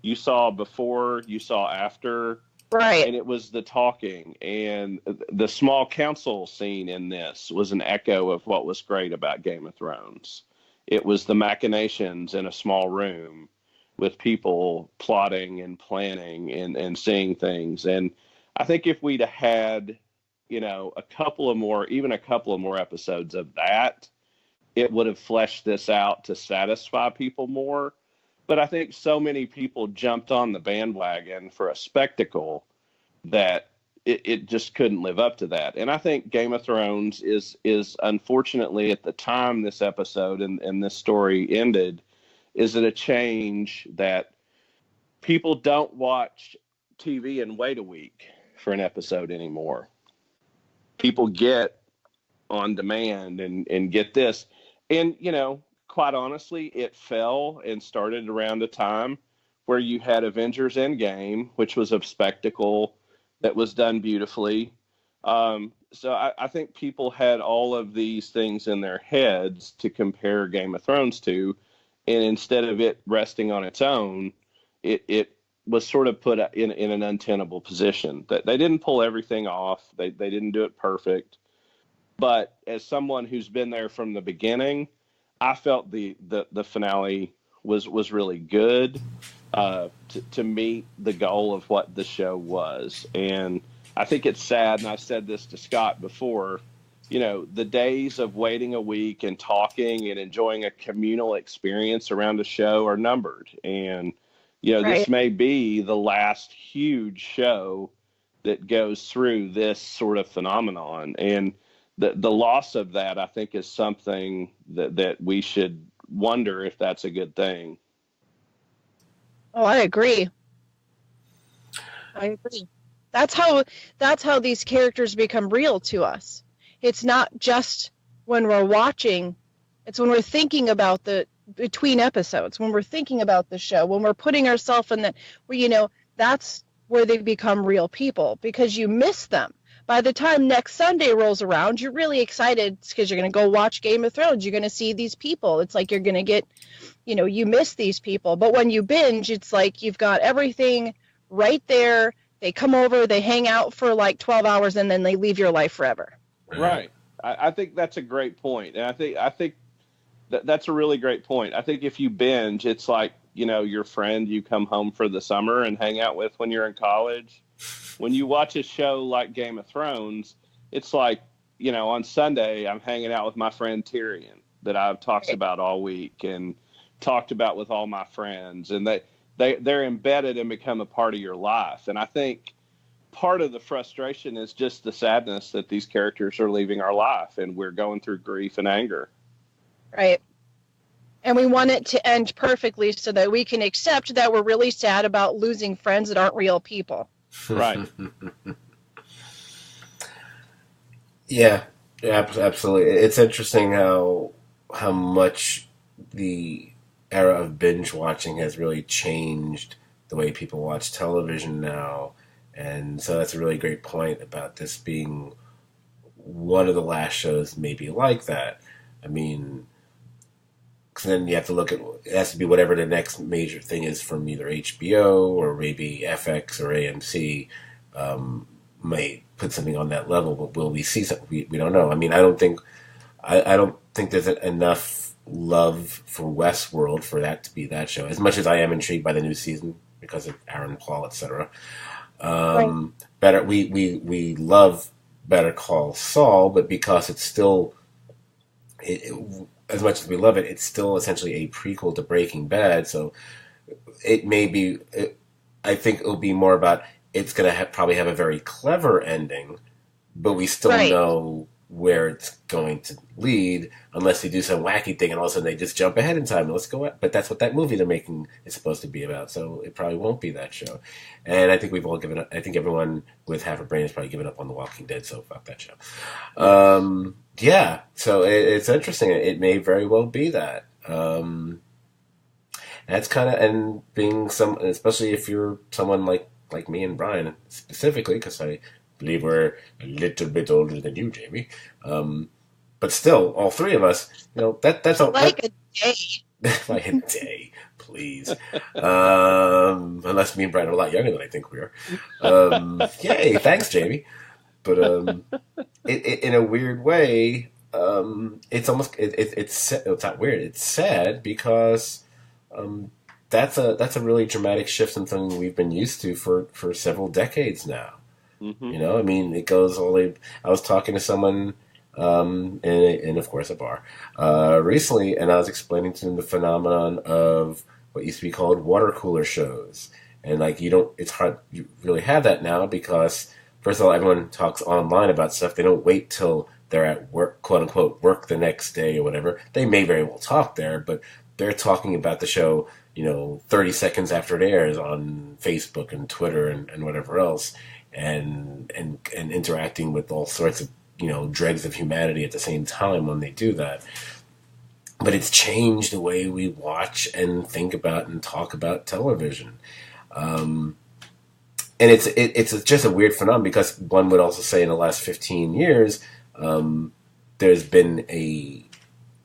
You saw before, you saw after. Right. And it was the talking. And the small council scene in this was an echo of what was great about Game of Thrones. It was the machinations in a small room with people plotting and planning and seeing things. And I think if we'd had, a couple of more episodes of that, it would have fleshed this out to satisfy people more. But I think so many people jumped on the bandwagon for a spectacle that it just couldn't live up to that. And I think Game of Thrones is unfortunately, at the time this episode and this story ended, is it a change that people don't watch TV and wait a week for an episode anymore. People get on demand and get this. And, quite honestly, it fell and started around a time where you had Avengers Endgame, which was a spectacle that was done beautifully. So I think people had all of these things in their heads to compare Game of Thrones to, and instead of it resting on its own, it was sort of put in an untenable position. That they didn't pull everything off. They didn't do it perfect. But as someone who's been there from the beginning, I felt the finale was really good to meet the goal of what the show was. And I think it's sad, and I've said this to Scott before, the days of waiting a week and talking and enjoying a communal experience around a show are numbered. And, Right. This may be the last huge show that goes through this sort of phenomenon. And the loss of that, I think, is something that we should wonder if that's a good thing. Oh, I agree. I agree. That's how these characters become real to us. It's not just when we're watching, it's when we're thinking about the between episodes, when we're thinking about the show, when we're putting ourselves in that, where that's where they become real people, because you miss them. By the time next Sunday rolls around, you're really excited because you're going to go watch Game of Thrones. You're going to see these people. It's like you're going to get, you miss these people. But when you binge, it's like you've got everything right there. They come over, they hang out for like 12 hours, and then they leave your life forever. Right. I think that's a great point. And I think that's a really great point. I think if you binge, it's like, your friend you come home for the summer and hang out with when you're in college. When you watch a show like Game of Thrones, it's like, on Sunday, I'm hanging out with my friend Tyrion that I've talked about all week and talked about with all my friends. And they're embedded and become a part of your life. And I think part of the frustration is just the sadness that these characters are leaving our life, and we're going through grief and anger. Right. And we want it to end perfectly so that we can accept that we're really sad about losing friends that aren't real people. Right. Yeah, absolutely. It's interesting how much the era of binge watching has really changed the way people watch television now. And so that's a really great point about this being one of the last shows maybe like that. I mean, cause then you have to look at, it has to be whatever the next major thing is from either HBO or maybe FX or AMC, might put something on that level, but will we see something? We don't know. I mean, I don't think there's enough love for Westworld for that to be that show, as much as I am intrigued by the new season because of Aaron Paul, etc. Right. Better, we love Better Call Saul, but because it's still, as much as we love it, it's still essentially a prequel to Breaking Bad. So it may be, I think it'll be more about, it's going to probably have a very clever ending, but we still know where it's going to lead, unless they do some wacky thing and all of a sudden they just jump ahead in time and let's go. But that's what that movie they're making is supposed to be about, so it probably won't be that show. And I think we've all given up. I think everyone with half a brain has probably given up on The Walking Dead, so fuck that show. Yeah, so it's interesting. It may very well be that. That's kind of, and being especially if you're someone like me and Brian specifically, because I believe we're a little bit older than you, Jamie. But still, all three of us, that's a a day. like a day, please. Unless me and Brian are a lot younger than I think we are. Yay, thanks, Jamie. But in a weird way, it's almost it's not weird. It's sad because that's a really dramatic shift in something we've been used to for several decades now. Mm-hmm. I mean, it goes all the way. I was talking to someone in of course a bar recently, and I was explaining to them the phenomenon of what used to be called water cooler shows, and it's hard you really have that now because first of all, everyone talks online about stuff. They don't wait till they're at work, quote unquote, work the next day or whatever. They may very well talk there, but they're talking about the show 30 seconds after it airs on Facebook and Twitter and whatever else, and interacting with all sorts of dregs of humanity at the same time when they do that. But it's changed the way we watch and think about and talk about television. And it's just a weird phenomenon because one would also say in the last 15 years, there's been a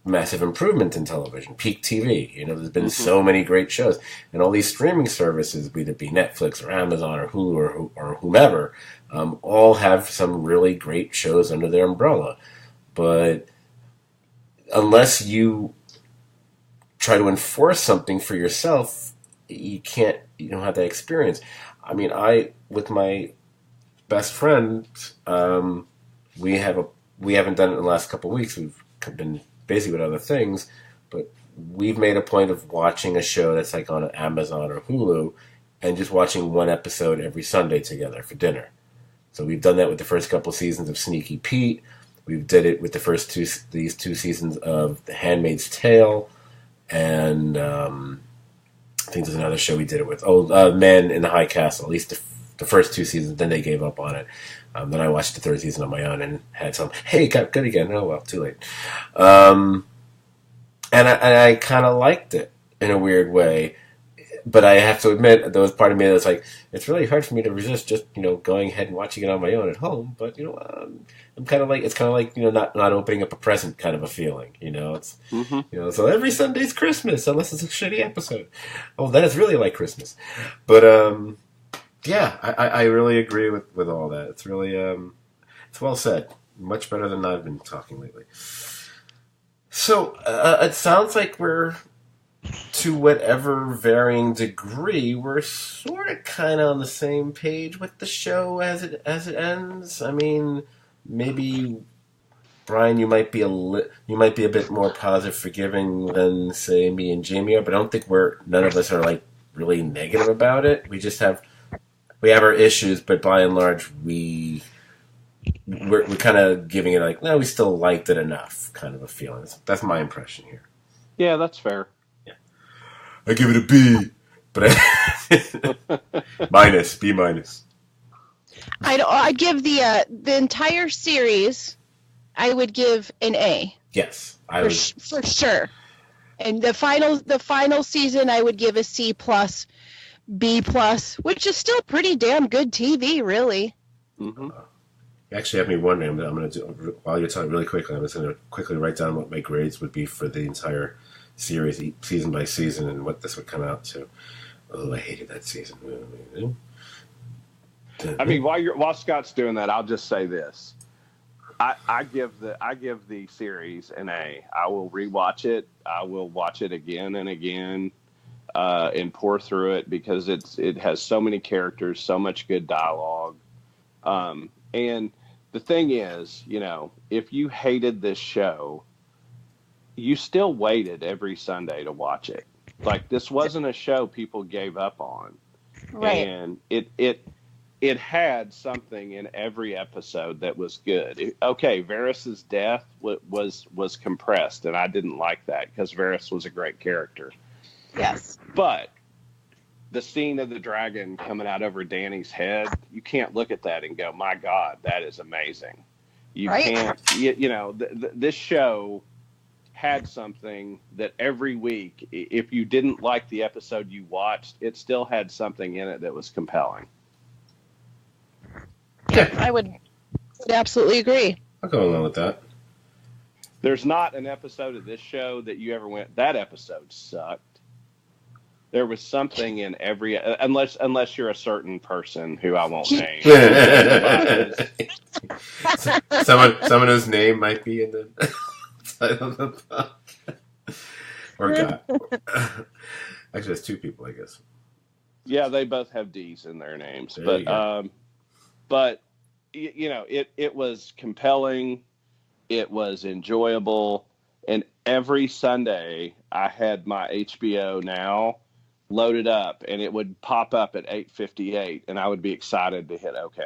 massive improvement in television, peak TV. There's been so many great shows, and all these streaming services, whether it be Netflix or Amazon or Hulu or whomever, all have some really great shows under their umbrella. But unless you try to enforce something for yourself, you don't have that experience. I mean, with my best friend, we haven't done it in the last couple of weeks. We've been busy with other things, but we've made a point of watching a show that's like on Amazon or Hulu and just watching one episode every Sunday together for dinner. So we've done that with the first couple of seasons of Sneaky Pete. We've did it with these two seasons of The Handmaid's Tale. and I think there's another show we did it with. Man in the High Castle. At least the first 2 seasons. Then they gave up on it. Then I watched the 3rd season on my own and had some. Hey, it got good again. Oh well, too late. And I kind of liked it in a weird way. But I have to admit, there was part of me that's like, it's really hard for me to resist just, going ahead and watching it on my own at home. But, I'm kind of like, it's kind of like, not opening up a present kind of a feeling, it's, so every Sunday's Christmas, unless it's a shitty episode. Oh, then it's really like Christmas. But, yeah, I really agree with all that. It's really, it's well said. Much better than I've been talking lately. So, it sounds like we're, to whatever varying degree, we're sort of kind of on the same page with the show as it ends. I mean, maybe Brian, you might be a bit more positive, forgiving than say me and Jamie are, but I don't think none of us are like really negative about it. We have our issues, but by and large, we're kind of giving it like, no, we still liked it enough, kind of a feeling. That's my impression here. Yeah, that's fair. I give it a B, but B minus. I'd give the entire series. I would give an A. Yes, for sure. And the final season, I would give a C plus, B plus, which is still pretty damn good TV, really. Mm-hmm. You actually have me wondering. I'm going to do, while you're talking really quickly, I'm just going to quickly write down what my grades would be for the entire series, season by season, and what this would come out to. Oh, I hated that season. I mean, while Scott's doing that, I'll just say this: I give the series an A. I will rewatch it. I will watch it again and again, and pour through it because it has so many characters, so much good dialogue, and the thing is, if you hated this show, you still waited every Sunday to watch it. Like, this wasn't a show people gave up on. Right. And it had something in every episode that was good. Varys's death was compressed, and I didn't like that because Varys was a great character. Yes. But the scene of the dragon coming out over Dany's head, you can't look at that and go, my God, that is amazing. You can't, this show had something that every week, if you didn't like the episode you watched, it still had something in it that was compelling. Yeah, I would absolutely agree. I'll go along with that. There's not an episode of this show that you ever went, that episode sucked. There was something in every, unless you're a certain person who I won't name. Someone whose name might be in the title of the podcast. Or God. Actually, there's 2 people, I guess. Yeah, they both have D's in their names. But it was compelling. It was enjoyable. And every Sunday, I had my HBO Now loaded up, and it would pop up at 8:58, and I would be excited to hit OK.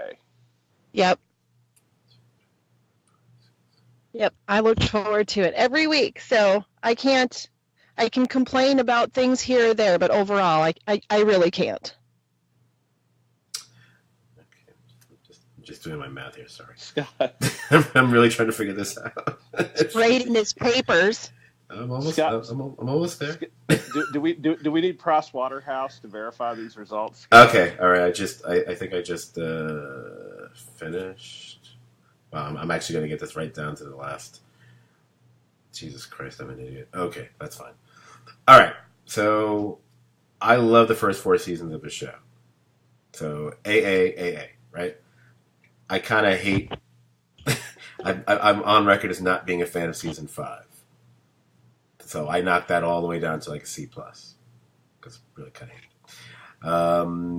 Yep. I look forward to it every week. So I can complain about things here or there, but overall, I really can't. Okay. Just doing my math here, sorry. Scott. I'm really trying to figure this out. Writing his papers. I'm almost there. Do we need Price Waterhouse to verify these results? Okay, all right. I think I just finished. Wow, I'm actually going to get this right down to the last. Jesus Christ, I'm an idiot. Okay, that's fine. All right, so I love the first 4 seasons of the show. So AA, right? I kind of hate. I'm on record as not being a fan of season 5. So I knocked that all the way down to like a C+. Because I really kind of hate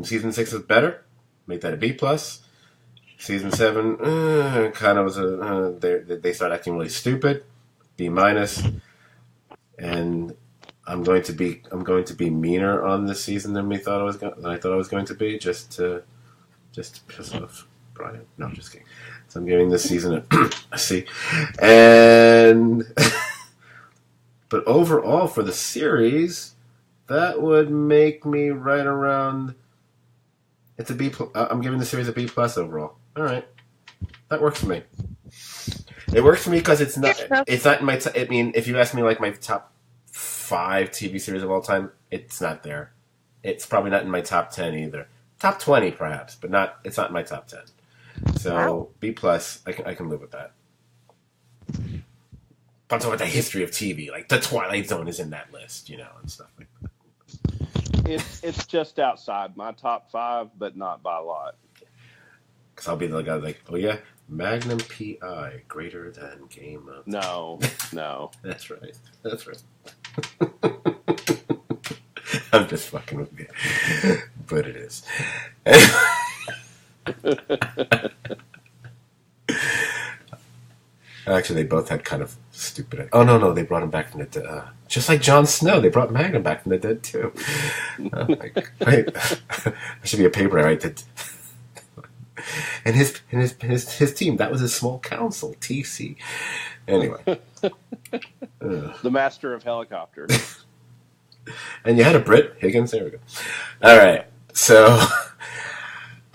it. Season 6 is better. Make that a B+. Season 7 kind of was they start acting really stupid. B-. And I'm going to be meaner on this season than I thought I was going to be, just to piss off Brian. No, I'm just kidding. So I'm giving this season a C. And But overall, for the series, that would make me right around. It's a B. I'm giving the series a B plus overall. All right, that works for me. It works for me because it's not. It's not in my. I mean, if you ask me like my top 5 TV series of all time, it's not there. It's probably not in my top 10 either. Top 20 perhaps, but not. It's not in my top 10. So wow. B plus, I can live with that. I'm talking about the history of TV, like the Twilight Zone is in that list, and stuff like that. It's just outside my top 5, but not by a lot. Because I'll be the guy like, oh yeah, Magnum PI greater than Game of. No. That's right. I'm just fucking with you, but it is. Actually, they both had kind of stupid. Oh no, they brought him back from the dead. Just like Jon Snow, they brought Magnum back from the dead too. Wait, there should be a paper I write that. And his team, that was his small council, TC. Anyway, the master of helicopters. And you had a Brit Higgins. There we go. All right, so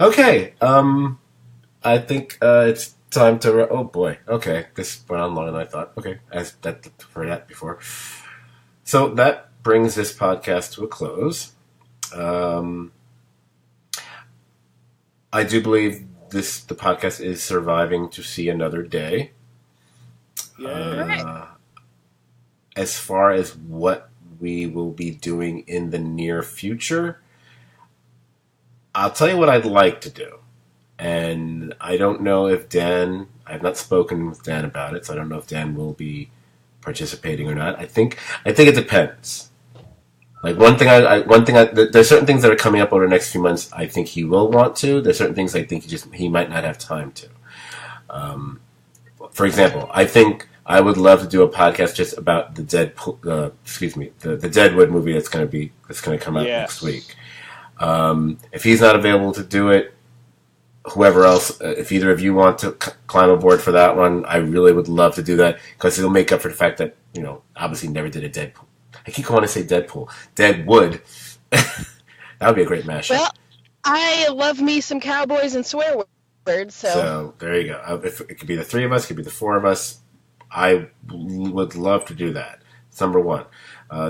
okay, I think it's time to. Oh boy. Okay, this went on longer than I thought. Okay, as that for that before. So that brings this podcast to a close. I do believe the podcast is surviving to see another day. Yeah. As far as what we will be doing in the near future, I'll tell you what I'd like to do. And I don't know if Dan, I've not spoken with Dan about it, so I don't know if Dan will be participating or not. I think it depends. Like there's certain things that are coming up over the next few months. I think he will want to. There's certain things I think he might not have time to. For example, I think I would love to do a podcast just about the the Deadwood movie that's going to come out next week. If he's not available to do it, whoever else, if either of you want to climb aboard for that one, I really would love to do that because it'll make up for the fact that obviously never did a Deadpool. I keep wanting to say Deadpool. Deadwood. That would be a great mashup. Well, I love me some cowboys and swear words, So there you go. If it could be the 3 of us, it could be the 4 of us. I would love to do that. It's number 1.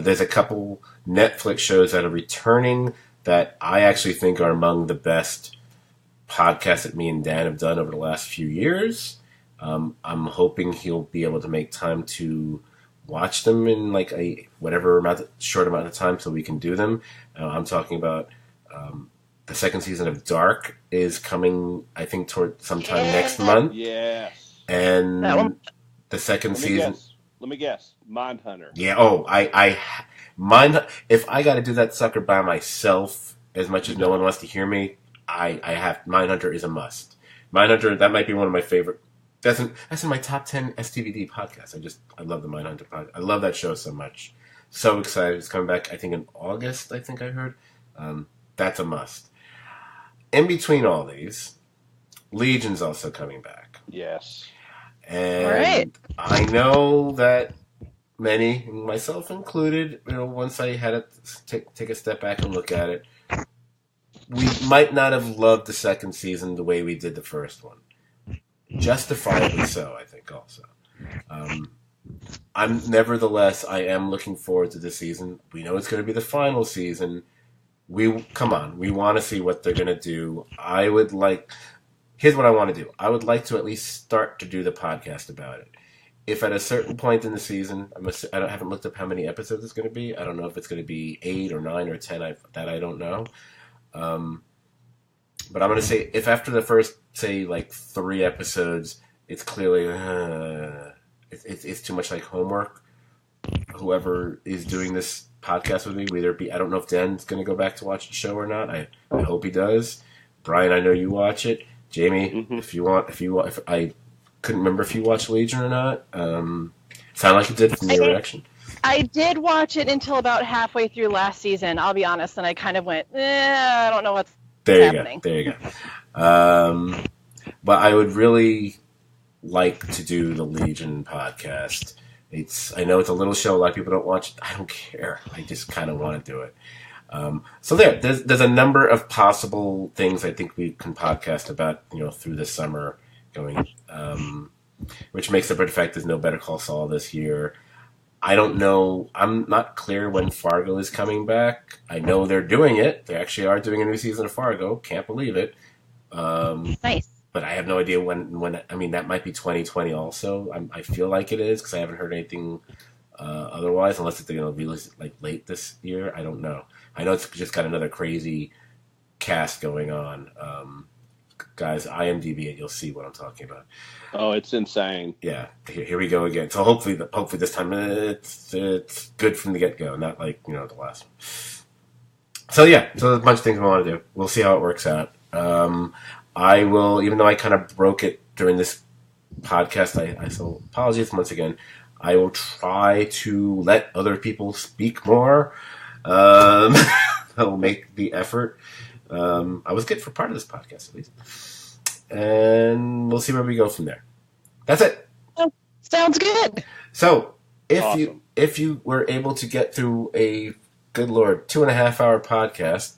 There's a couple Netflix shows that are returning that I actually think are among the best podcasts that me and Dan have done over the last few years. I'm hoping he'll be able to make time to watch them in like a short amount of time so we can do them. I'm talking about the second season of Dark is coming, I think, toward sometime next month. Yes. And the second season. Let me guess. Mindhunter. Yeah. Oh, if I got to do that sucker by myself, as much as no one wants to hear me, I have Mindhunter is a must. Mindhunter, that might be one of my favorite. That's in my top 10 STVD podcasts. I love the Mindhunter podcast. I love that show so much. So excited. It's coming back, I think, in August, I think I heard. That's a must. In between all these, Legion's also coming back. Yes. And I know that many, myself included, once I had to take a step back and look at it, we might not have loved the second season the way we did the first one. Justifiably so, I think, also. Nevertheless, I am looking forward to the season. We know it's going to be the final season. We want to see what they're going to do. Here's what I want to do. I would like to at least start to do the podcast about it. If at a certain point in the season, I haven't looked up how many episodes it's going to be. I don't know if it's going to be 8 or 9 or 10. That I don't know. But I'm going to say if after the first, say, like 3 episodes, it's clearly it's too much like homework. Whoever is doing this podcast with me, I don't know if Dan's going to go back to watch the show or not. I hope he does. Brian, I know you watch it. Jamie, if I couldn't remember if you watched Legion or not. Sound like you did from your reaction. I did watch it until about halfway through last season, I'll be honest, and I kind of went, I don't know what's happening. There you go. But I would really like to do the Legion podcast I know it's a little show. A lot of people don't watch it. I don't care. I just kind of want to do it. So there's a number of possible things I think we can podcast about, through the summer going, which makes up for the fact there's no Better Call Saul this year. I don't know. I'm not clear when Fargo is coming back. I know they're doing it. They actually are doing a new season of Fargo. Can't believe it. Nice. But I have no idea when. I mean, that might be 2020 also. I feel like it is because I haven't heard anything otherwise, unless it's going to release it like late this year. I don't know. I know it's just got another crazy cast going on. Guys, IMDb it. You'll see what I'm talking about. Oh, it's insane. Yeah, here we go again. So hopefully this time it's good from the get go, not like the last one. So yeah, so there's a bunch of things we want to do. We'll see how it works out. I will, even though I kind of broke it during this podcast, I so apologies once again. I will try to let other people speak more. I will make the effort. I was good for part of this podcast, at least. And we'll see where we go from there. That's it. Oh, sounds good. So, Awesome. if you were able to get through a, good Lord, 2.5-hour podcast,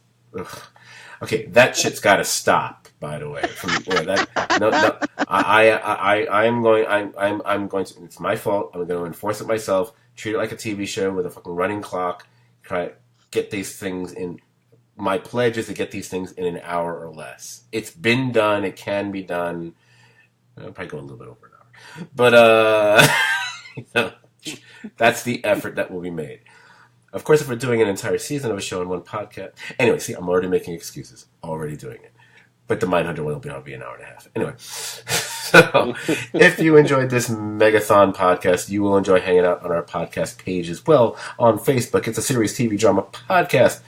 okay, that shit's got to stop. By the way, I'm going to. It's my fault. I'm going to enforce it myself. Treat it like a TV show with a fucking running clock. Try to get these things in. My pledge is to get these things in an hour or less. It's been done. It can be done. I'll probably go a little bit over an hour. But that's the effort that will be made. Of course, if we're doing an entire season of a show in one podcast. Anyway, see, I'm already making excuses. Already doing it. But the Mindhunter one will be an hour and a half. Anyway, so if you enjoyed this Megathon podcast, you will enjoy hanging out on our podcast page as well on Facebook. It's a Serious TV Drama podcast.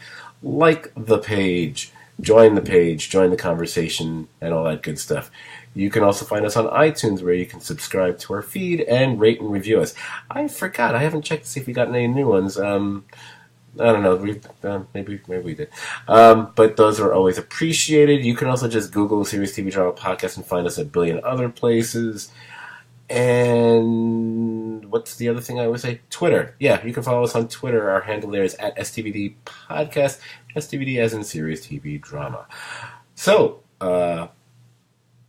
Like the page, join the conversation, and all that good stuff. You can also find us on iTunes, where you can subscribe to our feed and rate and review us. I forgot. I haven't checked to see if we got any new ones. I don't know. Maybe we did. But those are always appreciated. You can also just Google Serious TV Drama Podcast and find us at a billion other places. And what's the other thing I always say? Twitter. Yeah, you can follow us on Twitter. Our handle there is at STVD Podcast. STVD as in Serious TV Drama. So,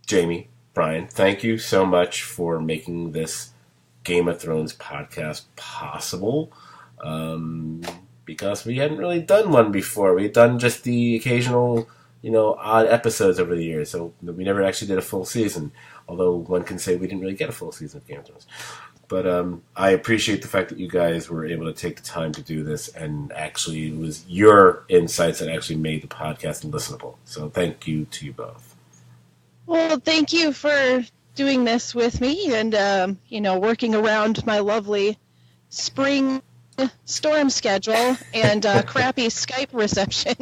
Jamie, Brian, thank you so much for making this Game of Thrones podcast possible. Because we hadn't really done one before. We had done just the occasional, odd episodes over the years. So we never actually did a full season. Although one can say we didn't really get a full season of Game of Thrones. But I appreciate the fact that you guys were able to take the time to do this. And actually, it was your insights that actually made the podcast listenable. So thank you to you both. Well, thank you for doing this with me and, working around my lovely spring storm schedule and crappy Skype reception.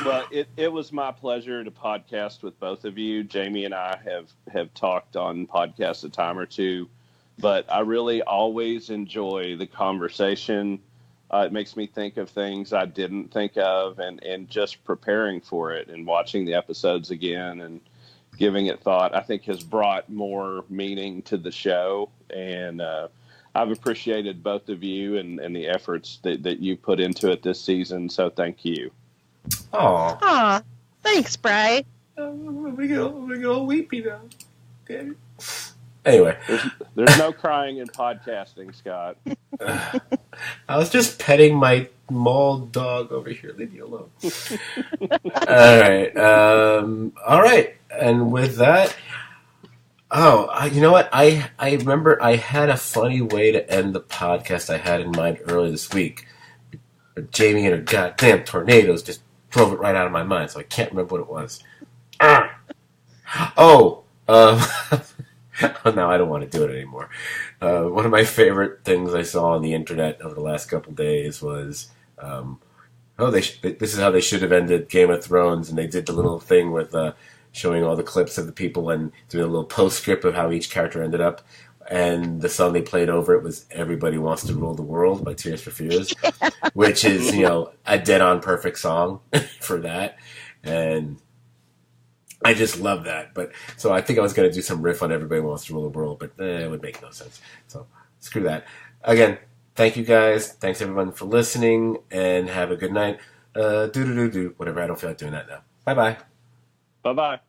Well, it was my pleasure to podcast with both of you. Jamie and I have talked on podcasts a time or two, but I really always enjoy the conversation. It makes me think of things I didn't think of, and just preparing for it and watching the episodes again and giving it thought, I think has brought more meaning to the show. And I've appreciated both of you and the efforts that you put into it this season. So thank you. Aw, thanks, Bri. I'm gonna get all weepy now. Okay. Anyway. There's no crying in podcasting, Scott. I was just petting my mauled dog over here. Leave me alone. All right. And with that, you know what? I remember I had a funny way to end the podcast I had in mind earlier this week. But Jamie and her goddamn tornadoes just drove it right out of my mind, so I can't remember what it was. Now I don't want to do it anymore. One of my favorite things I saw on the internet over the last couple of days was, this is how they should have ended Game of Thrones, and they did the little thing with showing all the clips of the people and doing a little postscript of how each character ended up. And the song they played over it was "Everybody Wants to Rule the World" by Tears for Fears, which is, a dead-on perfect song for that. And I just love that. But so I think I was going to do some riff on Everybody Wants to Rule the World, but it would make no sense. So screw that. Again, thank you guys. Thanks everyone for listening, and have a good night. Whatever. I don't feel like doing that now. Bye bye. Bye bye.